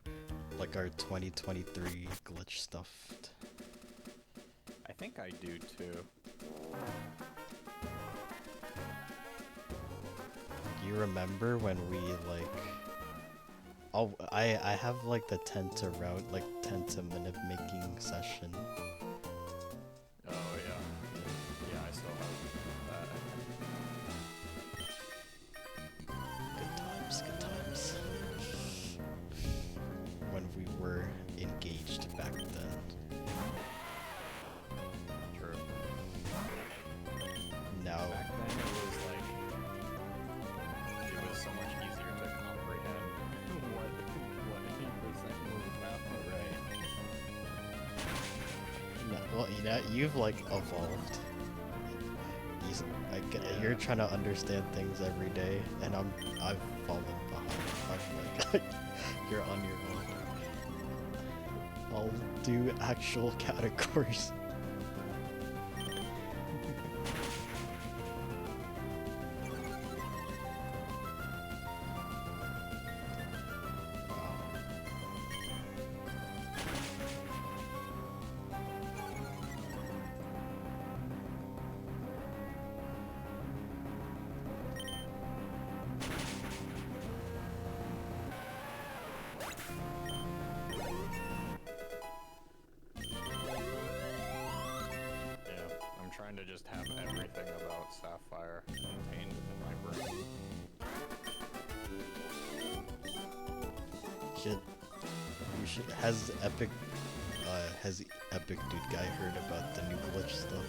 like our 2023 glitch stuff. I think I do too. Do you remember when we like? Oh, I have like the 10 to route, like 10 to minute making session. Oh yeah. Yeah, I still have that. Good times, good times. When we were engaged back then. True. Now, Back then it was like, it was so much easier to comprehend what any percent was about, right? well, you know, you've like evolved. You're trying to understand things every day, and I've fallen behind. I'm like, you're on your own. I'll do actual categories. Yeah, I'm trying to just have everything about Sapphire contained in my brain. Has Epic Dude Guy heard about the new glitch stuff?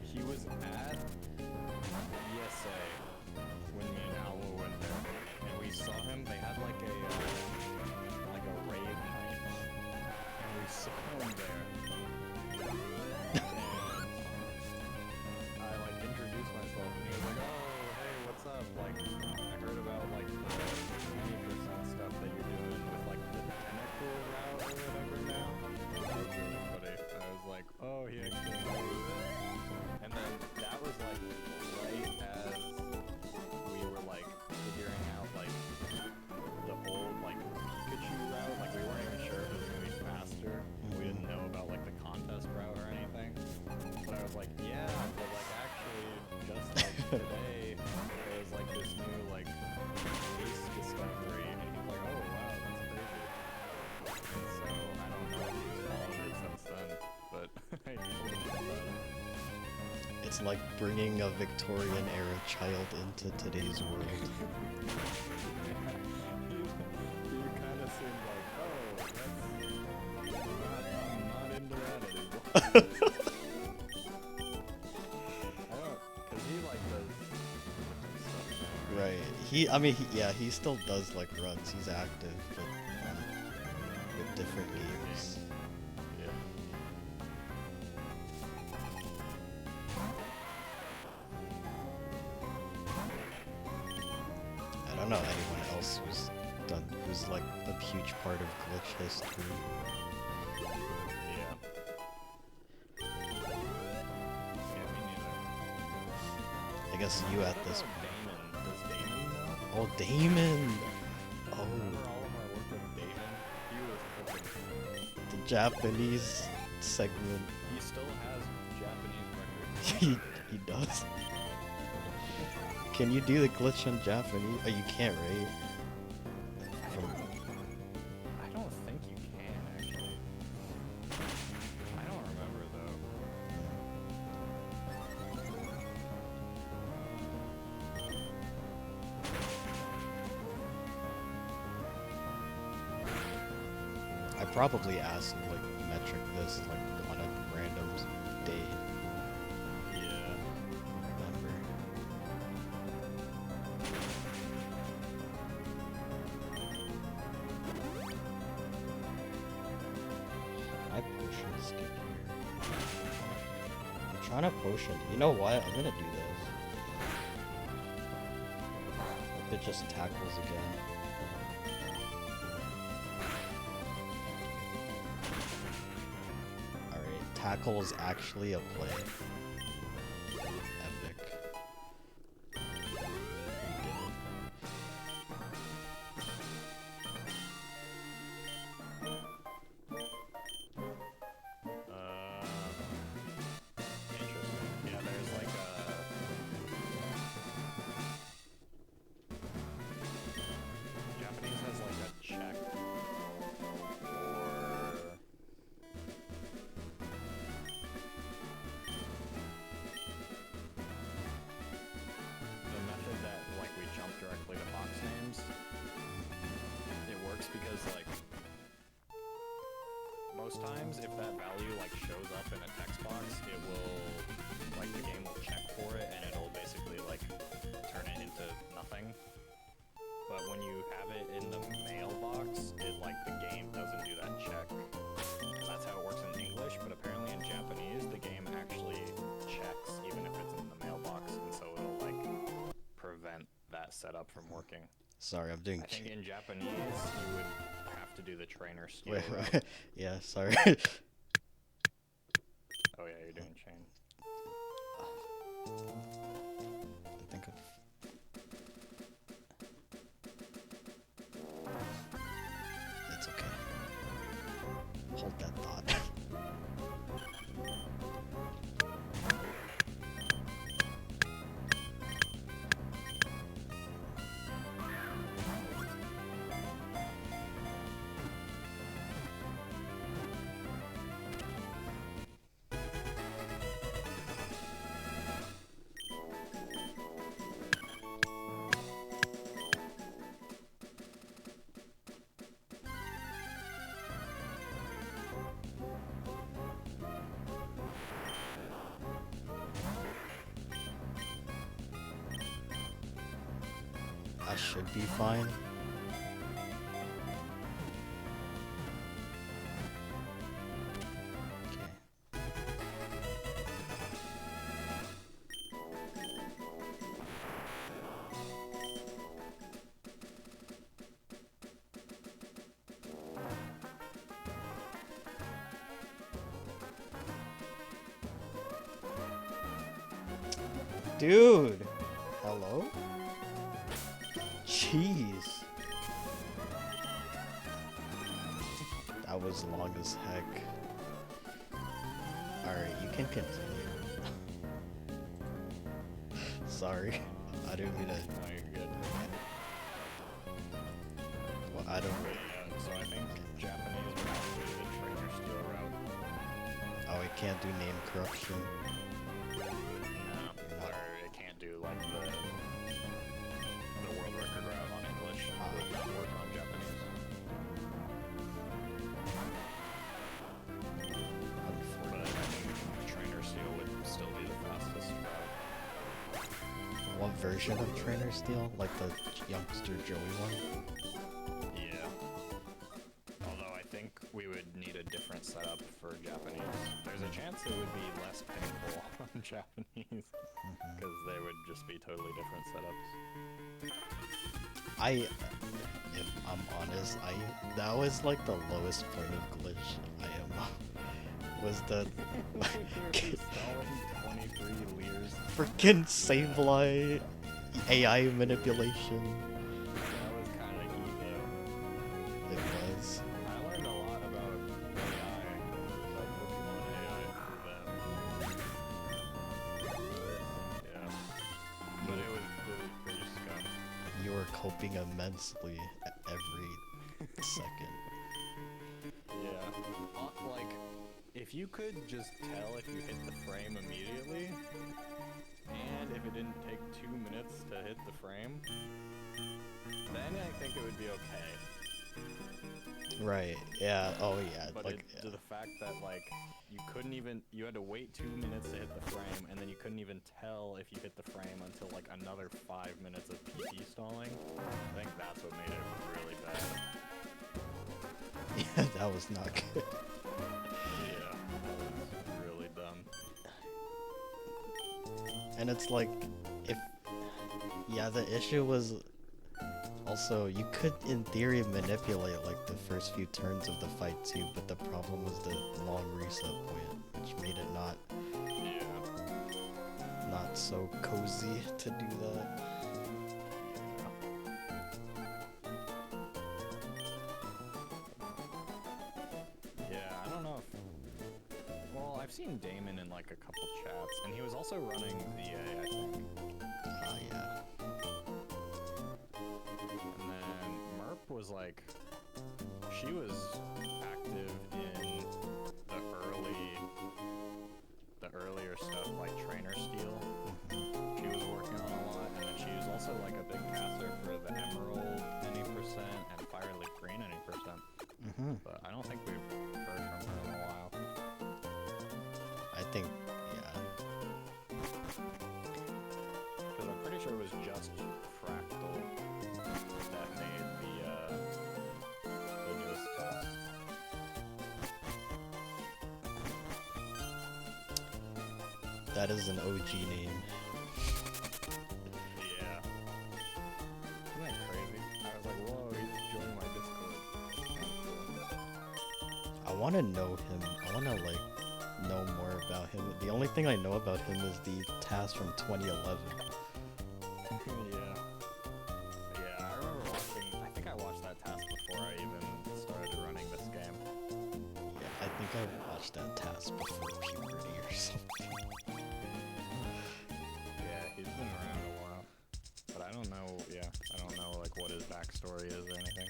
He was at ESA when me and Alwa went there, and we saw him. They had like a raid night, and we saw him there. And I like introduced myself, and he was like, "Oh, hey, what's up? Like, I heard about like the 20% stuff that you're doing with like the tentacle route or whatever now." That was really funny. I was like, "Oh, he actually knows." And then that was like right as we were like figuring out like the old like Pikachu route. Like we weren't even sure if it was gonna be faster. We didn't know about like the contest route or anything. But I was like, yeah, but like actually just like today there was like this new like ace discovery, and he's like, oh wow, that's crazy. And so I don't know if he's followed it since then, but I told him about it. It's like bringing a Victorian era child into today's world. You kind of seemed like, oh, I'm not into that anymore. I don't, cause he like does stuff now, Right. Yeah, he still does like runs. He's active, but with different games. Yeah. I don't know anyone else who's like a huge part of glitch history. Yeah. I guess you at this What point. about Damon? Does Damon know? Oh, Damon! Oh, Remember all of our work with Damon? He was freaking... the Japanese segment. He still has Japanese records. he does. Can you do the glitch in Japanese? Oh, you can't, right? I don't think you can, actually. I don't remember, though. I probably asked like metric this like on a random day. Yeah. Remember? I potion skip here. I'm trying to potion. You know what? I'm gonna do this. If it just tackles again. Alright, tackle is actually a play. Epic. We did it. Interesting. Yeah, there's like a... Japanese has like a check for... the method that like we jump directly to box names. It works because like most times if that value like shows up in a text box, it will like the game will check for it and it'll basically like turn it into nothing. But when you have it in the mailbox, it like the game doesn't do that check. That's how it works in English, but apparently in Japanese the game actually checks even if it's in the mailbox, and so it'll like prevent that setup from working. Sorry, I'm doing. I think in Japanese you would have to do the trainer skill. Wait, route. yeah, sorry. Oh yeah, you're doing chain. Think of. It's okay. Hold that thought. I should be fine. Okay. Dude! Hello? Jeez. That was long as heck. Alright, you can continue. Sorry. I didn't mean to. No, you're good. Well, I don't. So I think Japanese would have to do the trainer skill route. Oh, it can't do name corruption. No, or it can't do like the world record route on English. It would not work on Japanese. But I think trainer steel would still be the fastest route. What version of Trainer Steel? Like the youngster Joey one? Yeah. Although I think we would need a different setup for Japanese. There's a chance it would be less painful on Japanese, because they would just be totally different setups. If I'm honest, that was like the lowest point of glitch I am was the Installing 23 leers. freaking Sableye AI manipulation. That was kind of neat though. It was. I learned a lot about AI, about Pokemon AI through that. Yeah. But it was pretty scum. You were coping immensely every second. Yeah. Like, if you could just tell if you hit the frame immediately, and if it didn't take 2 minutes to hit the frame, then I think it would be okay. Right. Yeah. Oh yeah. But Like to the fact that like you had to wait 2 minutes to hit the frame, and then you couldn't even tell if you hit the frame until like another 5 minutes of PP stalling. I think that's what made it really bad. yeah, that was not good. Yeah, that was really dumb. And it's like, if yeah, the issue was also you could in theory manipulate like the first few turns of the fight too, but the problem was the long reset point, which made it not so cozy to do that. Yeah, I don't know if... Well, I've seen Damon in like a couple chats, and he was also running VA, I think. Yeah. And then Merp was like... She was active in the earlier stuff, like Trainer Steel. She was working on a lot, and then she was also like a big caster for the Emerald any percent and Fire Leaf Green any percent. But I don't think we've heard from her in a while. I think, yeah. Because I'm pretty sure it was just Fractal that made the newest test. That is an OG name. Yeah. Isn't that crazy? I was like, whoa, he's joined my Discord. I want to know him. I want to like know more about him. The only thing I know about him is the task from 2011. Yeah. Yeah, I remember watching, I think I watched that task before I even started running this game. Yeah, I think I watched that task before puberty or something. Yeah, he's been around a while. But I don't know, I don't know like what his backstory is or anything.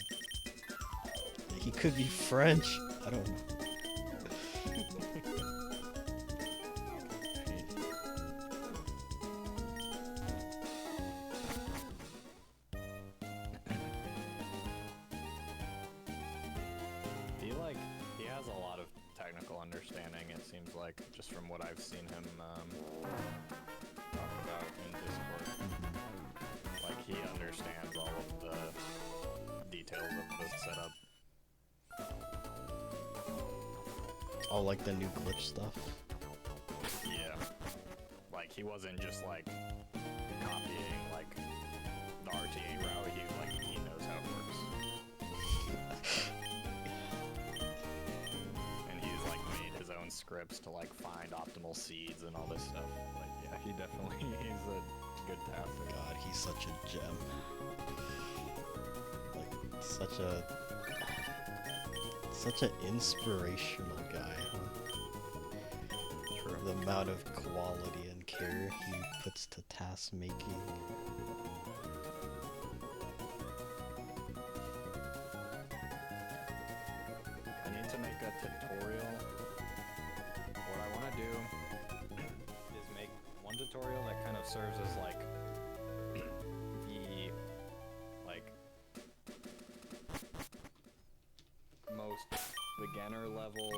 He could be French. I don't know. He has a lot of technical understanding, it seems like, just from what I've seen him talk about in Discord. Like, he understands all of the details of the setup. Oh, like the new glitch stuff? Yeah. Like, he wasn't just, like, copying, like, the RTA route, he knows how it works. And he's, like, made his own scripts to, like, find optimal seeds and all this stuff. Like, yeah, he definitely, he's a good tasker. God, he's such a gem. Like, such an inspirational guy, huh? True. The amount of quality and care he puts to task making. I need to make a tutorial. What I want to do is make one tutorial that kind of serves as like the most beginner level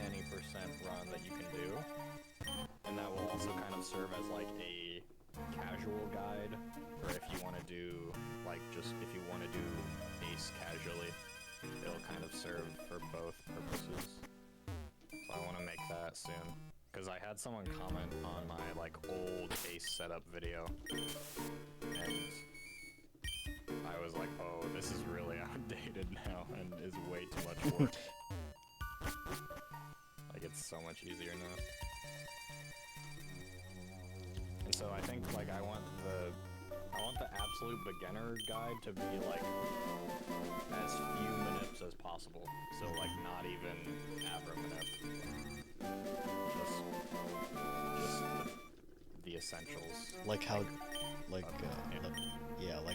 any percent run that you can do, and that will also kind of serve as like a casual guide for if you want to do if you want to do Ace casually, it'll kind of serve for both purposes. So I want to make that soon, because I had someone comment on my like old Ace setup video, and I was like, oh, this is really outdated now and is way too much work. it's so much easier now. And so I think like I want the absolute beginner guide to be like as few manips as possible. So like not even abra manip. Just the essentials. Like how, like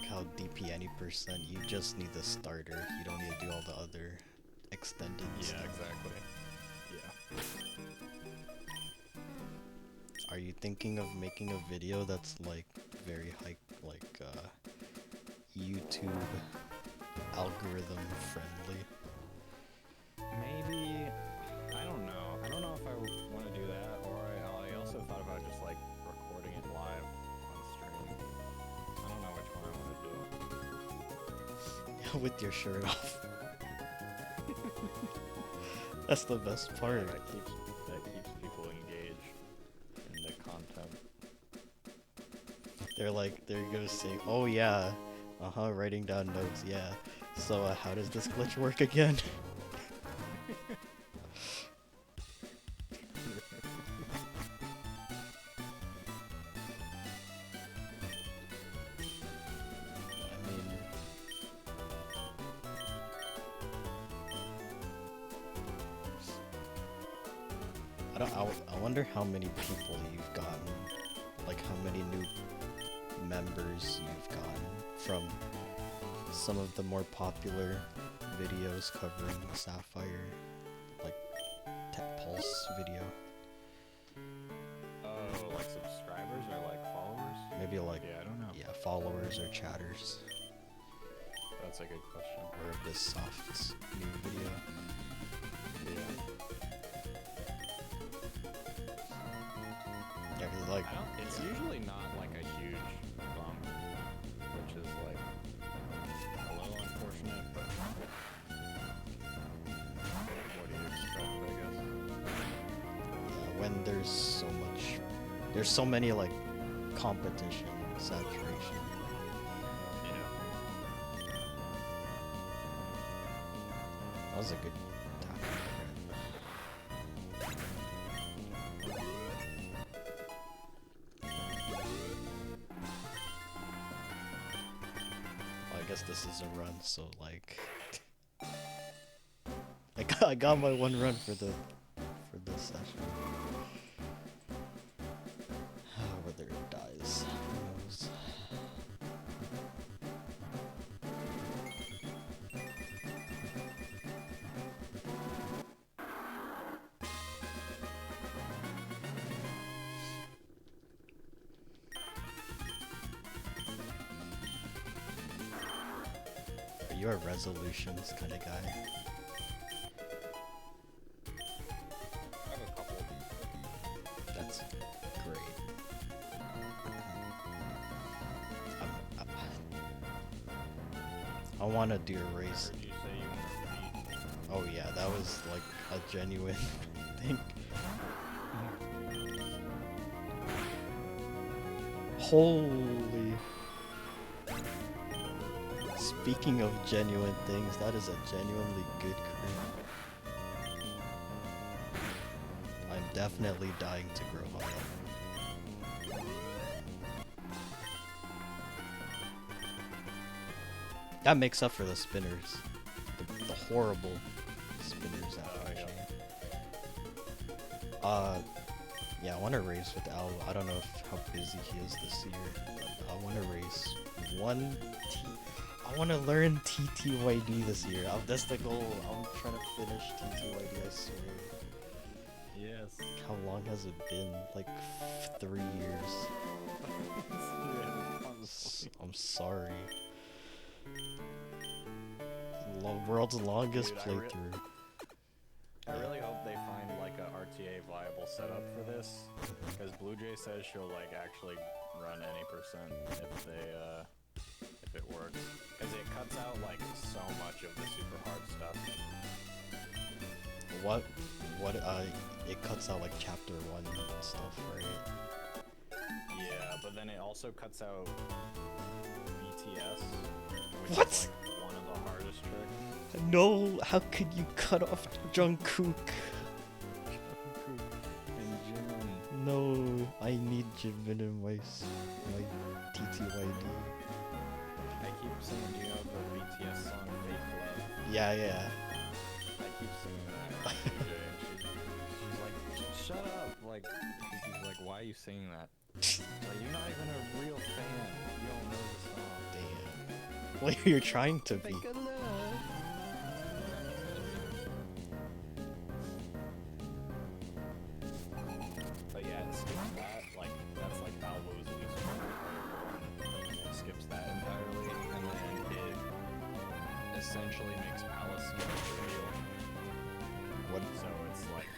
how DP any percent, you just need the starter. You don't need to do all the other extended stuff. Yeah, exactly. Yeah. Are you thinking of making a video that's like very high, like YouTube algorithm friendly? Maybe. I don't know. I don't know if I want to do that, or I also thought about just like recording it live on stream. I don't know which one I want to do. With your shirt off. That's the best part. Yeah, that keeps people engaged in the content. They're gonna say, oh yeah, writing down notes, yeah. So how does this glitch work again? I wonder how many people you've gotten, like how many new members you've gotten from some of the more popular videos covering Sapphire, like Tech Pulse video. Oh, like subscribers or like followers? Maybe like, yeah, I don't know. Yeah, followers or chatters. That's a good question. Or this Soft's new video. Yeah. Yeah, 'cause like, it's usually not like a huge bump, which is like a little unfortunate, but what do you expect, I guess? yeah, when there's so many like competition, saturation. Yeah. That was a good tactic. I guess this is a run, so like I got my one run for this session. Whether it dies, who knows. Are you a resolutions kind of guy? I have a couple. That's great. I want to do a race. Heard you say you want to beat. Oh yeah, that was like a genuine thing. Holy. Speaking of genuine things, that is a genuinely good career. I'm definitely dying to grow high. That makes up for the spinners. The horrible spinners after yeah, I want to race with Al. I don't know how busy he is this year, but I want to race I want to learn TTYD this year. That's the goal. I'm trying to finish TTYD, I swear. Yes. How long has it been? Like 3 years. I'm sorry. World's longest Dude, playthrough. I really hope they find like a RTA viable setup for this, because Blue Jay says she'll like actually run any percent if it works, because it cuts out like so much of the super hard stuff. It cuts out like chapter 1 stuff, right? Yeah, but then it also cuts out BTS, which What? is like one of the hardest tricks. No, how could you cut off Jungkook? I need Jimin in my TTYD. I keep singing, do you know the BTS song Fake Love? Yeah, yeah. I keep singing that around TJ, and she's like, shut up! Like, she's like, why are you singing that? Like, you're not even a real fan. You don't know the song. Damn. Well, you're trying to be. Fake love. But yeah, it skips that. Like, that's like Albo's least favorite part. It skips that entirely, and then it essentially makes Alice trivial. What? So it's like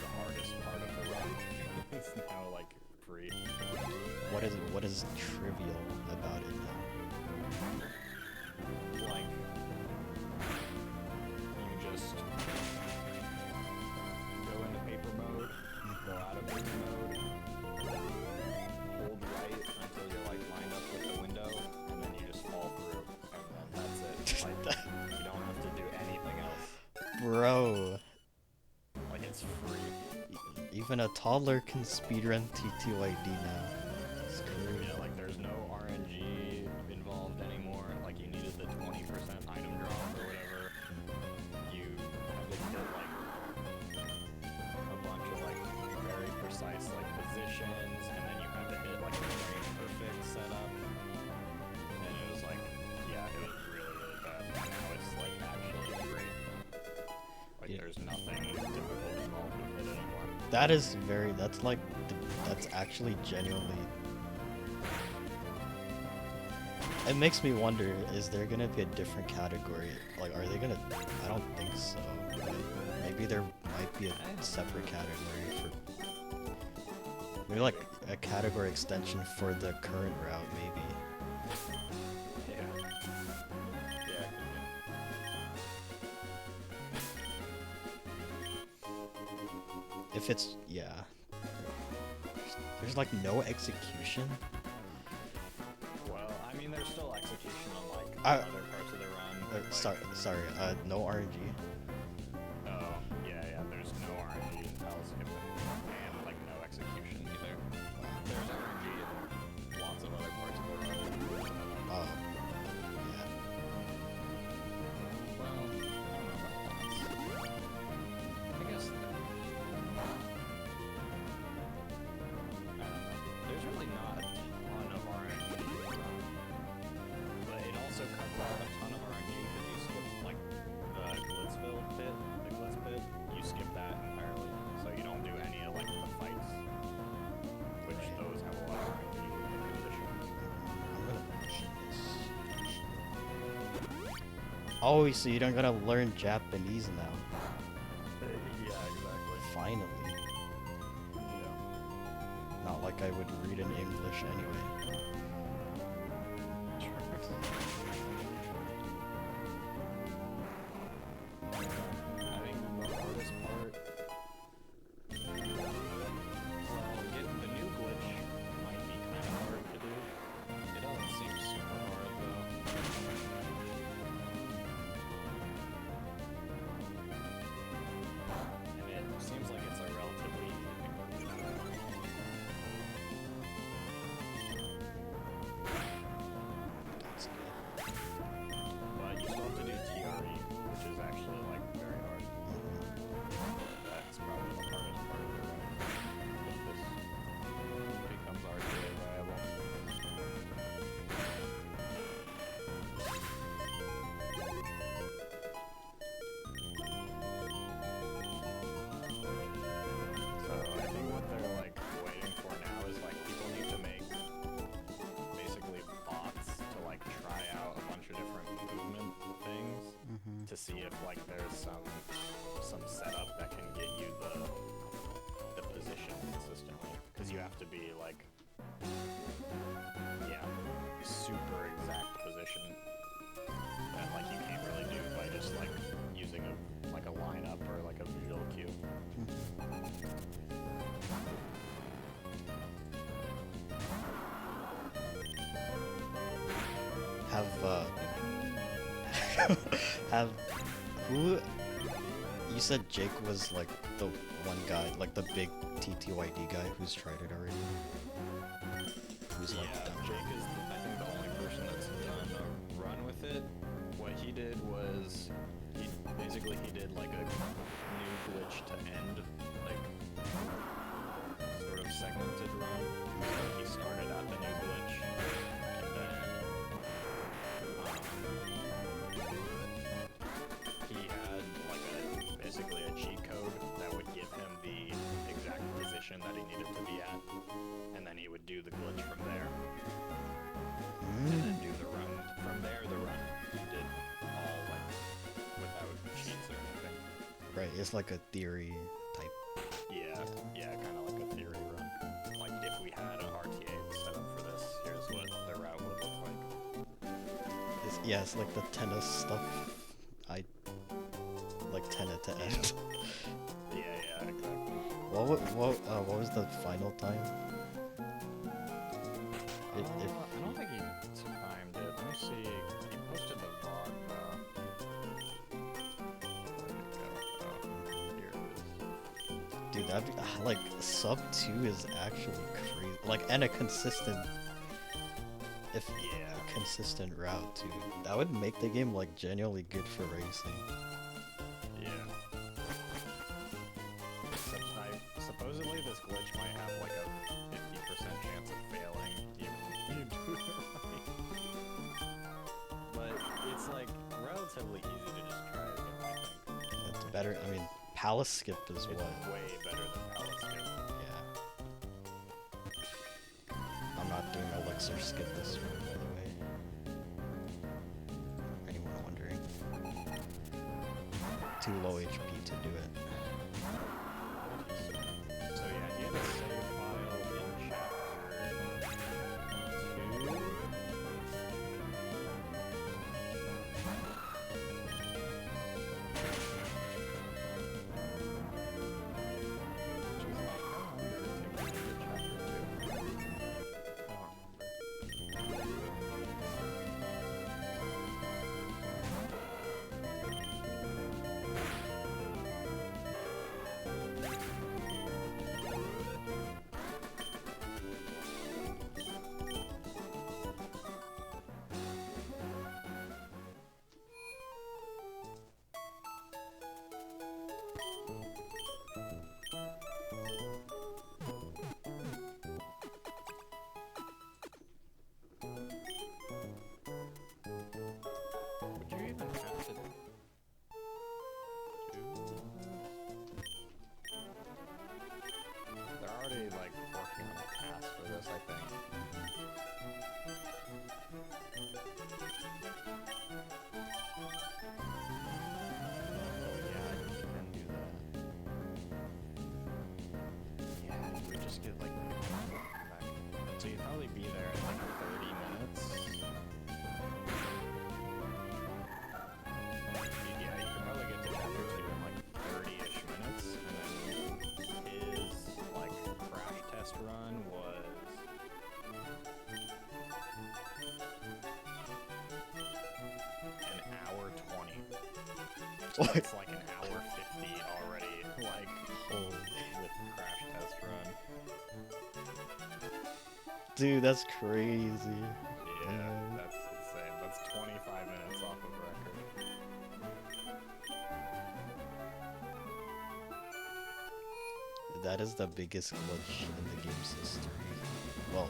the hardest part of the run. It's now like free. What is trivial about it now? Like you just go into paper mode, go out of paper mode, hold right until you're like lined up with the window, and then you just fall through, and then that's it. Like you don't have to do anything else. Bro. Like it's free. Even a toddler can speedrun TTYD now. It's crazy. Yeah, like there's no RNG involved anymore. Like you needed the 20% item drop or whatever. You had to hit like a bunch of like very precise like positions, and then you had to hit like a very perfect setup. And it was like, yeah, it was really, really bad. And now it's like actually free. Like Yeah. there's nothing difficult involved with it anymore. That is very. That's like. That's actually genuinely. It makes me wonder: is there gonna be a different category? Like, are they gonna? I don't think so. But maybe there might be a separate category for. Maybe like a category extension for the current route, maybe. Yeah. Yeah. If it's there's like no execution. Well, I mean, there's still execution on like I- other parts of the run. Like, Sorry, no RNG. Oh, yeah, there's no RNG in Pal skipping, and like no execution either. There's RNG in lots of other parts of the run. Oh, yeah. Well, I don't know about lots. I guess. I don't know. There's really not a ton of RNG in the run, but it also cuts out a ton of RNG because you skip like the Glitzville pit, the Glitz pit. You skip that entirely, so you don't do any of like the fights, which those have a lot of RNG with the conditions. I'm gonna mention this. Oh, so you don't gotta learn Japanese now. Yeah, exactly. Finally. Yeah. Not like I would read in English anyway. I think the hardest part. Well, getting the new glitch might be kind of hard to do. It doesn't seem super hard though. And it seems like it's a relatively easy thing to do. That's good. But you still have to do TRE, which is actually like very hard. That's probably the hardest part of the run. If this becomes RTA viable. So I think what they're like waiting for now is like people need to make basically bots to like try out a bunch of different movement things to see if like there's some setup that can get you the position consistently, because you have to be like super exact position that like you can't really do by just like using a lineup or like a visual cue. Have who? You said Jake was like the one guy, like the big TTYD guy who's tried it already. Who's like Yeah, done it. Jake is, I think, the only person that's done a run with it. What he did was, he did like a new glitch to end, like, sort of segmented run. So he started at the new glitch, and then he had like basically a cheat code that would give him the exact position that he needed to be at, and then he would do the glitch from there. And then do the run from there. The run he did all like without cheats or anything. Right, it's like a theory type. Yeah, kind of like a theory run. Like if we had a RTA set up for this, here's what the route would look like. Yeah, it's like the tennis stuff. I like tennis to end. Yeah, exactly. What was the final time? I don't think he timed it. Let me see. He posted the VOD though. Where'd it go? Oh, here it is. Dude, that'd be like sub 2 is actually crazy. Like, and a consistent, a consistent route too. That would make the game like genuinely good for racing. Yeah. Supposedly this glitch might have like a 50% chance of failing even if you do it right. But it's like relatively easy to just try again, I think. It's better. I mean, Palace Skip is It's what? way better than Palace Skip. Yeah. I'm not doing Elixir Skip this one, by the way. Anyone wondering? Too low HP to do it. So yeah, he had a save file in chapter 2. Would you even have to do this? They're already like working on a task for this, I think. Yeah, you can do that. Yeah, you would just get like come back. So you'd probably be there in like 30 minutes. Yeah, you could probably get to chapter 2 in like 30-ish minutes, and then his like crash test run was an hour 20. So What? it's like an hour 50 already, like with crash test run. Dude, that's crazy. Yeah, that's insane. That's 25 minutes off of record. That is the biggest glitch in the game's history. Well,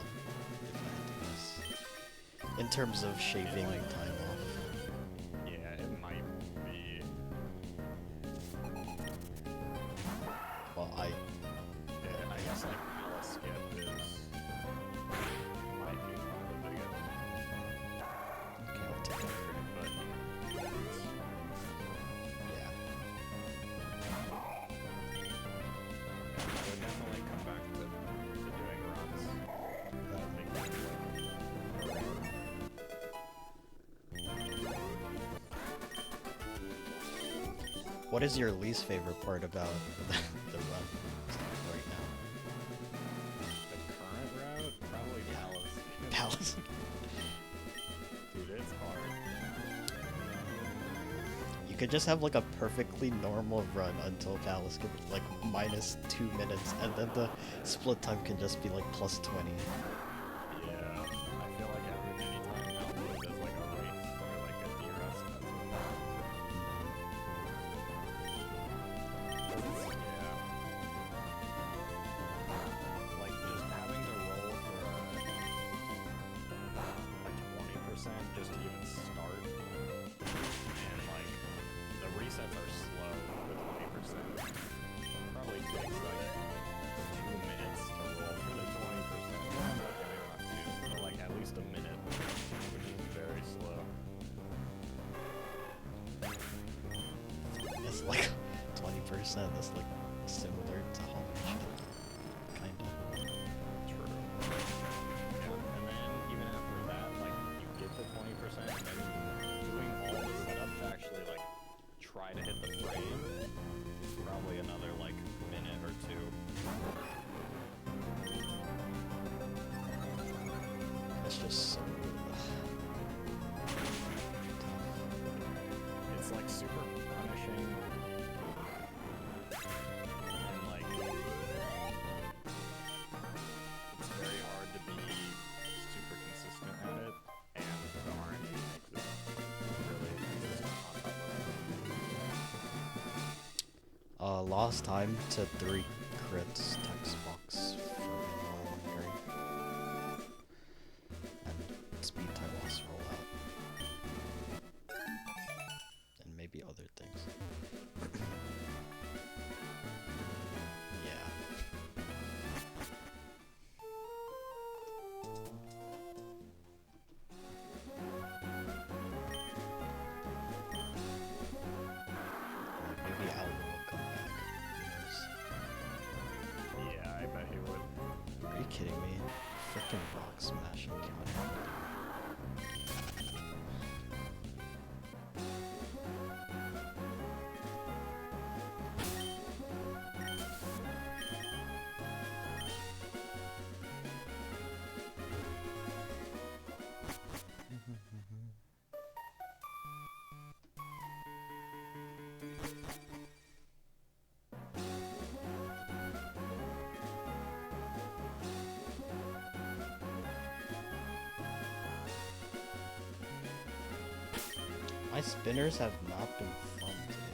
if I had to guess. In terms of shaving like- time off. Yeah, it might be. Well, Yeah, I guess like Palace Skip might be one of the biggest. okay, I'll take that. But Yeah. I would definitely come back to doing runs. That would make me What is your least favorite part about the run right now? the current route, probably Palace. Palace. Dude, it's hard. You could just have like a perfectly normal run until Palace could be like -2 minutes, and then the split time can just be like +20. Yeah, I feel like anytime Outlook does like a race or like a DRS, that's what yeah. Like just having to roll for like 20% just to even start, and like the resets are slow with 20%. Probably takes like 2 minutes to roll for the 20%. Well, okay, maybe not 2, but like at least a minute, which is very slow. It's like 20%. That's like similar to how much, kind of. True. Yeah, and then even after that, like you get to 20%, and then doing all the setup to actually like try to hit the frame, probably another like minute or 2. It's just so It's like super punishing, and like it's very hard to be super consistent at it, and the RNG makes it really consistent on top of that. lost time to 3 crits text box for normal Mary. And speed time loss rollout. And maybe other things. Yeah. Or maybe Alvin will come back. Who knows? Yeah, I bet he would. Are you kidding me? Frickin' rock smashing counter. My spinners have not been fun today.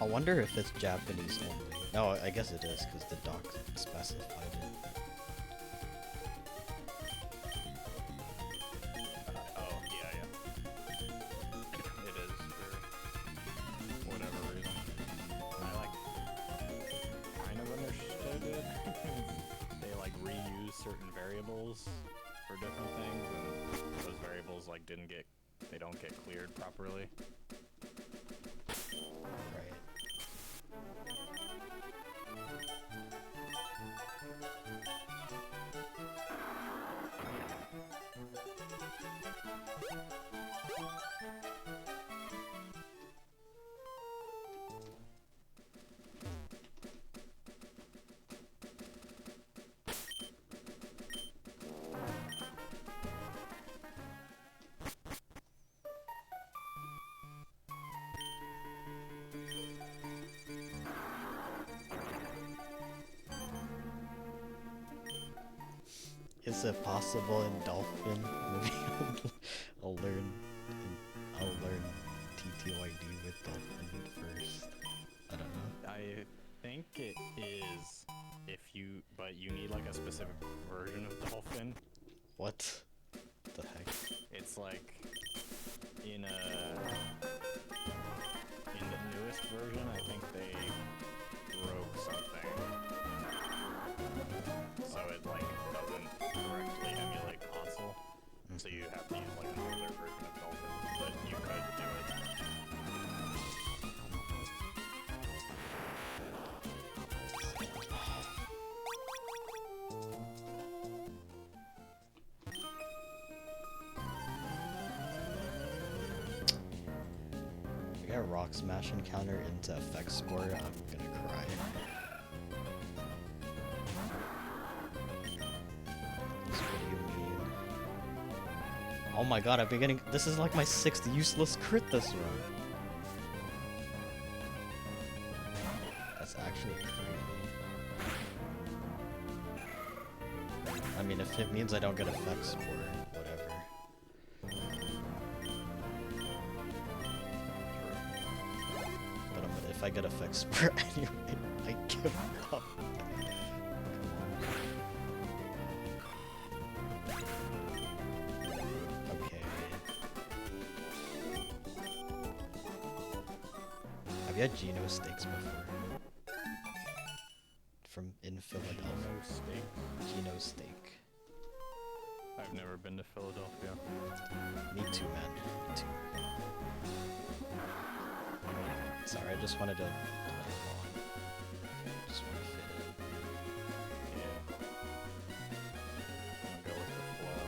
I wonder if it's Japanese only. No, I guess it is because the doc specified it. Oh, yeah. It is for whatever reason. I like kind of understood it. They like reuse certain variables for different things, and those variables like they don't get cleared properly. Right. Is it possible in Dolphin? Maybe I'll learn. I'll learn TTYD with Dolphin first. I don't know. I think it is but you need like a specific version of Dolphin. What the heck? It's like in the newest version, I think they broke something, so it like doesn't correctly emulate console. So you have to use like an older version of Dolphin, but you could do it. If I got a rock smash encounter into effect score, I'm gonna cry. So what do you mean? Oh my god, I've been getting. This is like my 6th useless crit this run. That's actually crazy. I mean, if it means I don't get effect score, whatever. But if I get effect score anyway, I give up. Okay. Have you had Geno steaks before? From in Philadelphia. No steak. Geno steak. I've never been to Philadelphia. Me too, man. Me too. Sorry, I just wanted to. Just want to fit in. Yeah. I'm gonna go with the flow.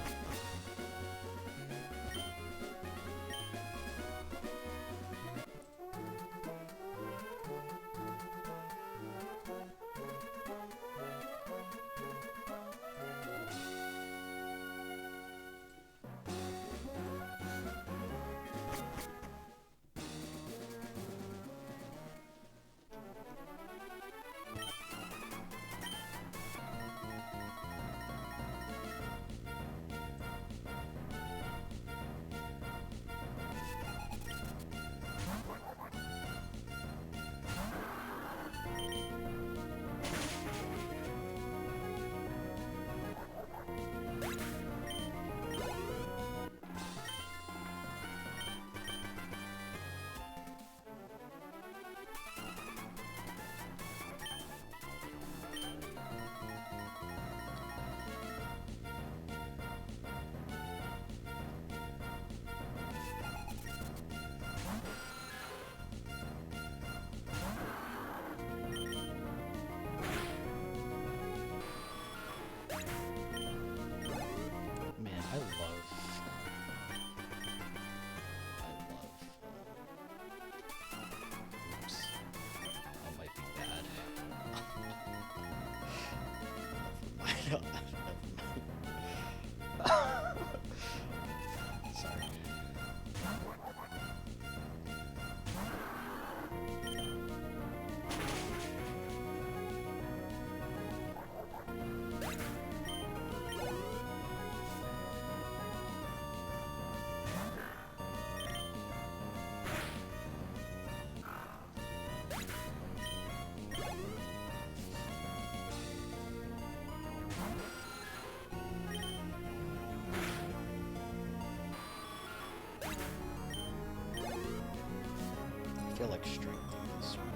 feel like strengthening this one.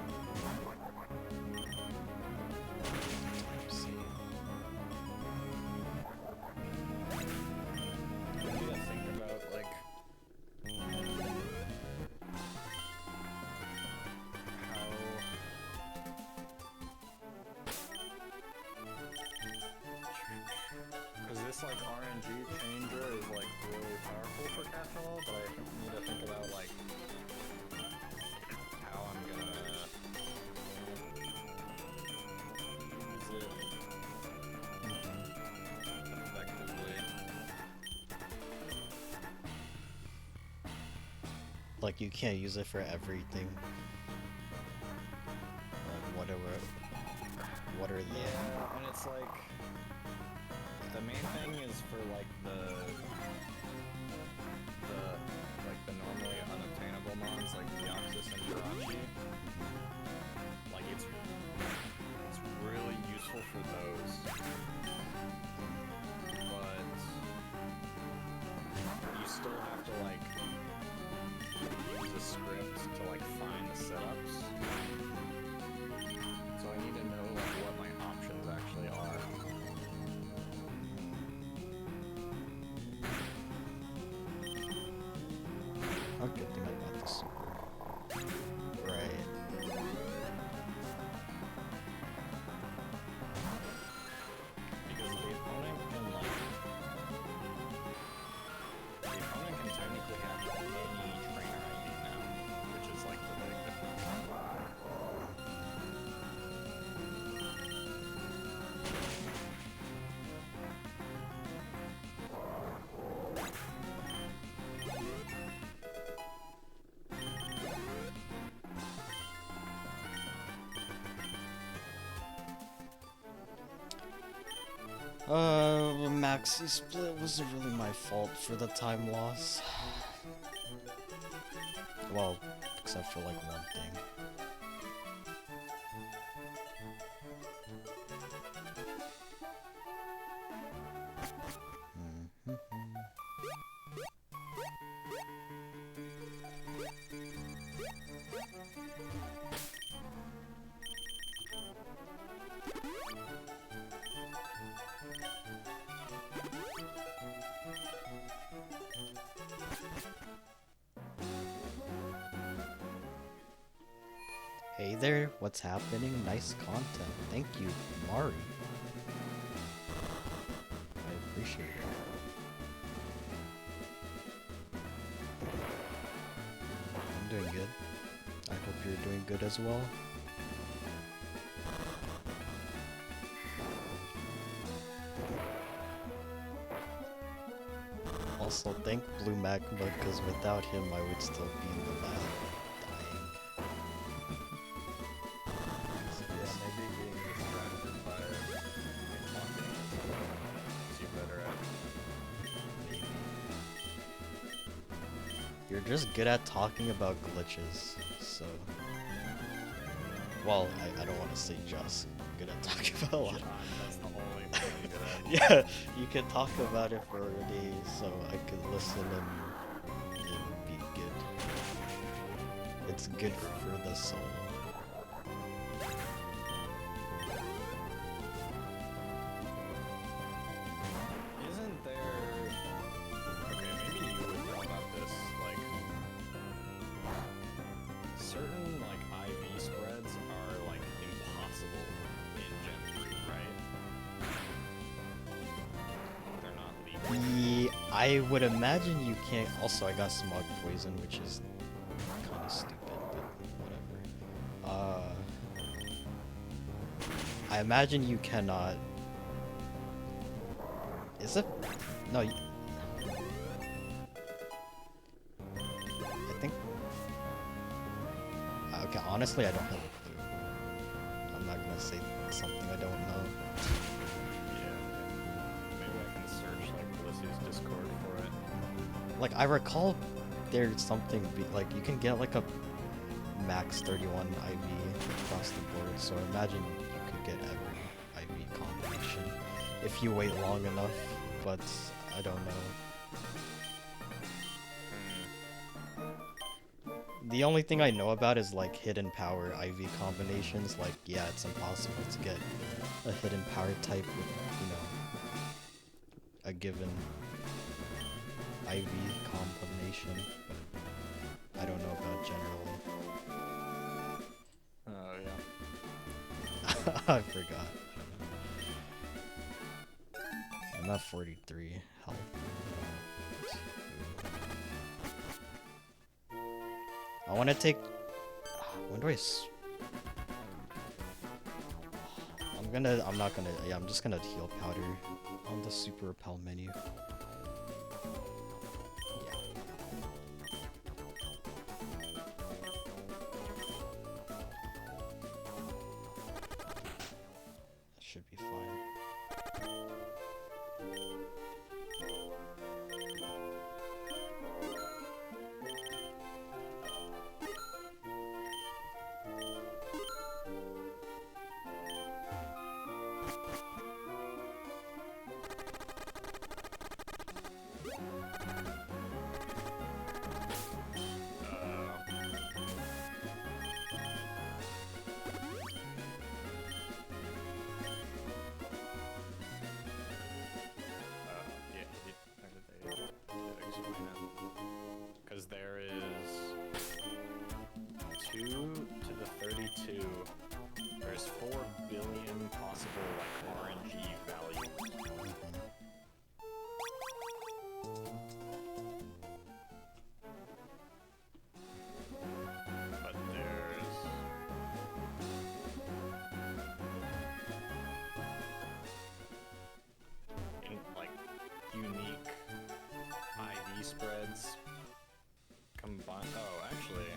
Let's see. You need to think about like how because this like RNG changer is like really powerful for catch-all, but I need to think about like how I'm gonna use it effectively. Like you can't use it for everything. Like whatever. What are the? Yeah, and it's like the main thing is for like the normally unobtainable mons like Deoxys and Jirachi. Like it's really useful for those. But you still have to like use a script to like find the setups. So I need to know like what my options actually are. Oh, good thing I got the super. Right. Because the opponent can technically have any trainer ID now, which is like the big difference. Maxi split wasn't really my fault for the time loss. Well, except for like one thing. Hey there, what's happening? Nice content. Thank you, Mari. I appreciate it. I'm doing good. I hope you're doing good as well. Also, thank Blue Magma, because without him I would still be in the lab, dying. Yeah, maybe being distracted by talking is you better at. Maybe. You're just good at talking about glitches, so... Well, I don't want to say just good at talking about a lot. That's the only thing you're good at. Yeah, you can talk about it for days, so I could listen and it would be good. It's good for the soul. Isn't there... Okay, maybe you would know about this, like... Certain, like, IV spreads are, like, impossible in Gen 3, right? They're not legal. I would imagine you can't... Also, I got smog poison, which is kind of stupid, but whatever. I imagine you cannot... Is it? No, I think... Okay, honestly, I don't have a clue. I'm not gonna say something I don't know. Yeah. Maybe I can search, like, Blissey's Discord for it. Like, I recall there's something... like, you can get, like, a max 31 IV across the board, so imagine you could get every IV combination if you wait long enough, but I don't know. The only thing I know about is like hidden power IV combinations. Like, yeah, it's impossible to get a hidden power type with, you know, a given IV combination. But I don't know about generally. Oh yeah. I forgot. I'm at 43 health. I want to take. When do I? I'm not gonna. Yeah, I'm just gonna heal powder on the super repel menu. Yeah. That should be fine. Yeah, they explain it. Because there is 2 to the 32. There's 4 billion possible like RNG values. But there's like unique IV spreads combined. Oh, actually,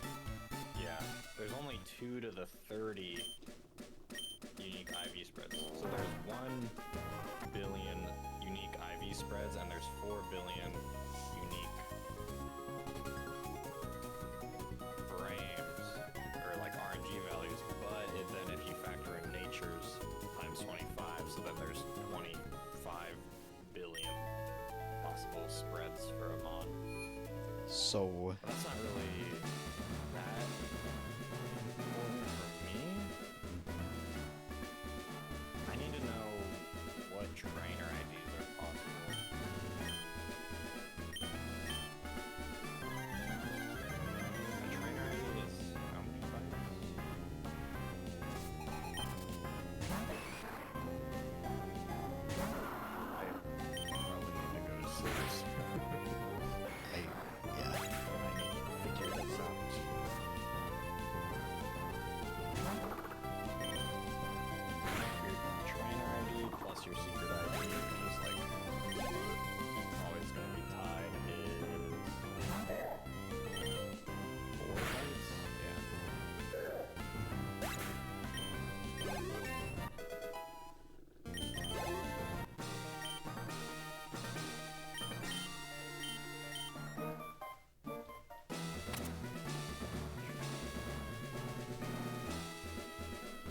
yeah. There's only 2 to the 30 unique IV spreads. So there's 1 billion unique IV spreads, and there's 4 billion unique frames, or like RNG values. But then if you factor in nature's times 25, so then there's 25 billion possible spreads for a mod. So. But that's not really that important for me. I need to know what trainer IDs are possible. A trainer ID is how many fights? I probably need to go to sleep. Yeah. I need to figure this out. Your trainer ID plus your secret ID, which is like always gonna be tied, is 4 fights? Yeah.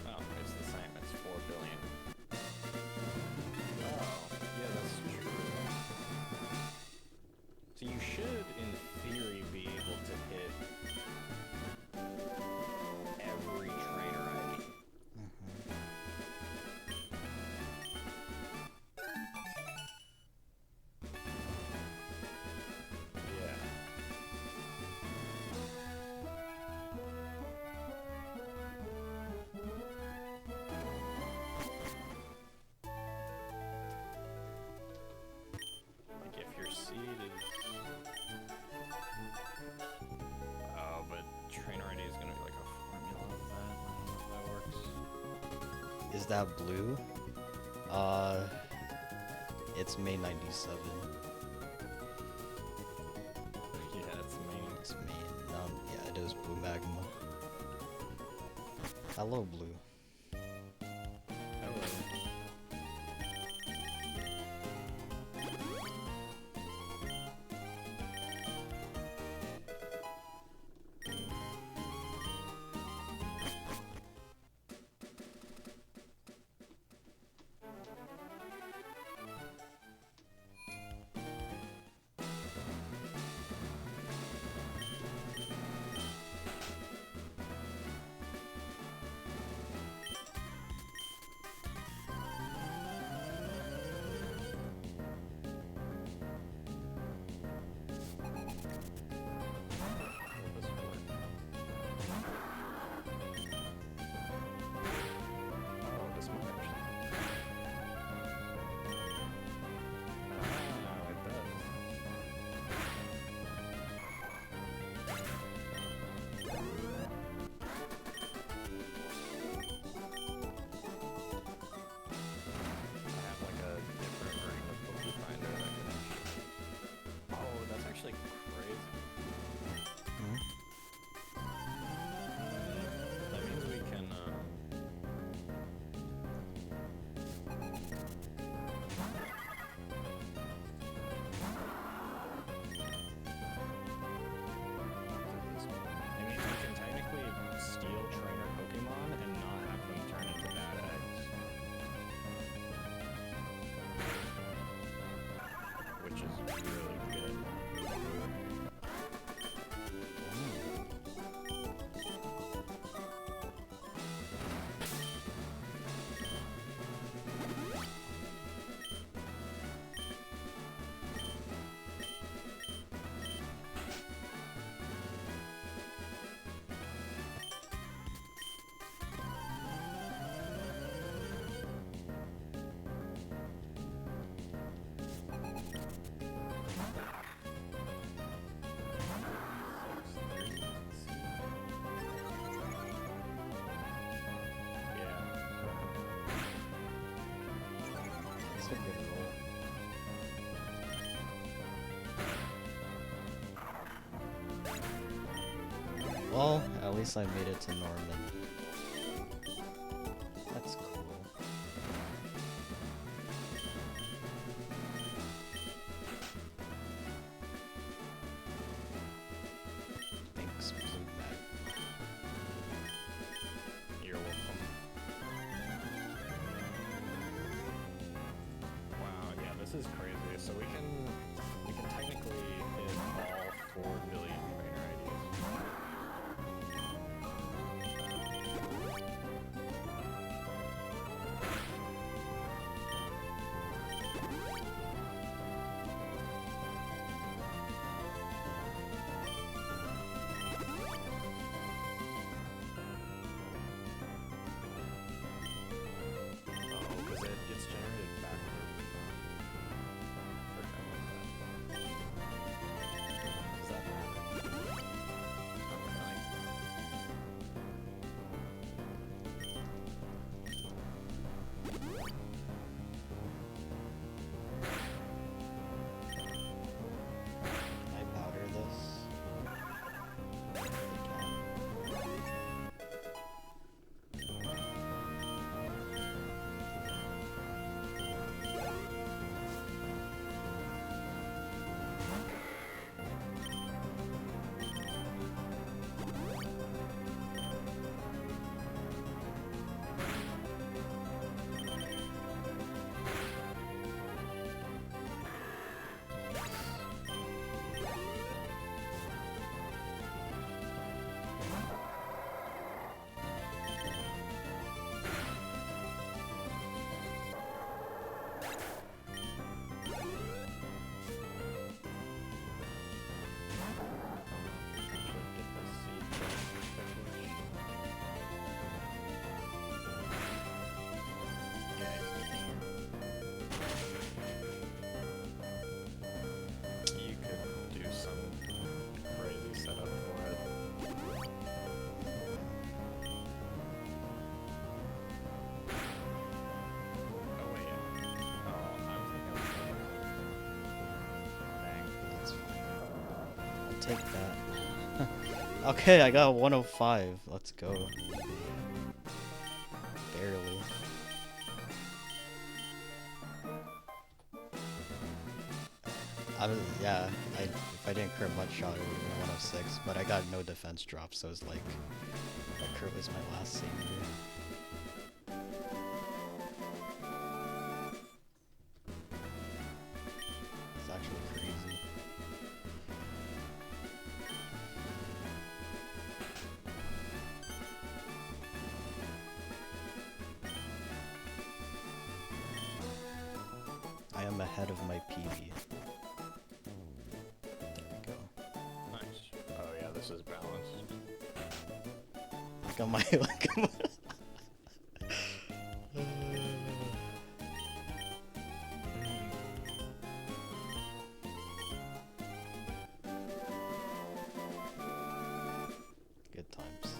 Oh, it's the same. It's 4 billion. Oh, yeah, that's true. So you should, in theory, be able to hit every trainer ID. Yeah. Like if your seed is... Oh, but trainer ID is gonna be like a formula of that. I don't know if that works. Is that blue? It's May 97. Yeah, it's main. It's May. Yeah, it is blue magma. Hello, blue. Hello. a good roll. Well, at least I made it to Norman. That's cool. Thanks, Blue Mag. You're welcome. Wow, yeah, this is crazy. So we can technically hit all 4 billion trainer IDs. Oh, because it gets generated backward. Forgot about that. Does that matter? Not really. Can I powder this? You could do some crazy setup for it. Oh wait. Oh, I'm thinking dang. That's fine. I'll take that. Okay, I got 105. Let's go. Barely. Yeah, if I didn't crit much shot, it would have been 106, but I got no defense drop, so it's like, that crit was my last savior. It's actually crazy. I am ahead of my PB. There we go. Nice. Oh yeah, this is balanced. Look at my, look at my Good times.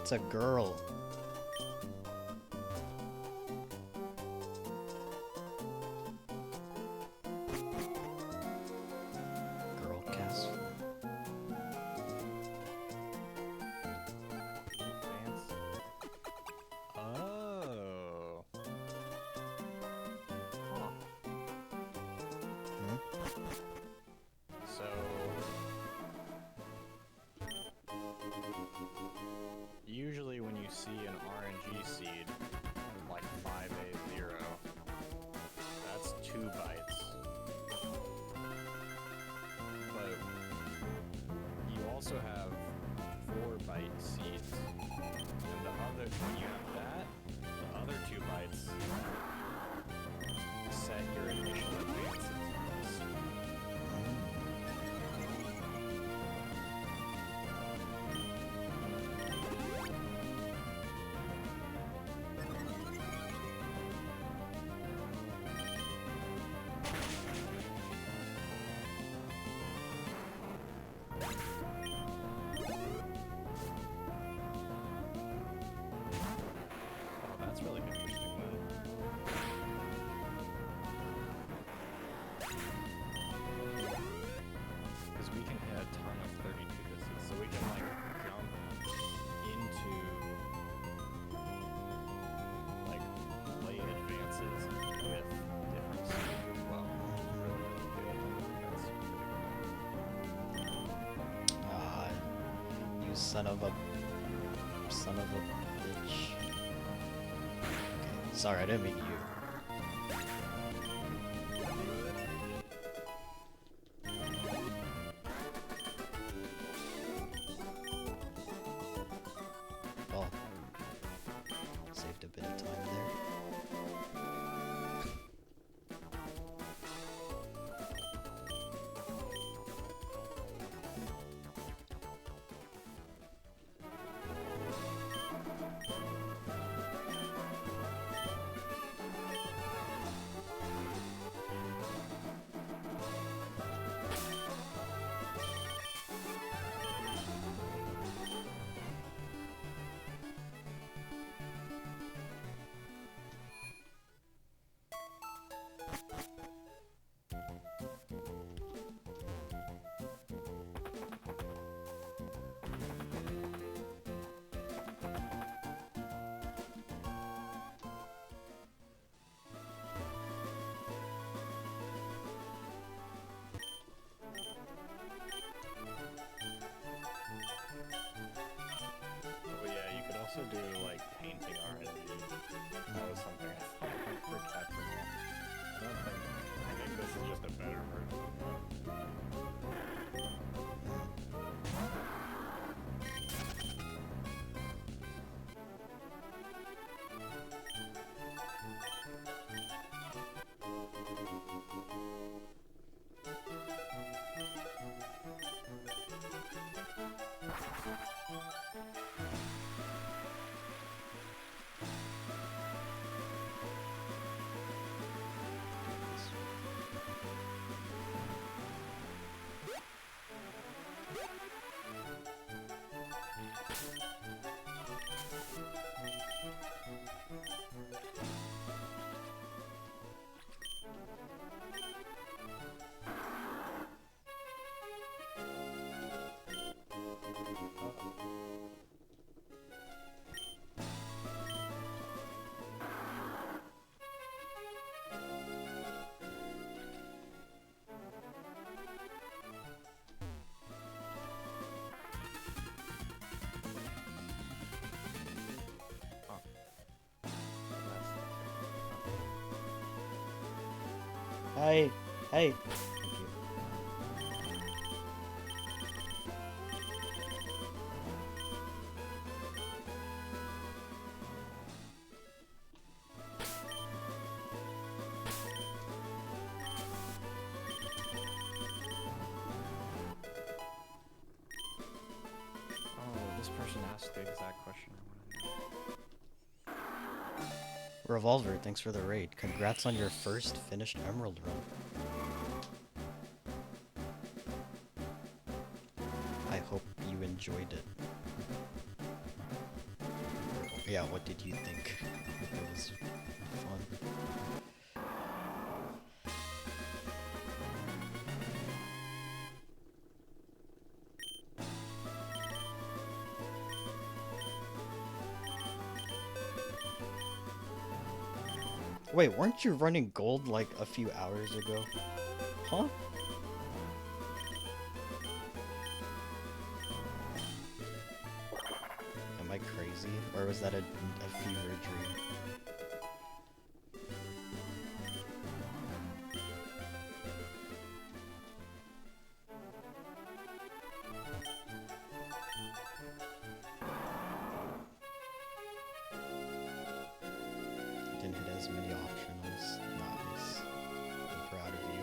It's a girl. Girl cast. Advance. Oh. Huh. Hmm? So usually when you see an RNG seed like 5A0, that's 2 bytes. But you also have 4-byte seeds. And the other, when you have that, the other 2 bytes set your initial advances. Oh, that's really interesting then. Because we can hit a ton of 32 distance, so we can like jump into like late advances with different speed as well. Really, really good. That's pretty cool. Ah, you son of a bitch. Okay, sorry, I didn't mean you. Well, saved a bit of time there. But yeah, you could also do like painting RNG. That was something I thought I forgot to do. I think this is just a better version of that. Hey, hey. Thank you. Oh, this person asked the exact question I wanted to know. Revolver, thanks for the raid. Congrats on your first finished Emerald run. I hope you enjoyed it. Yeah, what did you think? It was fun. Wait, weren't you running gold like a few hours ago? Huh? Am I crazy? Or was that a fever dream? Didn't hit as many optionals. Nice. I'm proud of you.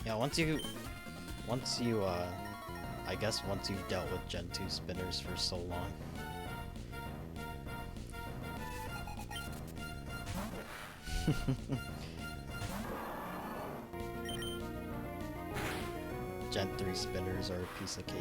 Yeah, I guess once you've dealt with Gen 2 spinners for so long. Gen 3 spinners are a piece of cake.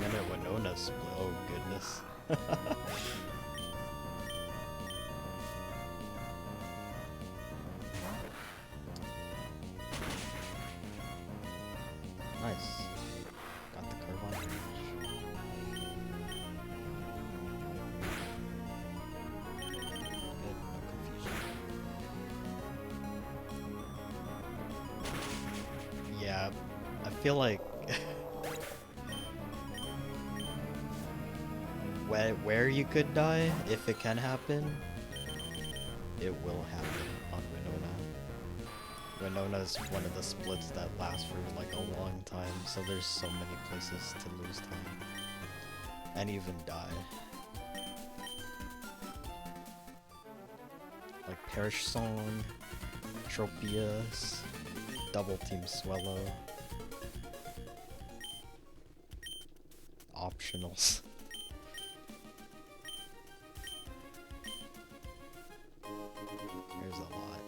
Minute Winona split. Oh goodness. Nice. Got the curve on range. Good, no confusion. Yeah, I feel like where you could die, if it can happen, it will happen on Winona. Winona's one of the splits that last for like a long time, so there's so many places to lose time. And even die. Like Perish Song, Tropius, Double Team Swallow, Optionals. There's a lot.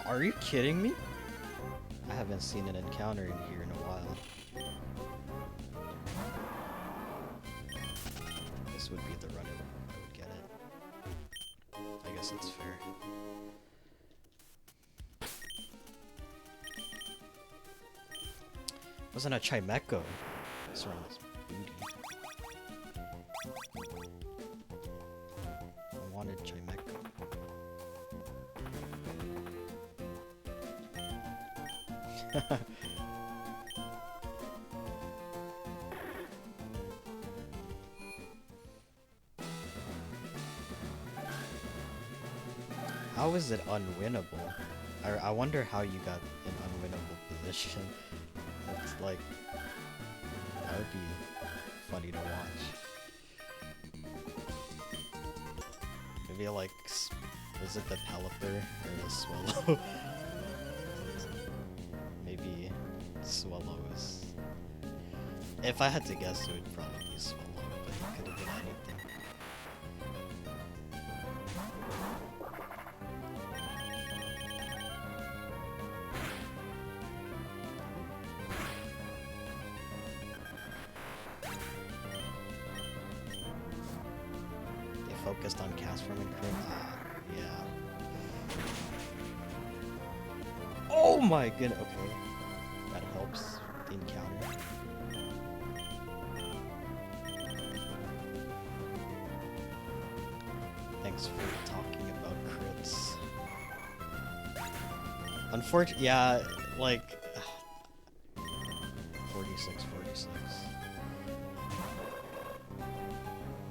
Are you kidding me? I haven't seen an encounter in here in a while. This would be the run I would get it. I guess it's fair. Wasn't a Chimeco. This run is booty. I wanted Chimeco. How is it unwinnable? I wonder how you got in unwinnable position. That's like, that would be funny to watch. Maybe like, is it the Pelipper or the Swallow? Maybe Swallow is... If I had to guess, it would probably be Swallow, but it could have been anything. focused on cast farm and crit. Yeah. Oh my goodness. Okay, that helps the encounter. Thanks for talking about crits. Unfortunately, yeah, like 46.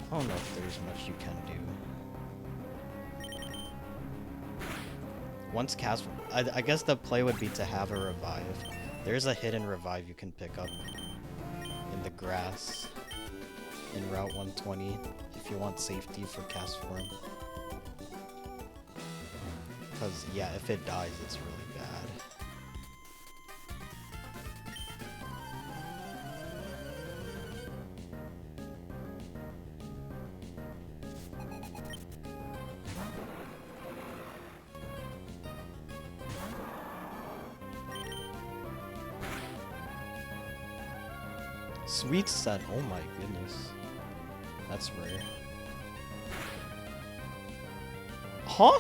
I don't know if there's much you can do. Once cast, I guess the play would be to have a revive. There's a hidden revive you can pick up in the grass in Route 120 if you want safety for cast form. Because, yeah, if it dies, it's really bad. Sweet set. Oh my goodness. That's rare. Huh?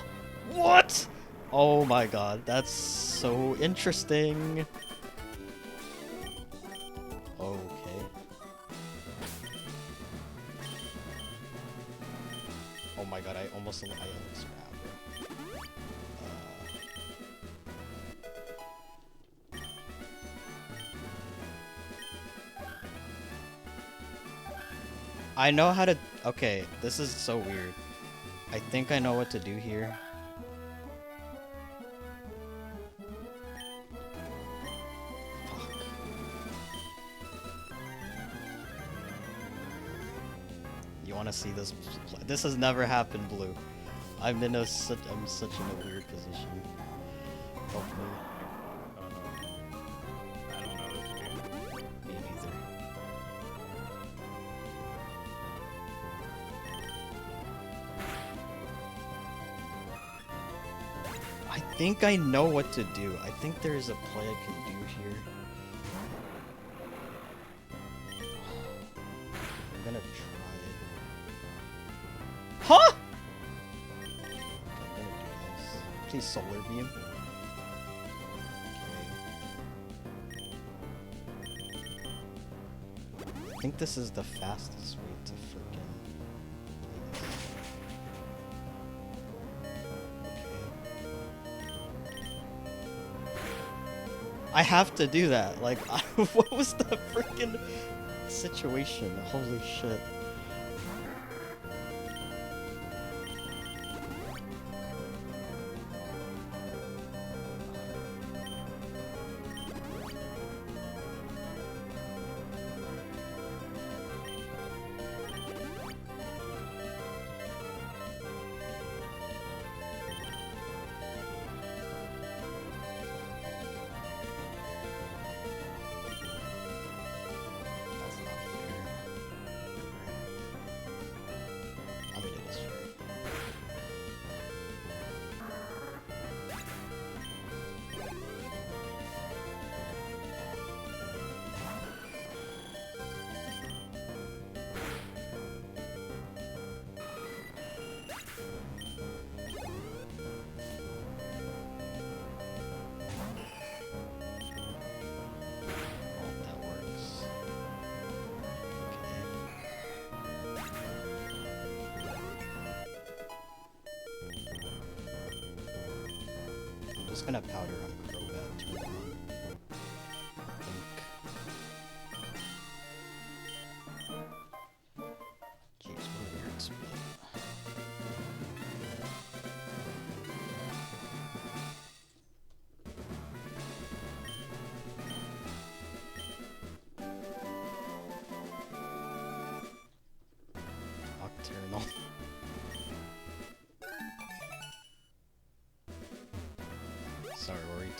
What? Oh my god, that's so interesting. Okay. Oh my god, I almost grabbed it. I know how to... Okay, this is so weird. I think I know what to do here. Fuck. You want to see this? This has never happened, Blue. I'm such in a weird position. Hopefully. I don't know what to do. Me neither. I think I know what to do. I think there is a play I can do here. I'm gonna try it. Huh? Okay, I'm gonna do this. Please solar beam. Okay. I think this is the fastest way to freaking play this. I have to do that. Like, what was the freaking situation? Holy shit. Just gonna powder on Crobat, turn it on. I think. Jeez, what a weird split. Nocturnal. Sorry, what were you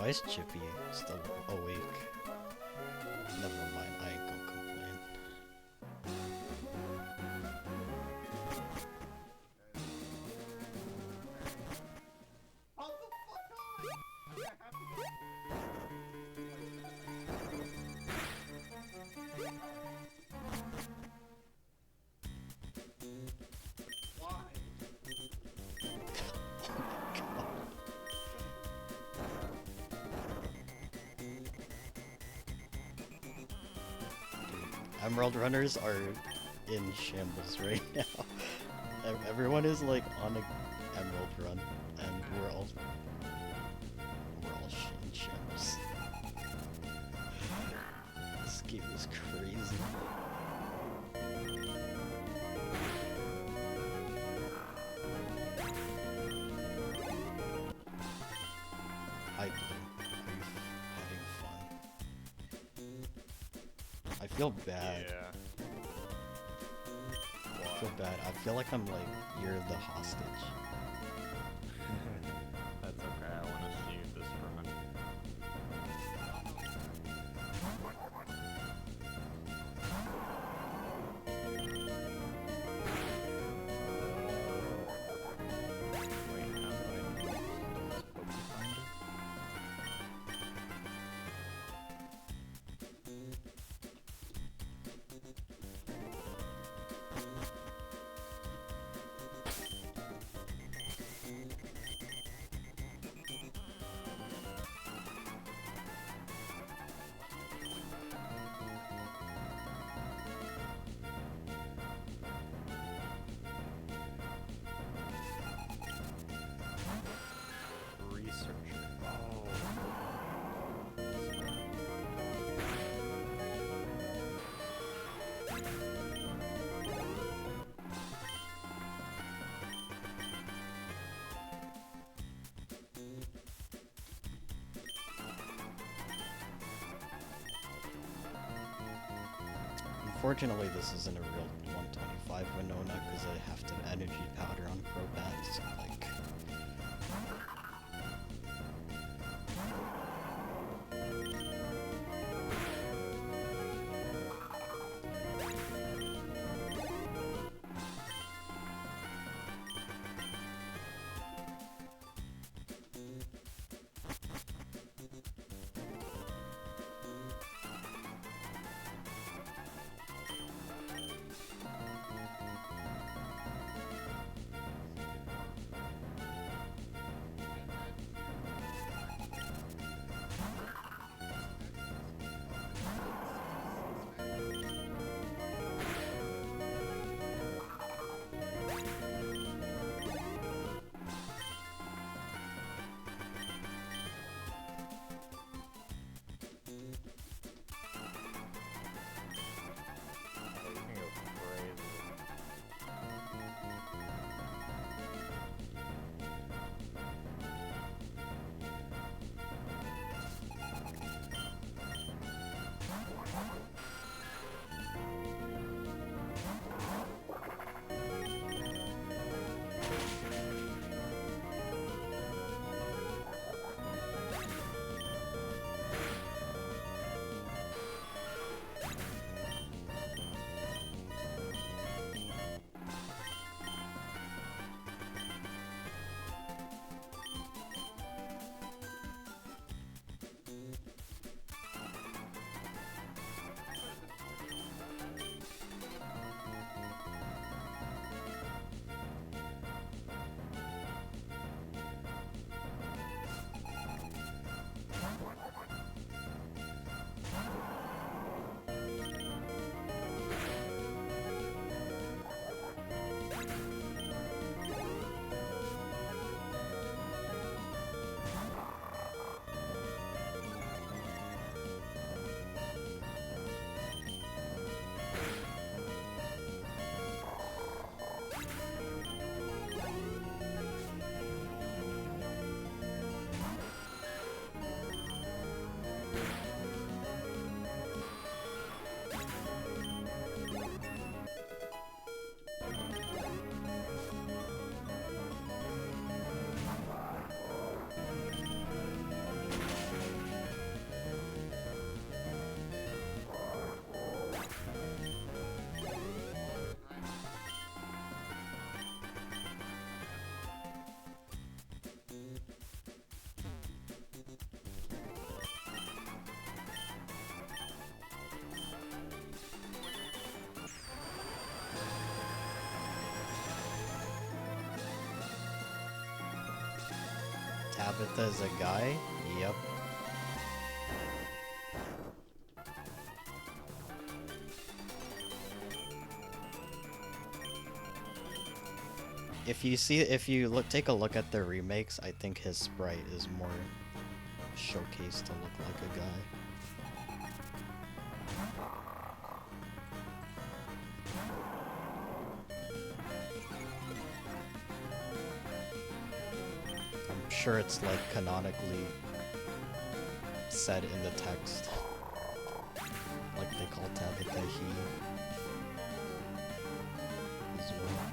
Why is Chippy still awake? Never mind, I ain't gonna complain. Emerald runners are in shambles right now. Everyone is like on a emerald run, and we're all in shambles. This game is crazy. Hi, Blue. Are you having fun? I feel bad. Yeah. I feel bad. I feel like I'm like, you're the hostage. That's okay, I want to see this run. Wait, how do I use Pokey Finder? Researcher. Oh. Unfortunately, this isn't a real 125 Winona because I have to energy powder on Crobat, so like... Tabitha is a guy? Yep. If you take a look at the remakes, I think his sprite is more showcased to look like a guy. I'm sure it's like canonically said in the text. Like they call Tabitha he as well.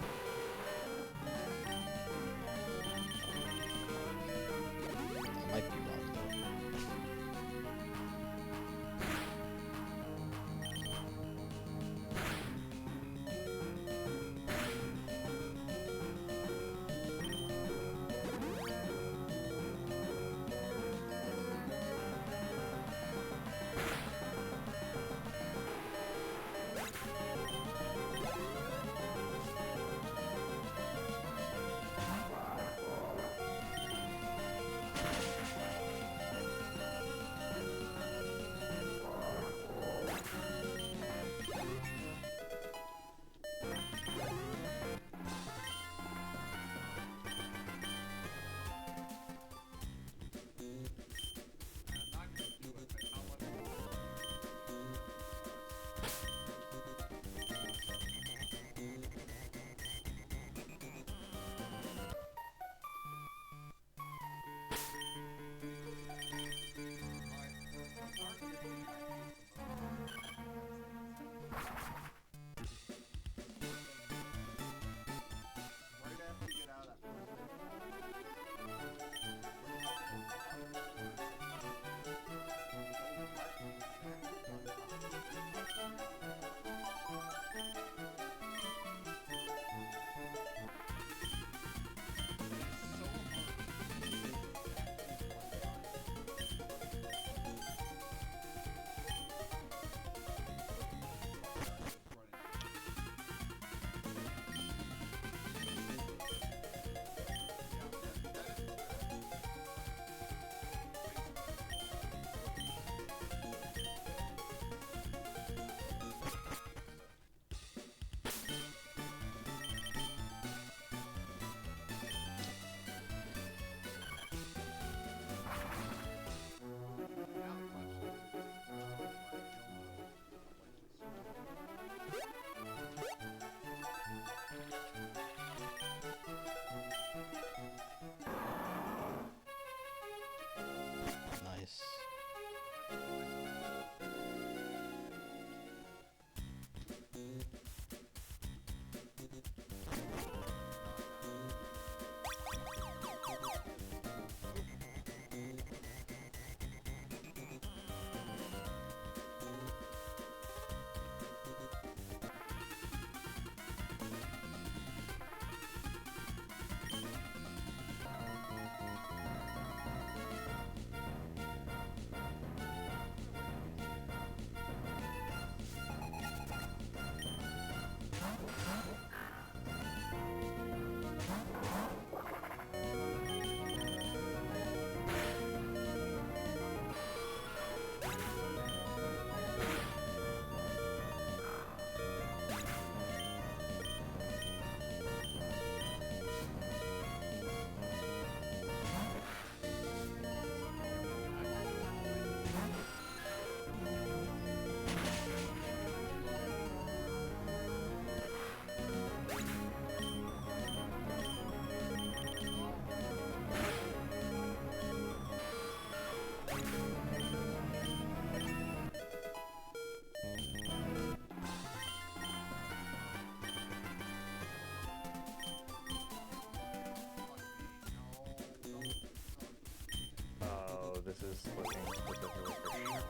I might be wrong though. Nice. Oh, this is looking specifically for Sharon.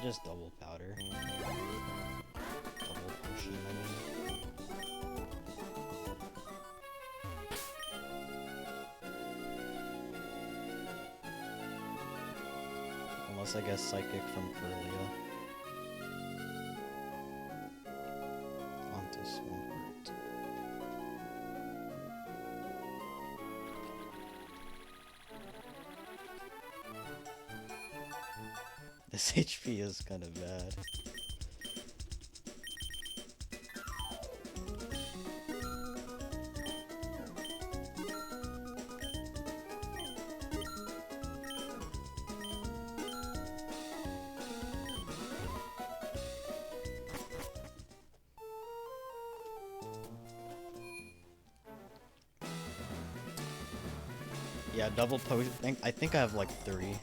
just double powder. Double potion, I mean. Unless I guess Psychic from Curlia. Onto Swampert. This HP is kind of bad. Yeah, double potion. I think I have like 3.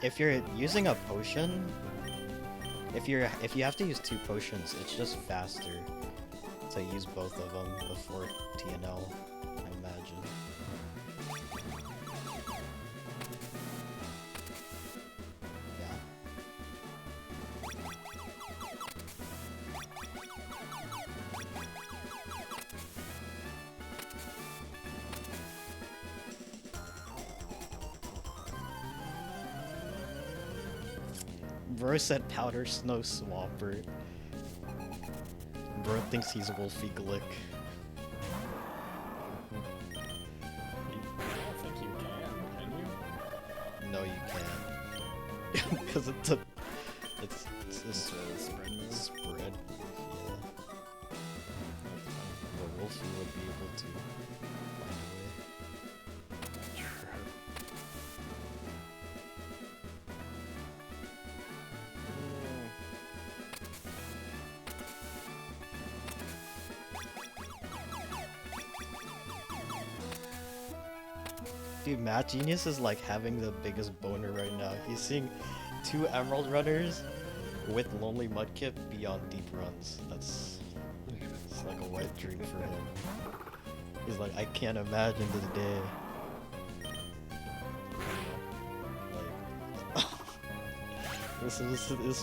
If you're using a potion, if you have to use 2 potions, it's just faster to use both of them before TNL, I imagine. Yeah. Bro said Powder Snow Swampert. Bro thinks he's Wolfie Glick. I don't think you can you? No, you can't. Because it's a Spread move? spread. Yeah. But Wolfie would be able to find a way. Dude, Matt Genius is like having the biggest boner right now. He's seeing 2 Emerald Runners with Lonely Mudkip beyond deep runs. It's like a wet dream for him. He's like, I can't imagine this day. Like, this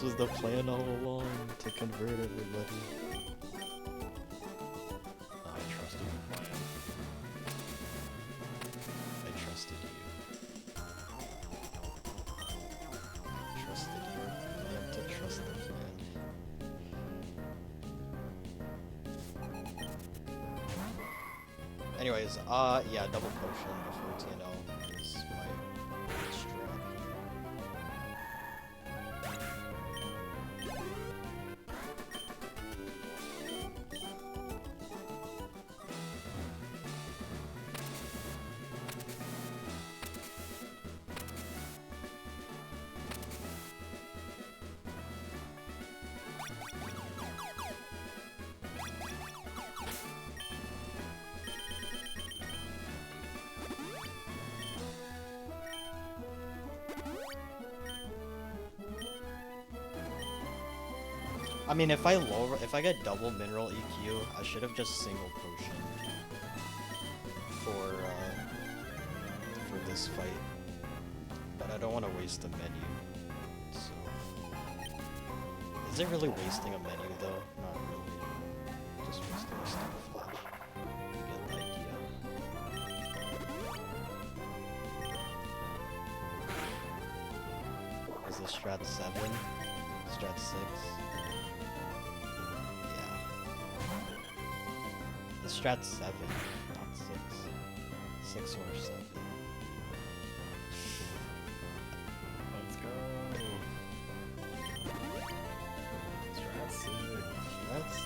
was the plan all along, to convert everybody. I trusted your plan. I trusted you. I trusted your plan to trust the plan. Anyways, yeah, double potion before TNL is my strat here. I mean, if I get double mineral EQ, I should have just single potion for this fight. But I don't want to waste a menu. So, is it really wasting a menu though? Not really. Just wasting a star flash. You get the idea. Is this strat 7? Strat 6? The strat's 7, not 6. 6 or 7. Let's go. Strat 6. That's...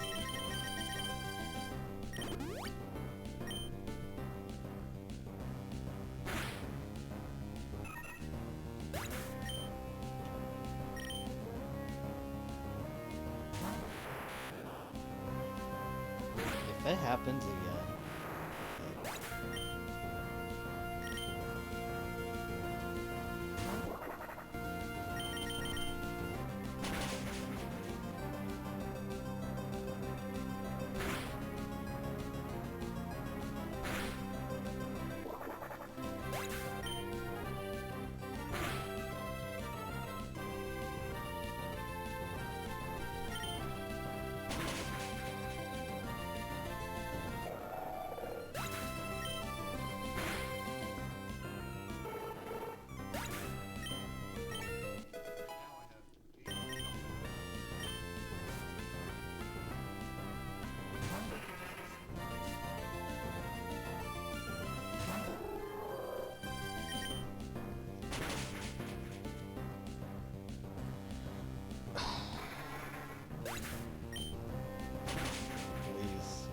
happens again. Please.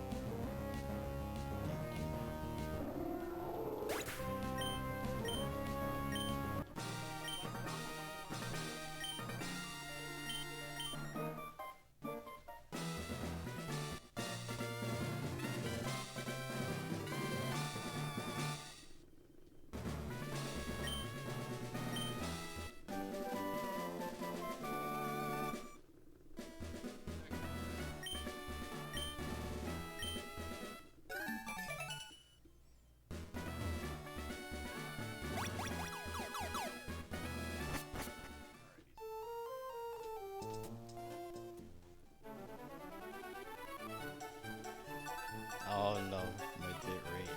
Oh no, my bit rate.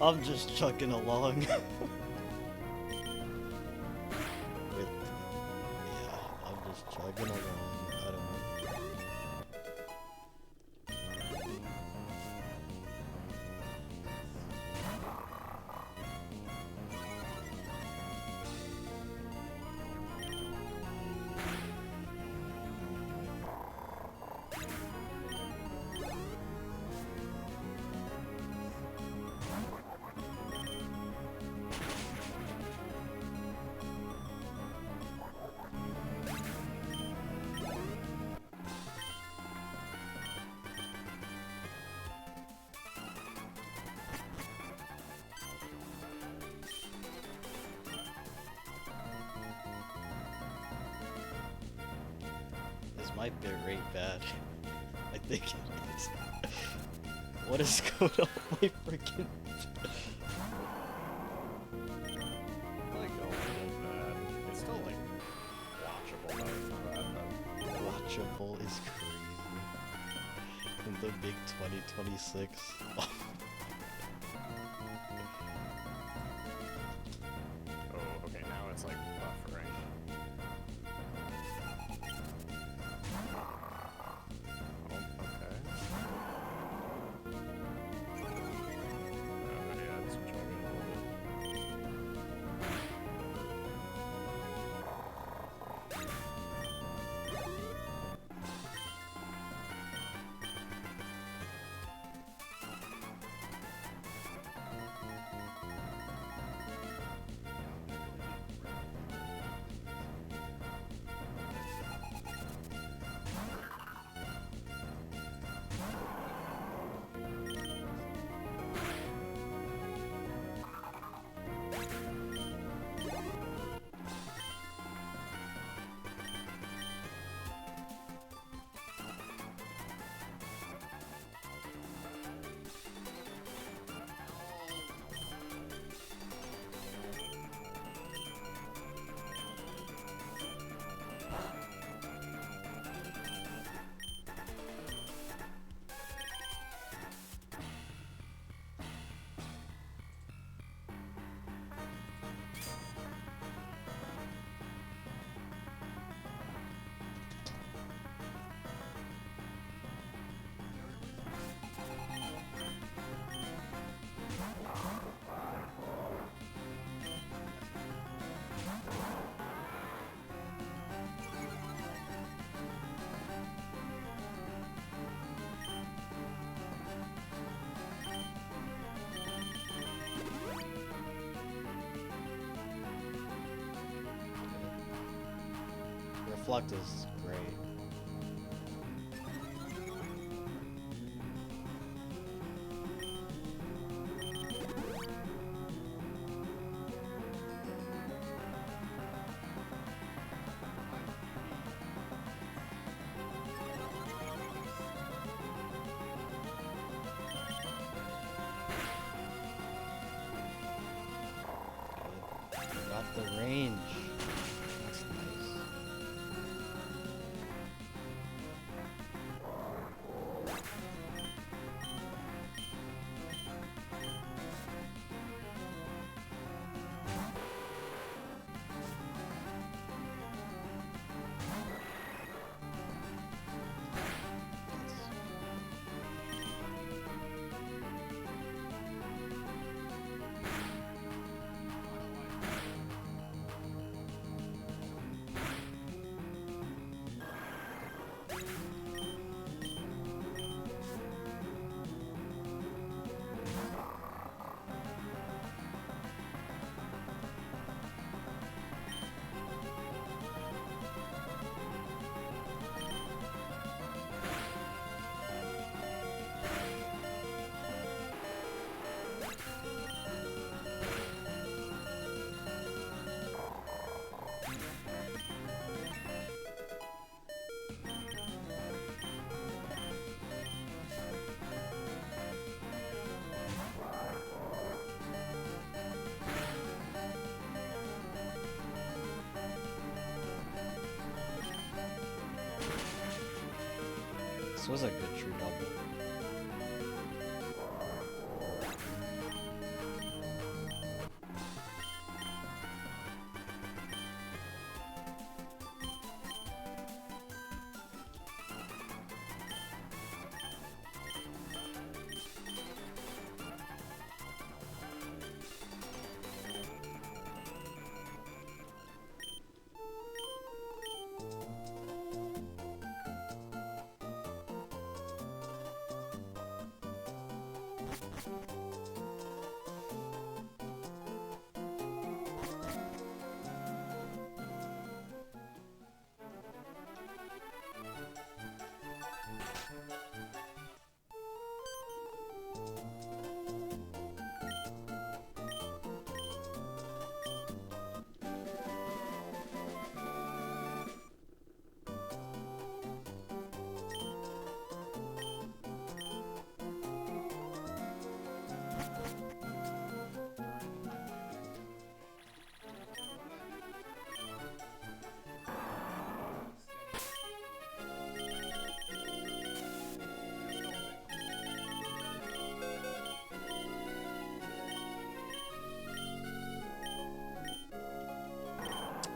I'm just chugging along. With, yeah, I'm just chugging along. I don't know. Is my bitrate bad? I think it is. What is going on with my freaking... Like, oh, bad. It's still, like, watchable, though. It's not bad, but... Watchable is crazy. In the big 2026. Oh, okay, now it's, like, buffering. Oh, okay. Yeah, it's chugging a little bit. Flux is great. Got the range. That's nice. This was a good true double.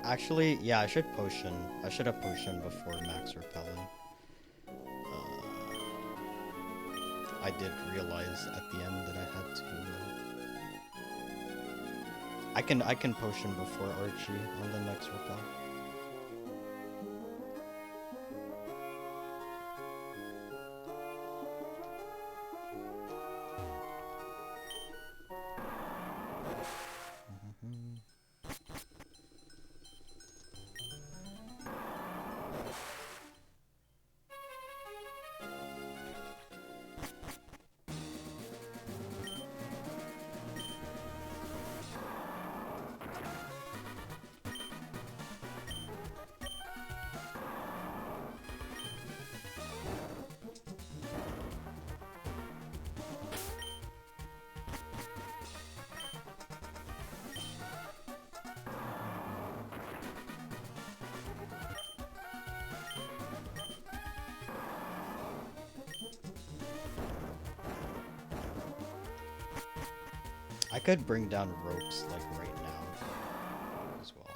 Actually, yeah, I should potion. I should have potion before max repelling. I did realize at the end that I had to. I can potion before Archie on the next repel. I could bring down ropes like right now as well.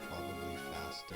Probably faster.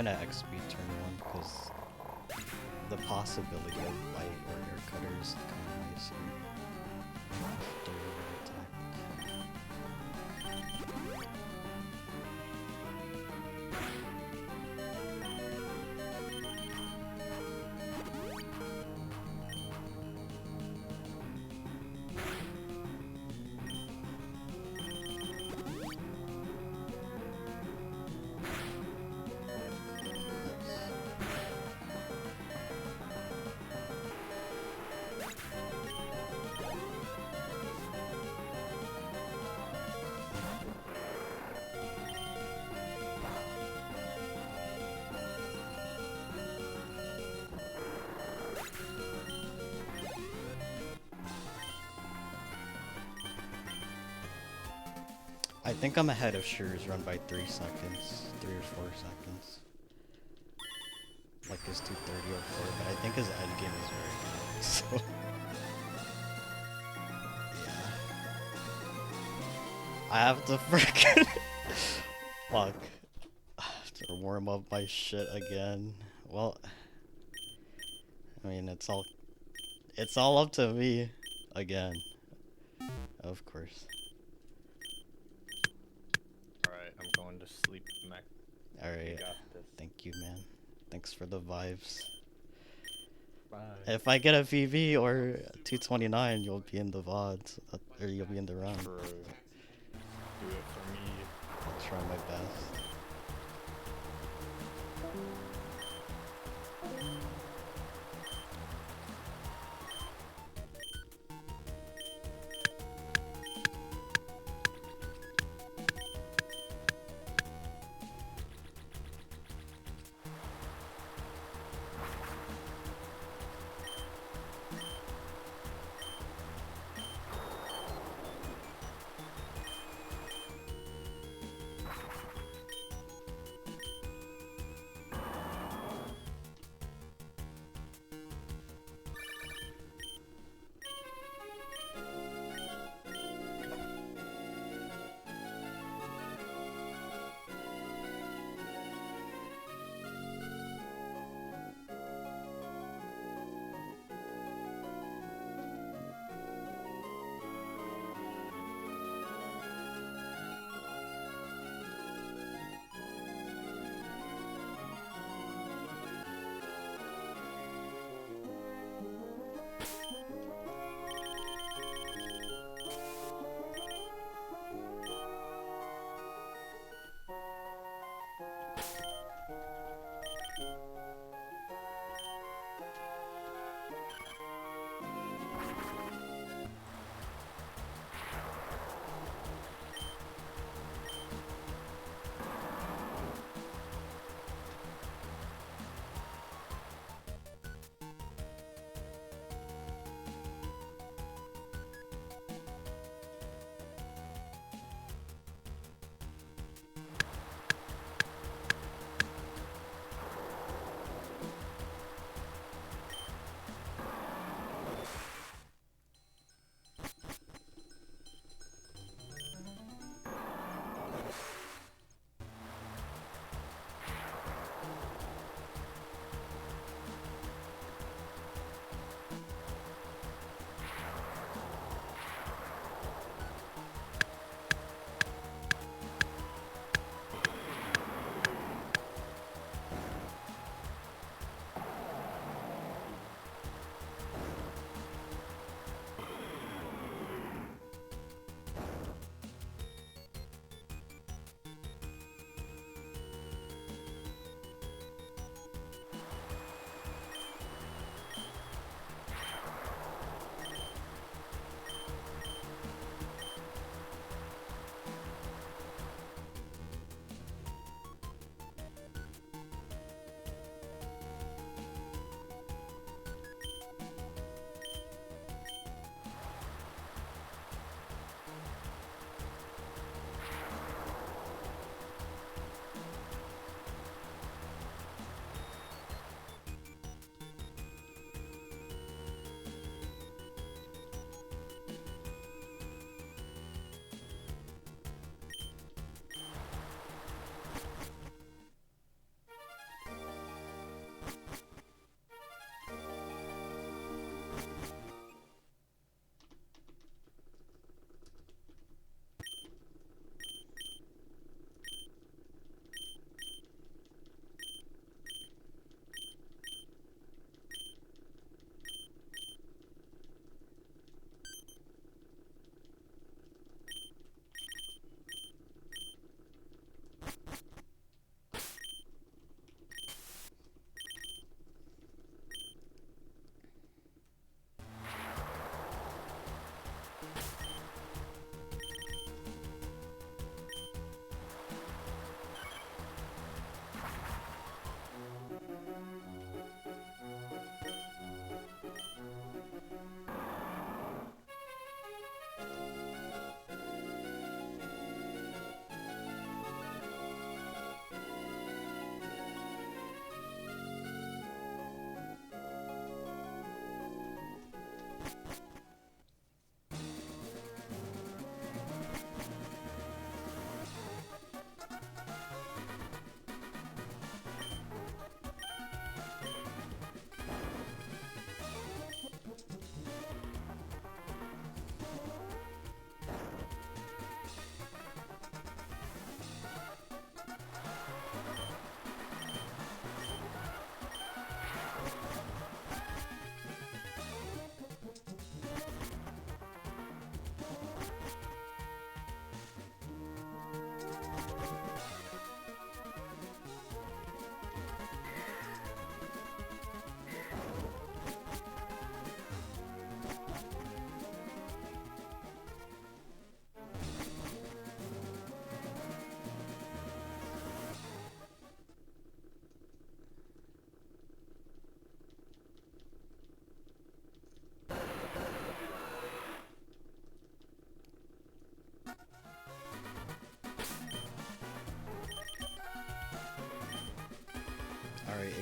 gonna XP turn 1 because the possibility of bite or air cutters coming nice here. After attack. I think I'm ahead of Sure's run by 3 seconds. 3 or 4 seconds. Like his 230.04, but I think his end game is very good. So yeah. I have to frickin' fuck. I have to warm up my shit again. Well, I mean it's all up to me again. Of course. Alright, I'm going to sleep, Mac. Alright. You got this. Thank you, man. Thanks for the vibes. Bye. If I get a VV or 229, you'll be in the VOD, or you'll be in the run. True. Do it for me. I'll try my best.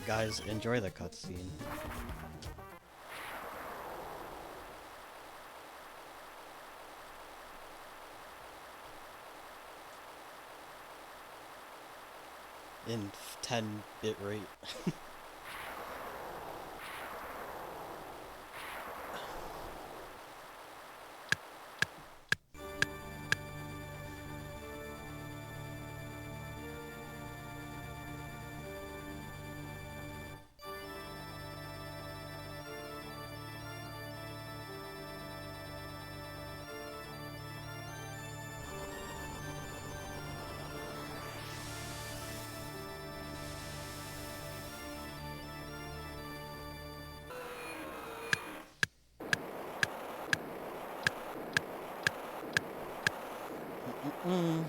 Guys, enjoy the cutscene. In 10-bit rate. Mm.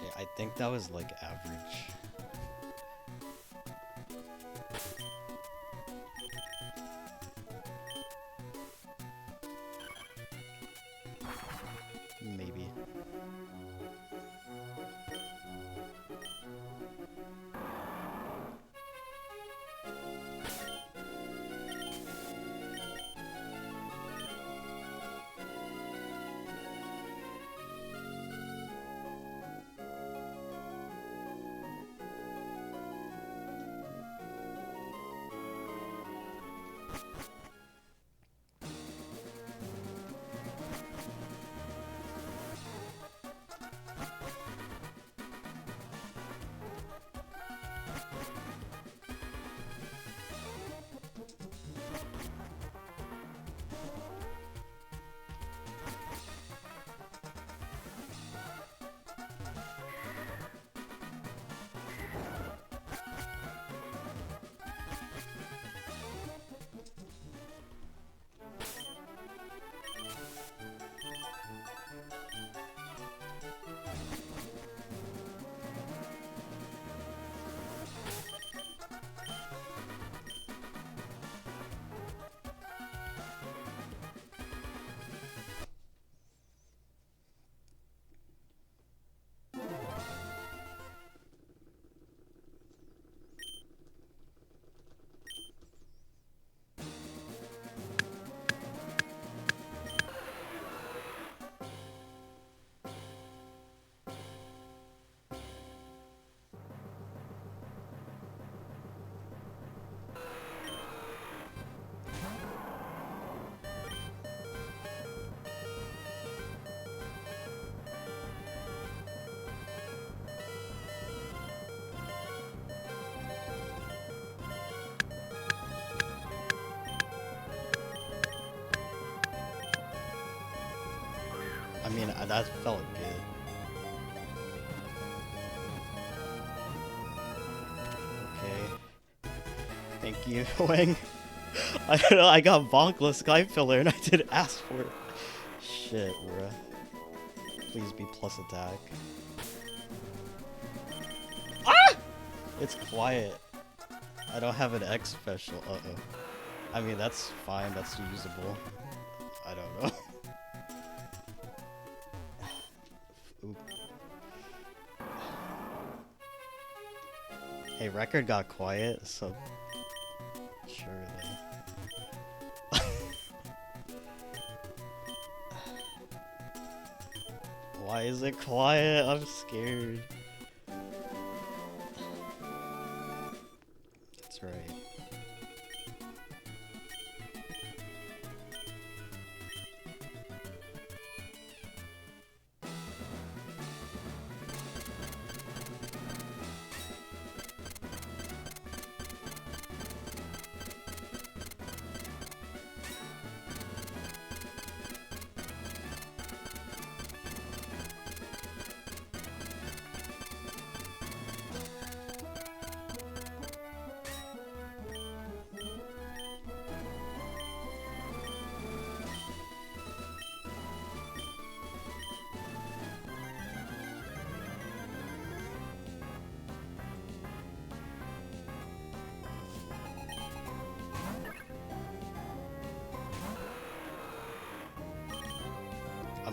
Yeah, I think that was like average. Maybe. I mean, that felt good. Okay. Thank you, Wang. I don't know, I got bonkless sky filler and I didn't ask for it. Shit, bruh. Please be plus attack. Ah! It's quiet. I don't have an X special. Uh-oh. I mean, that's fine. That's usable. I don't know. Oop. Hey, record got quiet, so surely. Why is it quiet? I'm scared. That's right.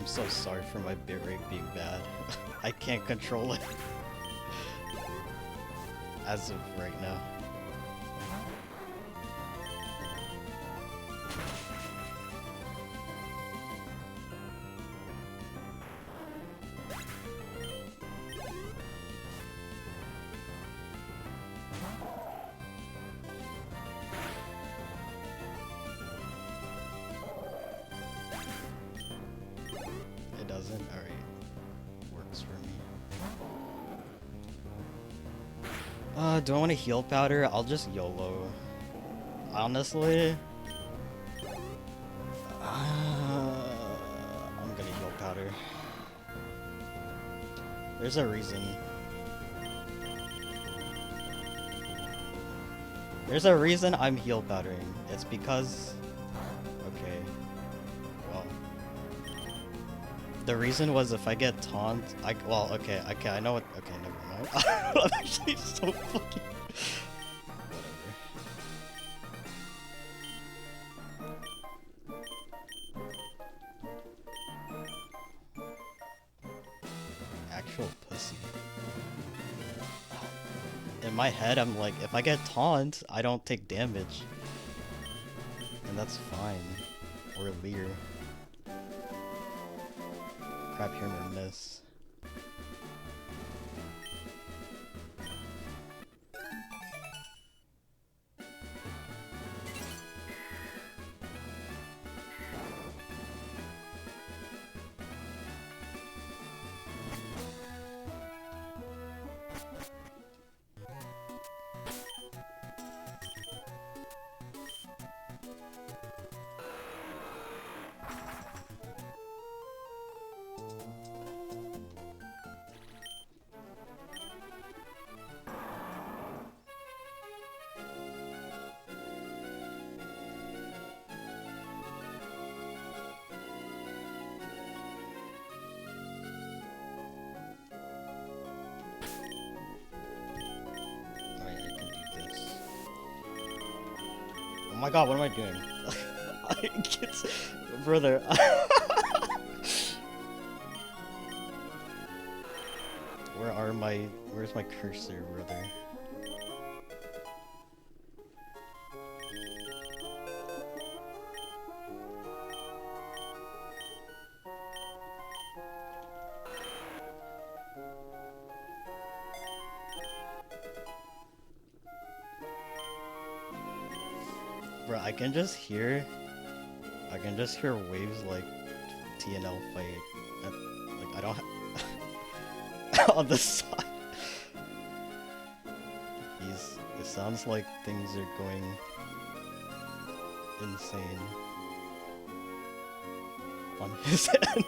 I'm so sorry for my bitrate being bad. I can't control it. As of right now. It doesn't? Alright. Works for me. Do I want to heal powder? I'll just YOLO. Honestly, I'm gonna heal powder. There's a reason. There's a reason I'm heal powdering. It's because... Okay. Well... The reason was if I get taunt... Well, okay, I know what... Okay, never mind. I'm actually so fucking... Whatever. Actual pussy. In my head, I'm like, if I get taunt, I don't take damage. And that's fine. Or Leer. Crap, hammer, miss. Oh my god, what am I doing? Brother. Where's my cursor, brother? Bro, I can just hear waves like TNL fight. Like I don't on the side. It sounds like things are going insane on his end.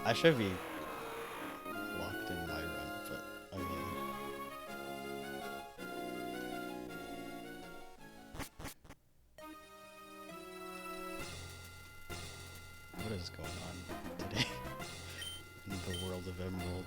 I should be locked in my run, but I mean. What is going on today in the world of Emerald?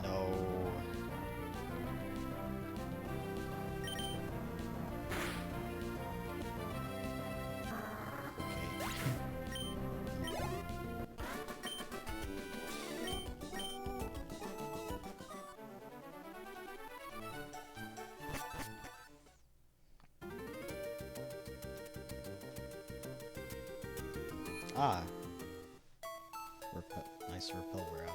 No. Ah. Nice repel we're out.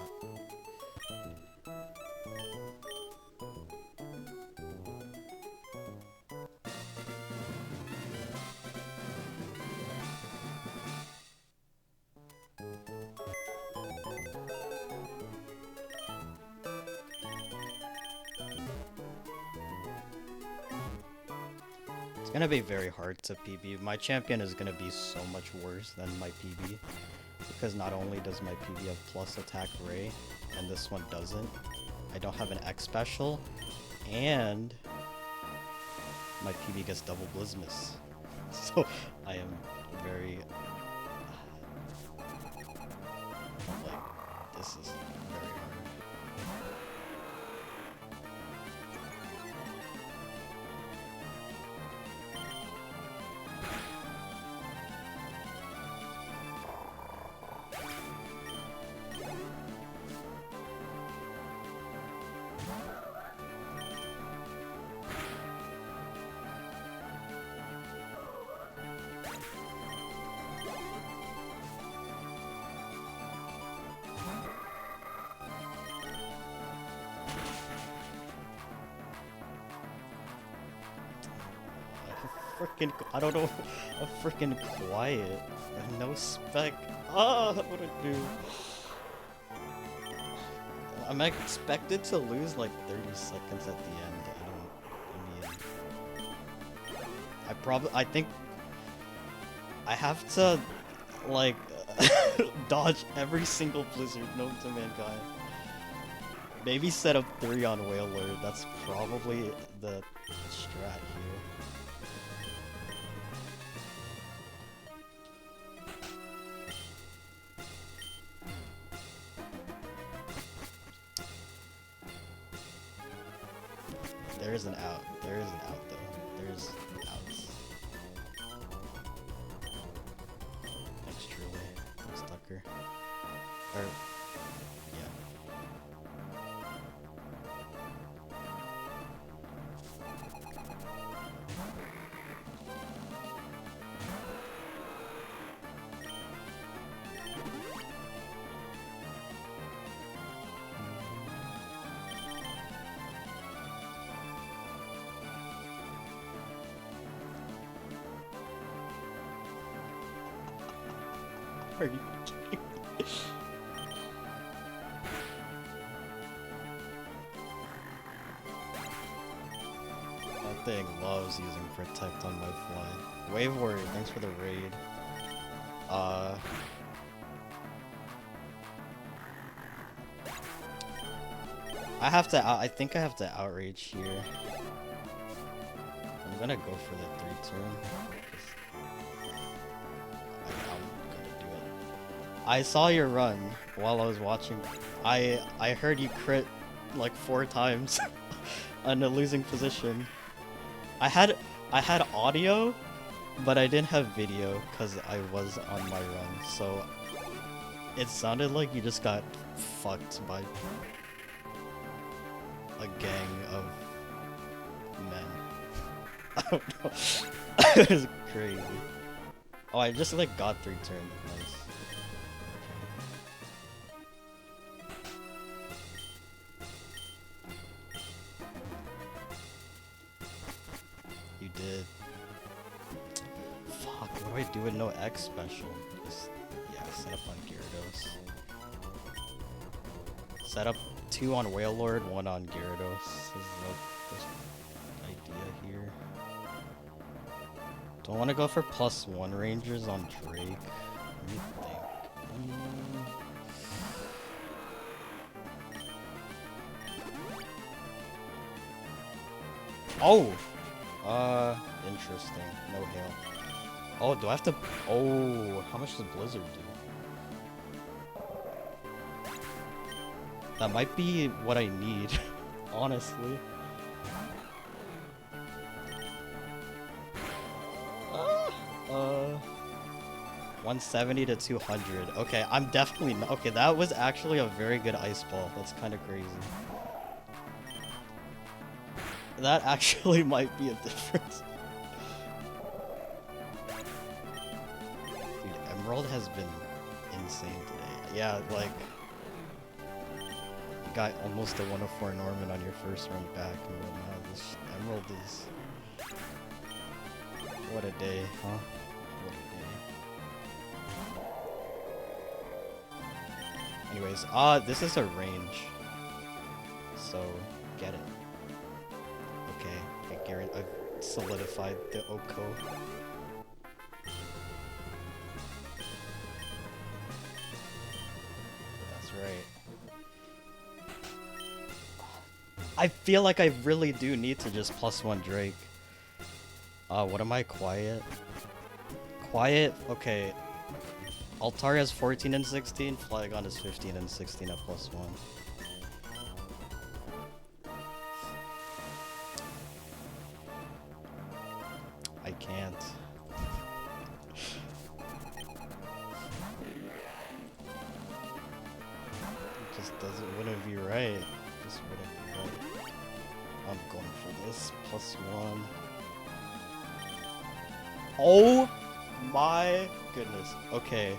It's gonna be very hard to PB. My champion is gonna be so much worse than my PB. Because not only does my PB have plus attack Ray, and this one doesn't, I don't have an X special, and my PB gets double Blizzmas. So I am very... like, this is very hard. I don't know, I'm freaking quiet. No spec. Ah, what would I do? I'm expected to lose like 30 seconds at the end. I think I have to, like, dodge every single blizzard known to mankind. Maybe set up 3 on Whaler, that's probably the strat here. There is an out. There is an out, though. There's outs. Thanks, Truly. Thanks, Tucker. Or, yeah. Are you kidding me? That thing loves using Protect on my fly. Wave Warrior, thanks for the raid. I think I have to outrage here. I'm gonna go for the 3 turn. I saw your run while I was watching. I heard you crit like 4 times on a losing position. I had audio, but I didn't have video because I was on my run. So it sounded like you just got fucked by a gang of men. I don't know. It was crazy. Oh, I just like got 3 turns. Nice. You did. Fuck, what do I do with no X special? Just, yeah, set up on Gyarados. Set up 2 on Wailord, 1 on Gyarados. This is the idea here. Don't want to go for +1 Rangers on Drake. What do you think? Oh! Interesting. No hail. Oh, do I have to... Oh, how much does Blizzard do? That might be what I need, honestly. 170 to 200. Okay, I'm definitely not... Okay, that was actually a very good ice ball. That's kind of crazy. That actually might be a difference. Dude, Emerald has been insane today. Yeah, like... You got almost a 104 Norman on your first run back and whatnot. This Emerald is... What a day, huh? What a day. Anyways, this is a range. So, get it. Okay, I've solidified the Oko. That's right. I feel like I really do need to just +1 Drake. What am I? Quiet? Quiet? Okay. Altaria's 14 and 16, Flygon is 15 and 16 at +1. I can't. It just wouldn't be right. Just wouldn't be right. I'm going for this +1. Oh my goodness. Okay.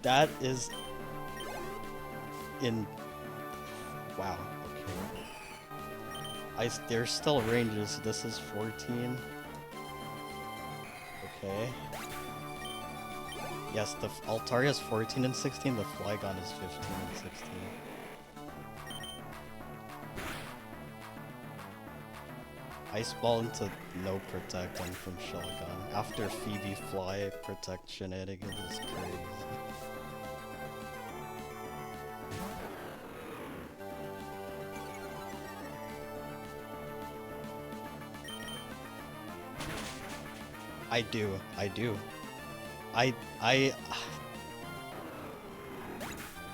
That is in... Wow. Okay. There's still ranges. This is 14. Okay. Yes, the Altaria's 14 and 16, the Flygon is 15 and 16. Ice Ball into no protect and from Shellgun. After Phoebe Fly, protect shenanigans is crazy. I do. I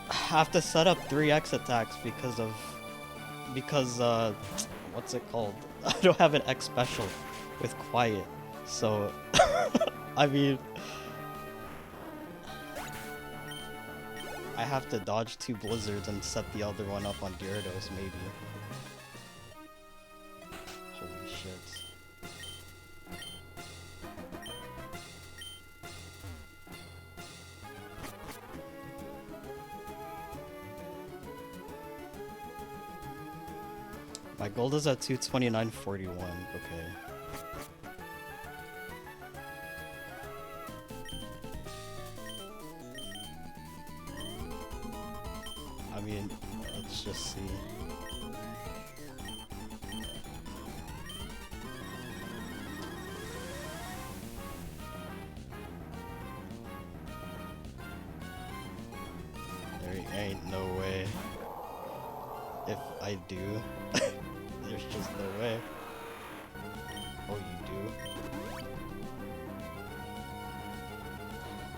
have to set up 3x attacks because what's it called? I don't have an X special with Quiet, so I mean I have to dodge 2 Blizzards and set the other one up on Gyarados maybe. Holy shit. My gold is at 229.41. Okay. I mean, let's just see. There ain't no way. If I do, there's just no way. Oh, you do?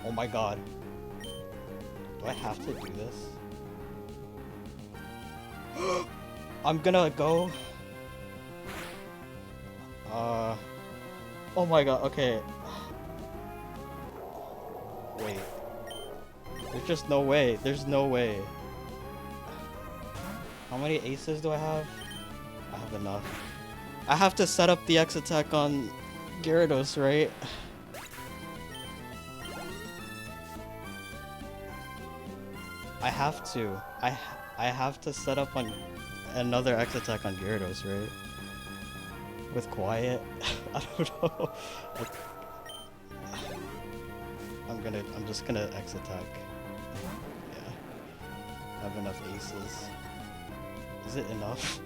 Oh my god. Do I have to do this? I'm gonna go. Oh my god, okay. Wait. There's just no way. There's no way. How many aces do I have? I have enough. I have to set up the X attack on Gyarados, right? I have to. I have to set up on another X attack on Gyarados, right? With Quiet? I don't know. I'm just gonna X attack. Yeah. I have enough aces. Is it enough?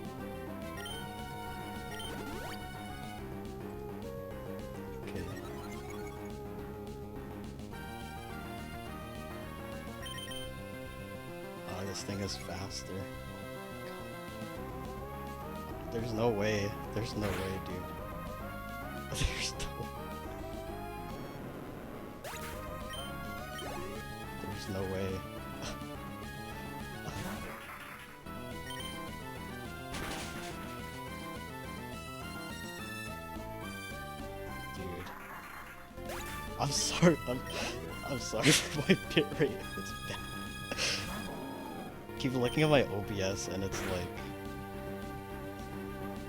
Okay. Oh, this thing is faster. There's no way. There's no way, dude. There's no... There's no way. Dude. I'm sorry. I'm sorry for my bit rate if it's bad. Keep looking at my OBS and it's like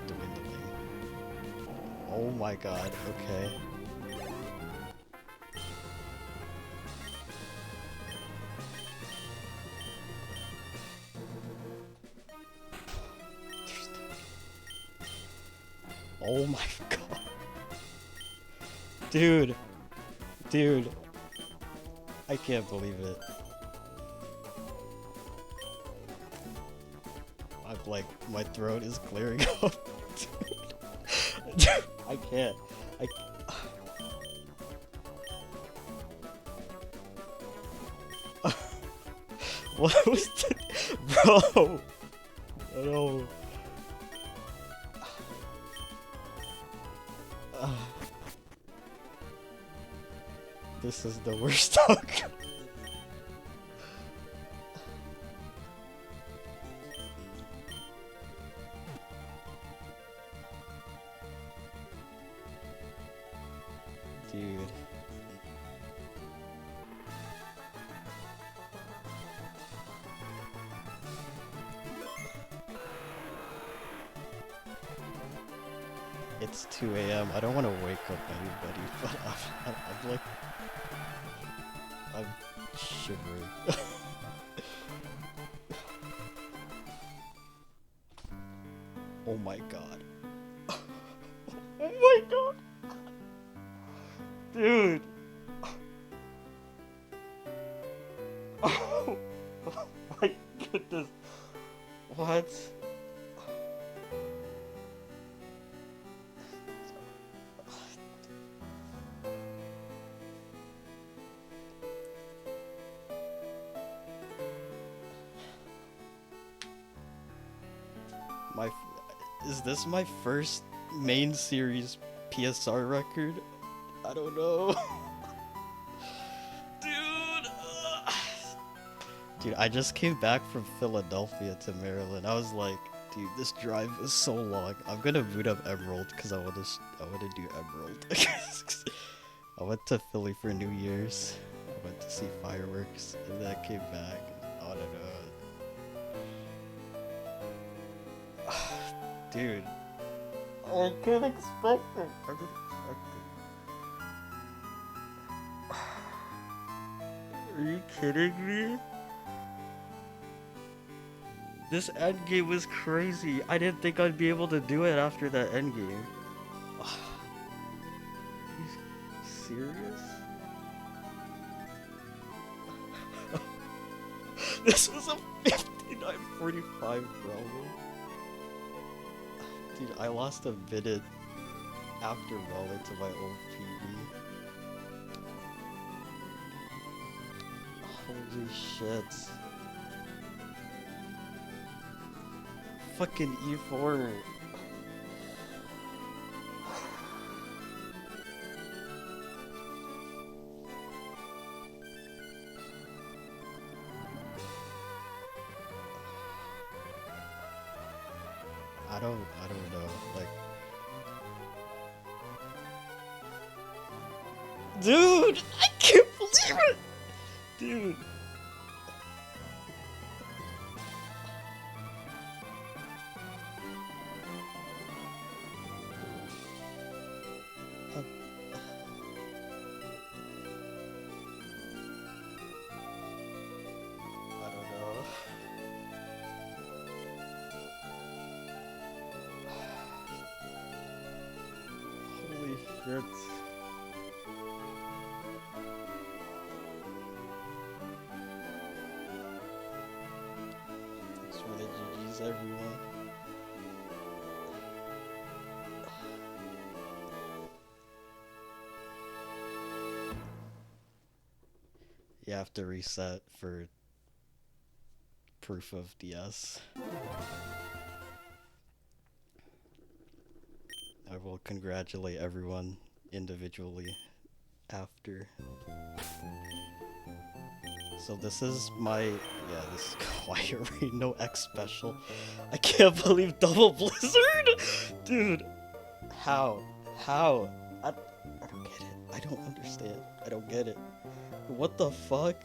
dwindling. Oh my god, okay. Oh my god. Dude. Dude. I can't believe it. I'm like, my throat is clearing up. Dude. I can't. What was that? Bro! No. This is the worst talk. Dude. It's 2 AM. I don't want to wake up anybody, but I'm like... I'm shivering. Oh my god. Oh my god! Dude! Oh my goodness. What? Is this my first main series PSR record? I don't know. Dude, I just came back from Philadelphia to Maryland. I was like, dude, this drive was so long. I'm gonna boot up Emerald because I wanna do Emerald. I went to Philly for New Year's. I went to see fireworks, and then I came back. I don't know. Dude. I can't expect it. I didn't expect it. Are you kidding me? This endgame was crazy. I didn't think I'd be able to do it after that endgame. Are you serious? This was a 59-45 problem. Dude, I lost a minute after rolling to my old PB. Holy shit. Fucking E4. I don't know. Like, dude, I can't believe it, dude. Uh, I don't know. Holy shit. Thanks for the GGs, everyone. You have to reset for proof of DS. I will congratulate everyone individually after. So this is my, yeah, this is Quiet Rain, no X special. I can't believe Double Blizzard! Dude, how? How? I don't get it. I don't understand. I don't get it. What the fuck?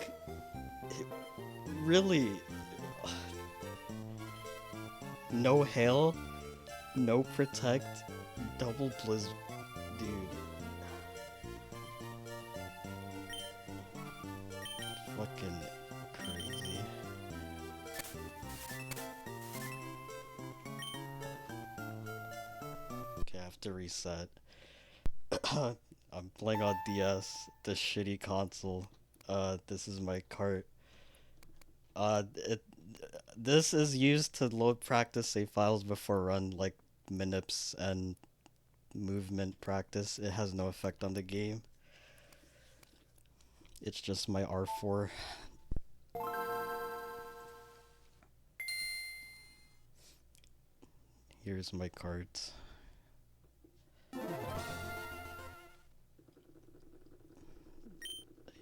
It, really? No hail, no protect, double blizz, dude. Fucking crazy. Okay, I have to reset. I'm playing on DS, this shitty console. This is my cart. This is used to load practice save files before run, like minips and movement practice. It has no effect on the game. It's just my R4. Here's my cards.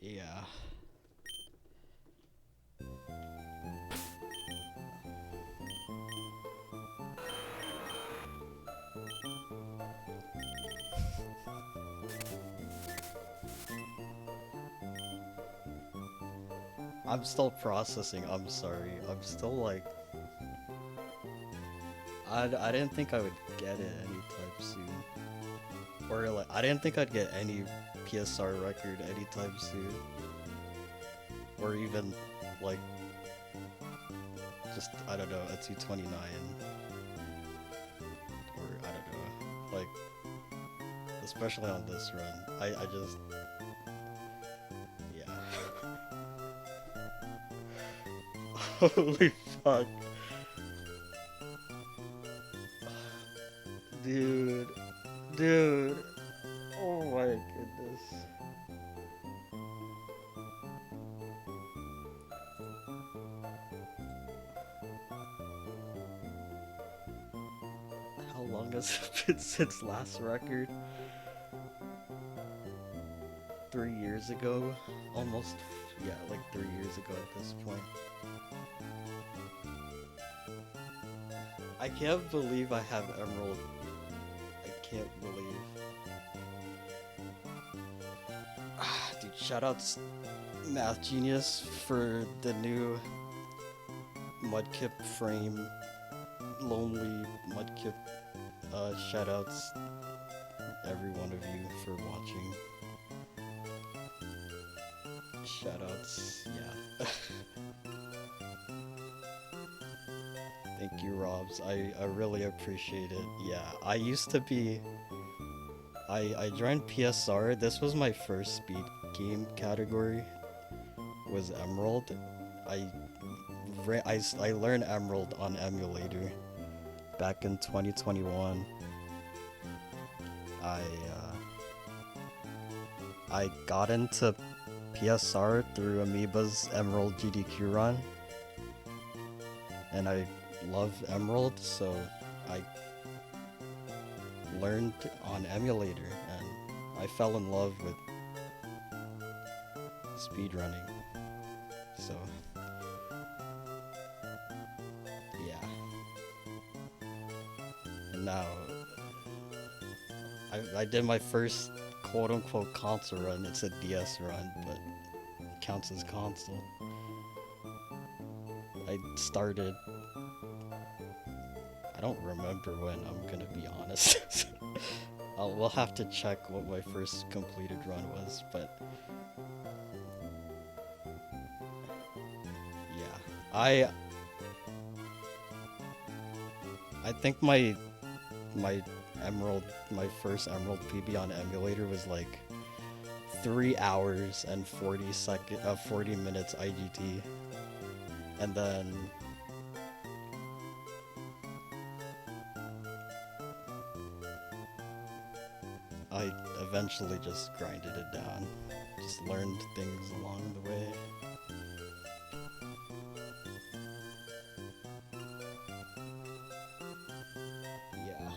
Yeah. I'm still processing, I'm sorry. I'm still like... I didn't think I would get it anytime soon. Or like, I didn't think I'd get any PSR record anytime soon. Or even, like, just, I don't know, a 229. Or, I don't know, like, especially on this run. I just... Yeah. Holy fuck. Dude. Dude. Oh my goodness. How long has it been since last record? 3 years ago? Almost, yeah, like 3 years ago at this point. I can't believe I have Emerald. I can't believe. Dude, shoutouts Math Genius for the new Mudkip frame. Lonely Mudkip. Shoutouts every one of you for watching. Shoutouts, yeah. Thank you, Robs. I really appreciate it. Yeah, I used to be... I joined PSR. This was my first speed game category. Was Emerald. I learned Emerald on emulator back in 2021. I got into PSR through Amoeba's Emerald GDQ run, and I love Emerald, so I learned on emulator, and I fell in love with speedrunning. So yeah. now. I did my first quote-unquote console run. It's a DS run, but it counts as console. I started... I don't remember when, I'm gonna be honest. We'll have to check what my first completed run was, but... yeah. I think my first Emerald PB on emulator was like 3 hours and 40 minutes IGT, and then I eventually just grinded it down, just learned things along the way. Yeah.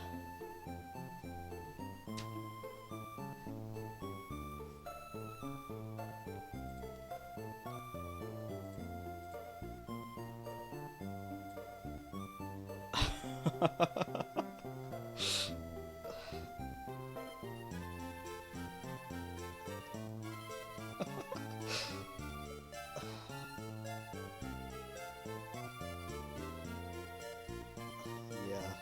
Yeah.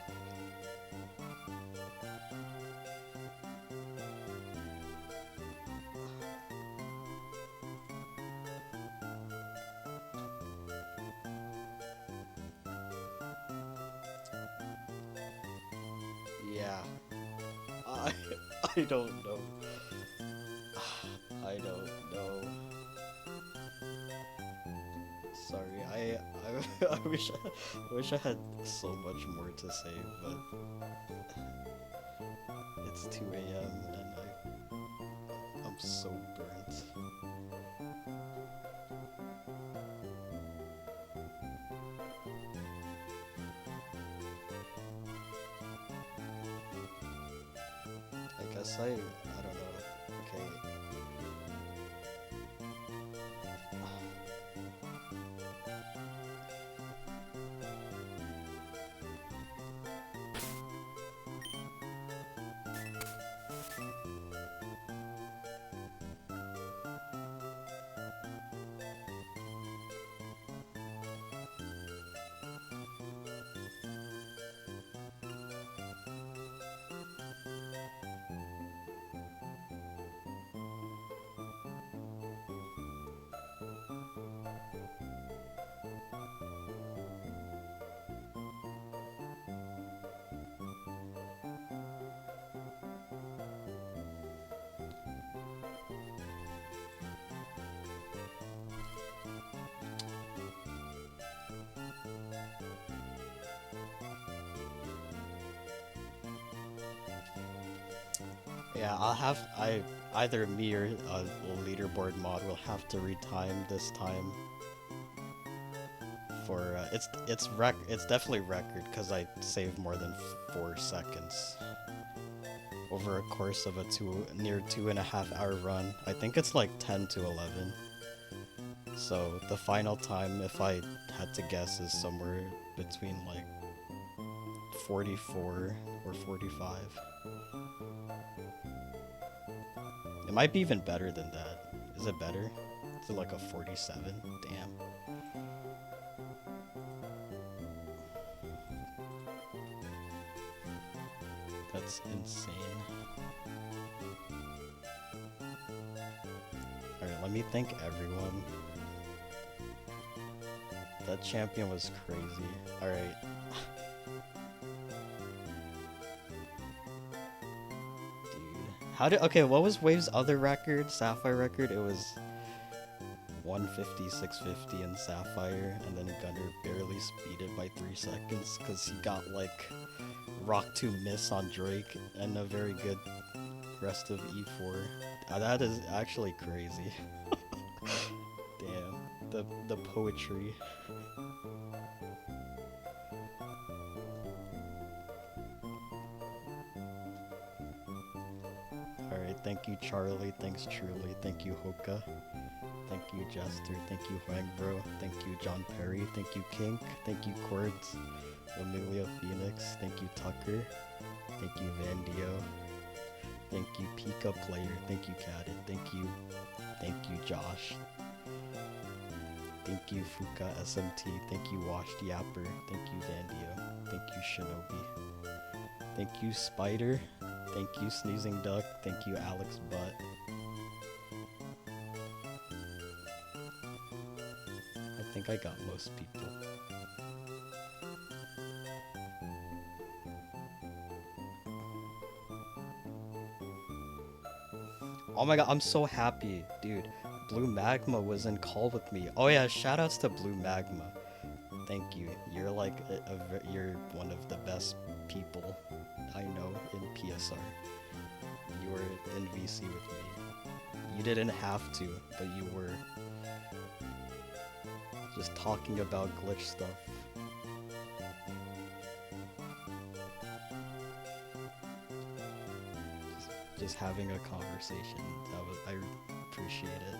Yeah. I I don't know. I don't know. Sorry, I wish I had so much more to say, but it's 2 a.m. and I'm so burnt. I guess I don't know. Okay. Yeah, either me or a leaderboard mod will have to retime this time. For it's definitely record because I saved more than 4 seconds over a course of a near 2.5 hour run. I think it's like 10 to 11. So the final time, if I had to guess, is somewhere between like 44 or 45. It might be even better than that. Is it better? Is it like a 47? Damn. That's insane. Alright, let me thank everyone. That champion was crazy. Alright. Okay, what was Wave's other record? Sapphire record? It was 150, 650 in Sapphire, and then Gunner barely speeded by 3 seconds because he got like Rock 2 miss on Drake and a very good rest of E4. That is actually crazy. Damn, the poetry. Alright, thank you Charlie, thanks Truly, thank you Hoka, thank you Jester, thank you Huang Bro, thank you John Perry, thank you Kink, thank you Quartz, Amelia Phoenix, thank you Tucker, thank you Vandio, thank you Pika Player, thank you Cadet, thank you Josh, thank you Fuka SMT, thank you Washed Yapper, thank you Vandio, thank you Shinobi, thank you Spider, thank you Sneezing Duck, thank you Alex Butt. I think I got most people. Oh my god, I'm so happy, dude. Blue Magma was in call with me. Oh yeah, shoutouts to Blue Magma. Thank you. You're like you're one of the best people I know in PSR. You were in VC with me. You didn't have to, but you were. Just talking about glitch stuff. Just having a conversation. I appreciate it.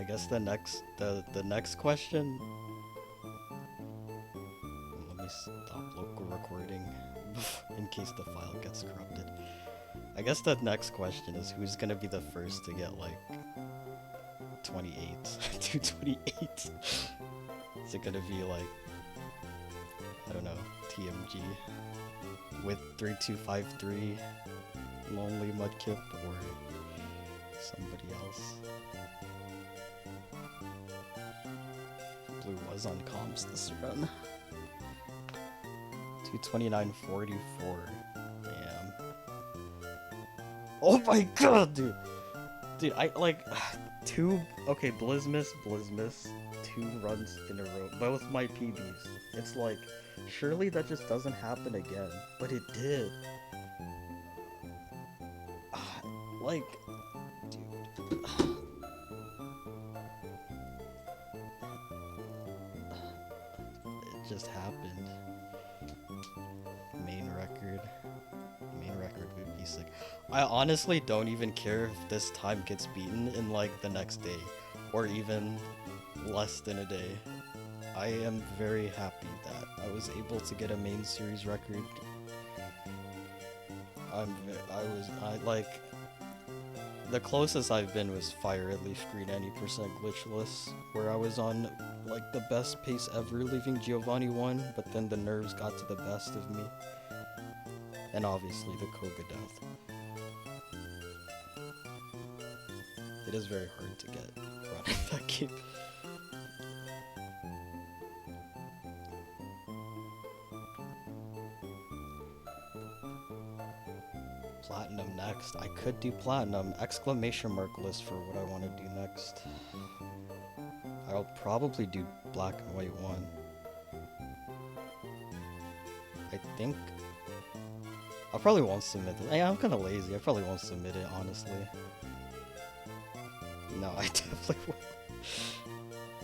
I guess the next question. Let me stop local recording in case the file gets corrupted. I guess the next question is who's gonna be the first to get like 28 228? Is it gonna be like, I don't know, TMG with 3253 Lonely Mudkip or somebody else? Blue was on comms this run. 229.44. Damn. Oh my god, dude! Dude, I like okay, Blizzmas, 2 runs in a row, both my PBs. It's like, surely that just doesn't happen again, but it did. Like, dude. It just happened. Main record would be sick. I honestly don't even care if this time gets beaten in like the next day, or even less than a day. I am very happy that I was able to get a main series record. The closest I've been was Fire at Leaf Green 90% Glitchless, where I was on like the best pace ever, leaving Giovanni 1, but then the nerves got to the best of me. And obviously the Koga death. It is very hard to get running that game. Platinum next. I could do platinum. Exclamation mark list for what I want to do next. I'll probably do black and white 1. I think I probably won't submit it. Yeah, I'm kind of lazy. I probably won't submit it, honestly. No, I definitely will.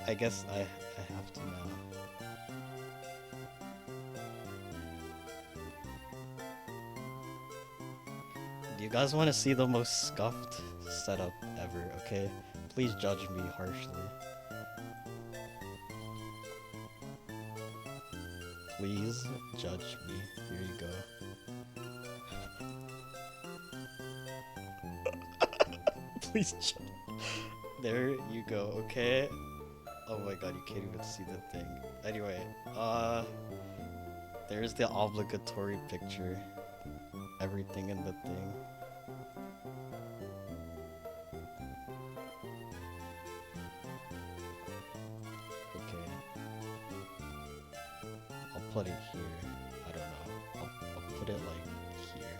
I guess I have to now. Do you guys want to see the most scuffed setup ever, okay? Please judge me harshly. Please judge me. Here you go. Please judge. There you go, okay? Oh my god, you can't even see the thing. Anyway, there's the obligatory picture. Everything in the thing. Okay. I'll put it here. I don't know. I'll put it like here.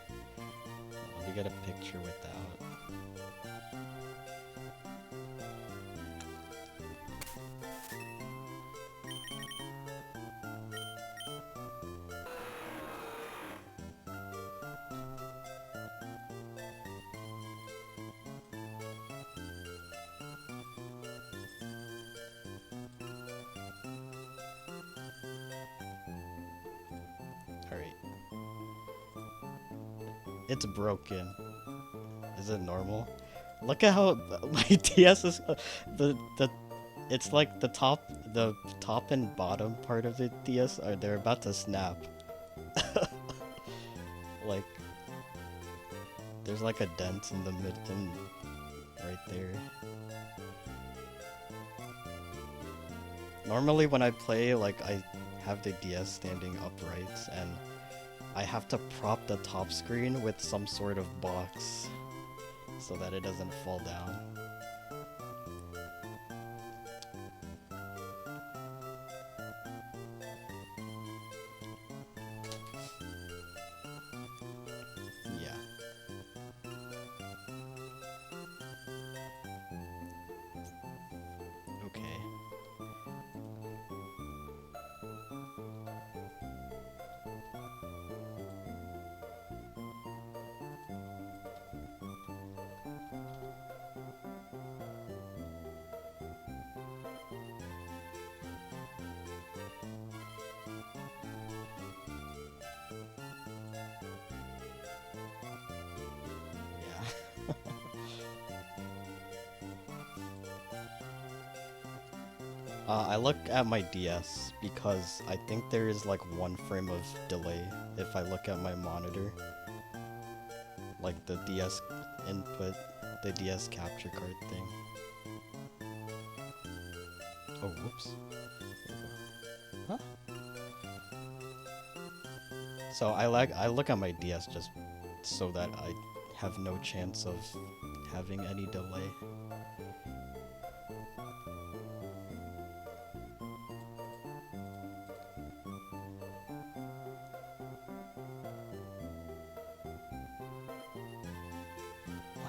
Let me get a picture without. It's broken. Is it normal? Look at how my DS is the it's like the top and bottom part of the DS are they're about to snap. Like there's like a dent in the mid in right there. Normally when I play, like I have the DS standing upright and I have to prop the top screen with some sort of box so that it doesn't fall down. Yeah. Okay. Yeah. I look at my DS because I think there is like 1 frame of delay if I look at my monitor. Like the DS input, the DS capture card thing. Oh, whoops. Huh? So I look at my DS just so that I have no chance of having any delay.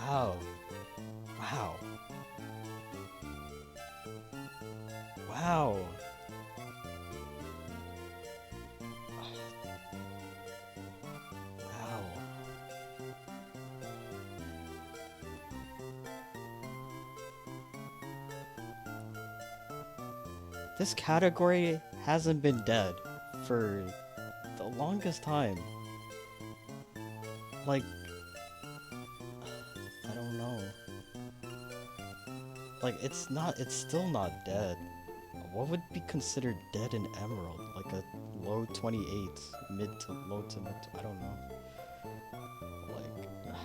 Wow. Wow. Wow. Wow. This category hasn't been dead for the longest time. Like, I don't know. Like, it's still not dead. What would be considered dead in Emerald? Like a low 28, mid to low to mid, I don't know. Like, yeah.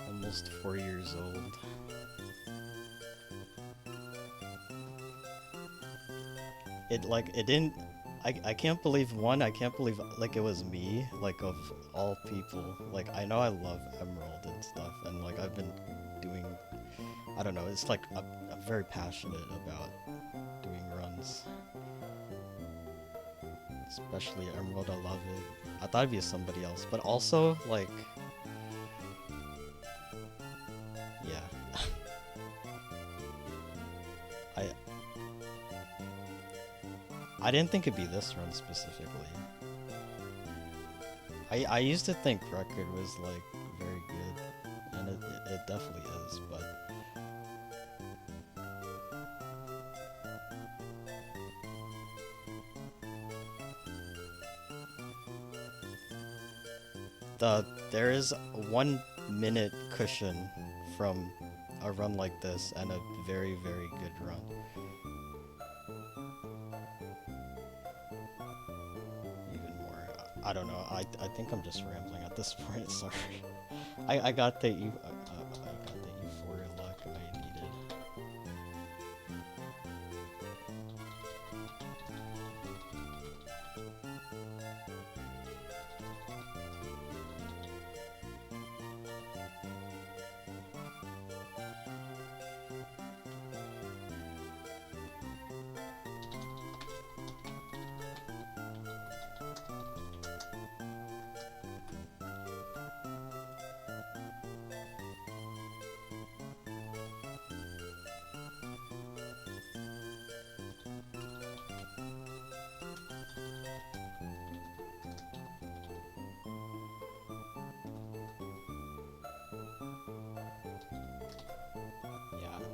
Almost 4 years old. It didn't. I can't believe I can't believe like it was me, like of all people. Like I know I love Emerald and stuff, and like I've been doing, I don't know, it's like I'm very passionate about doing runs. Especially Emerald, I love it. I thought it'd be somebody else, but also like, yeah. I I didn't think it'd be this run specifically. I used to think record was like very good, and it definitely is, but there is a 1 minute cushion from a run like this and a very good run. Even more. I don't know. I think I'm just rambling at this point. Sorry. I got the I got the euphoria luck I needed.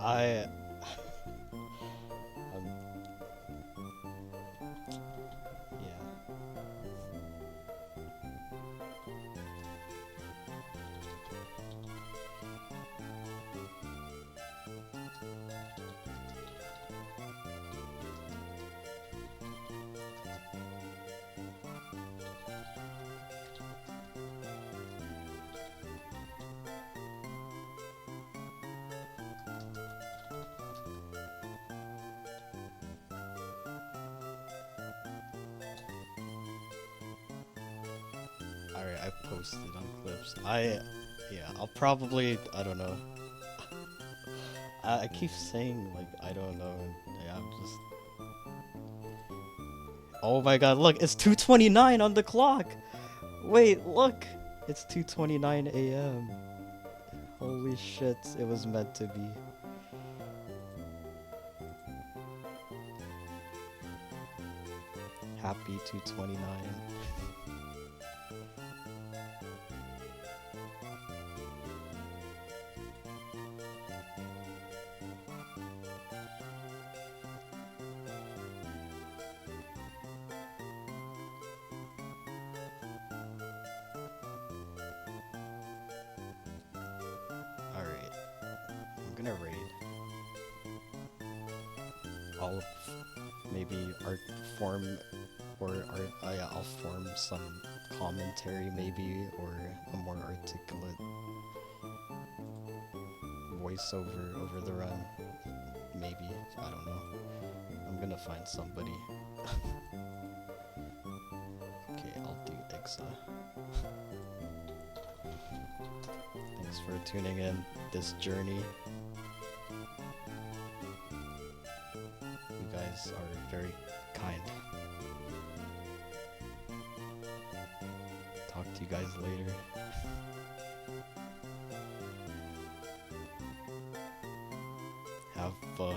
I yeah. Alright, I posted on clips. Yeah, I'll probably, I don't know. I keep saying, like, I don't know. Yeah, I'm just. Oh my god, look, it's 2:29 on the clock! Wait, look! It's 2:29 a.m. Holy shit, it was meant to be. Happy 2:29. Alright, I'm gonna raid. I'll maybe art form or yeah, I'll form some commentary maybe or a more articulate voiceover over the run. Maybe, I don't know. I'm gonna find somebody. Okay, I'll do Ixa. Thanks for tuning in this journey. You guys are very kind. Talk to you guys later. Have fun.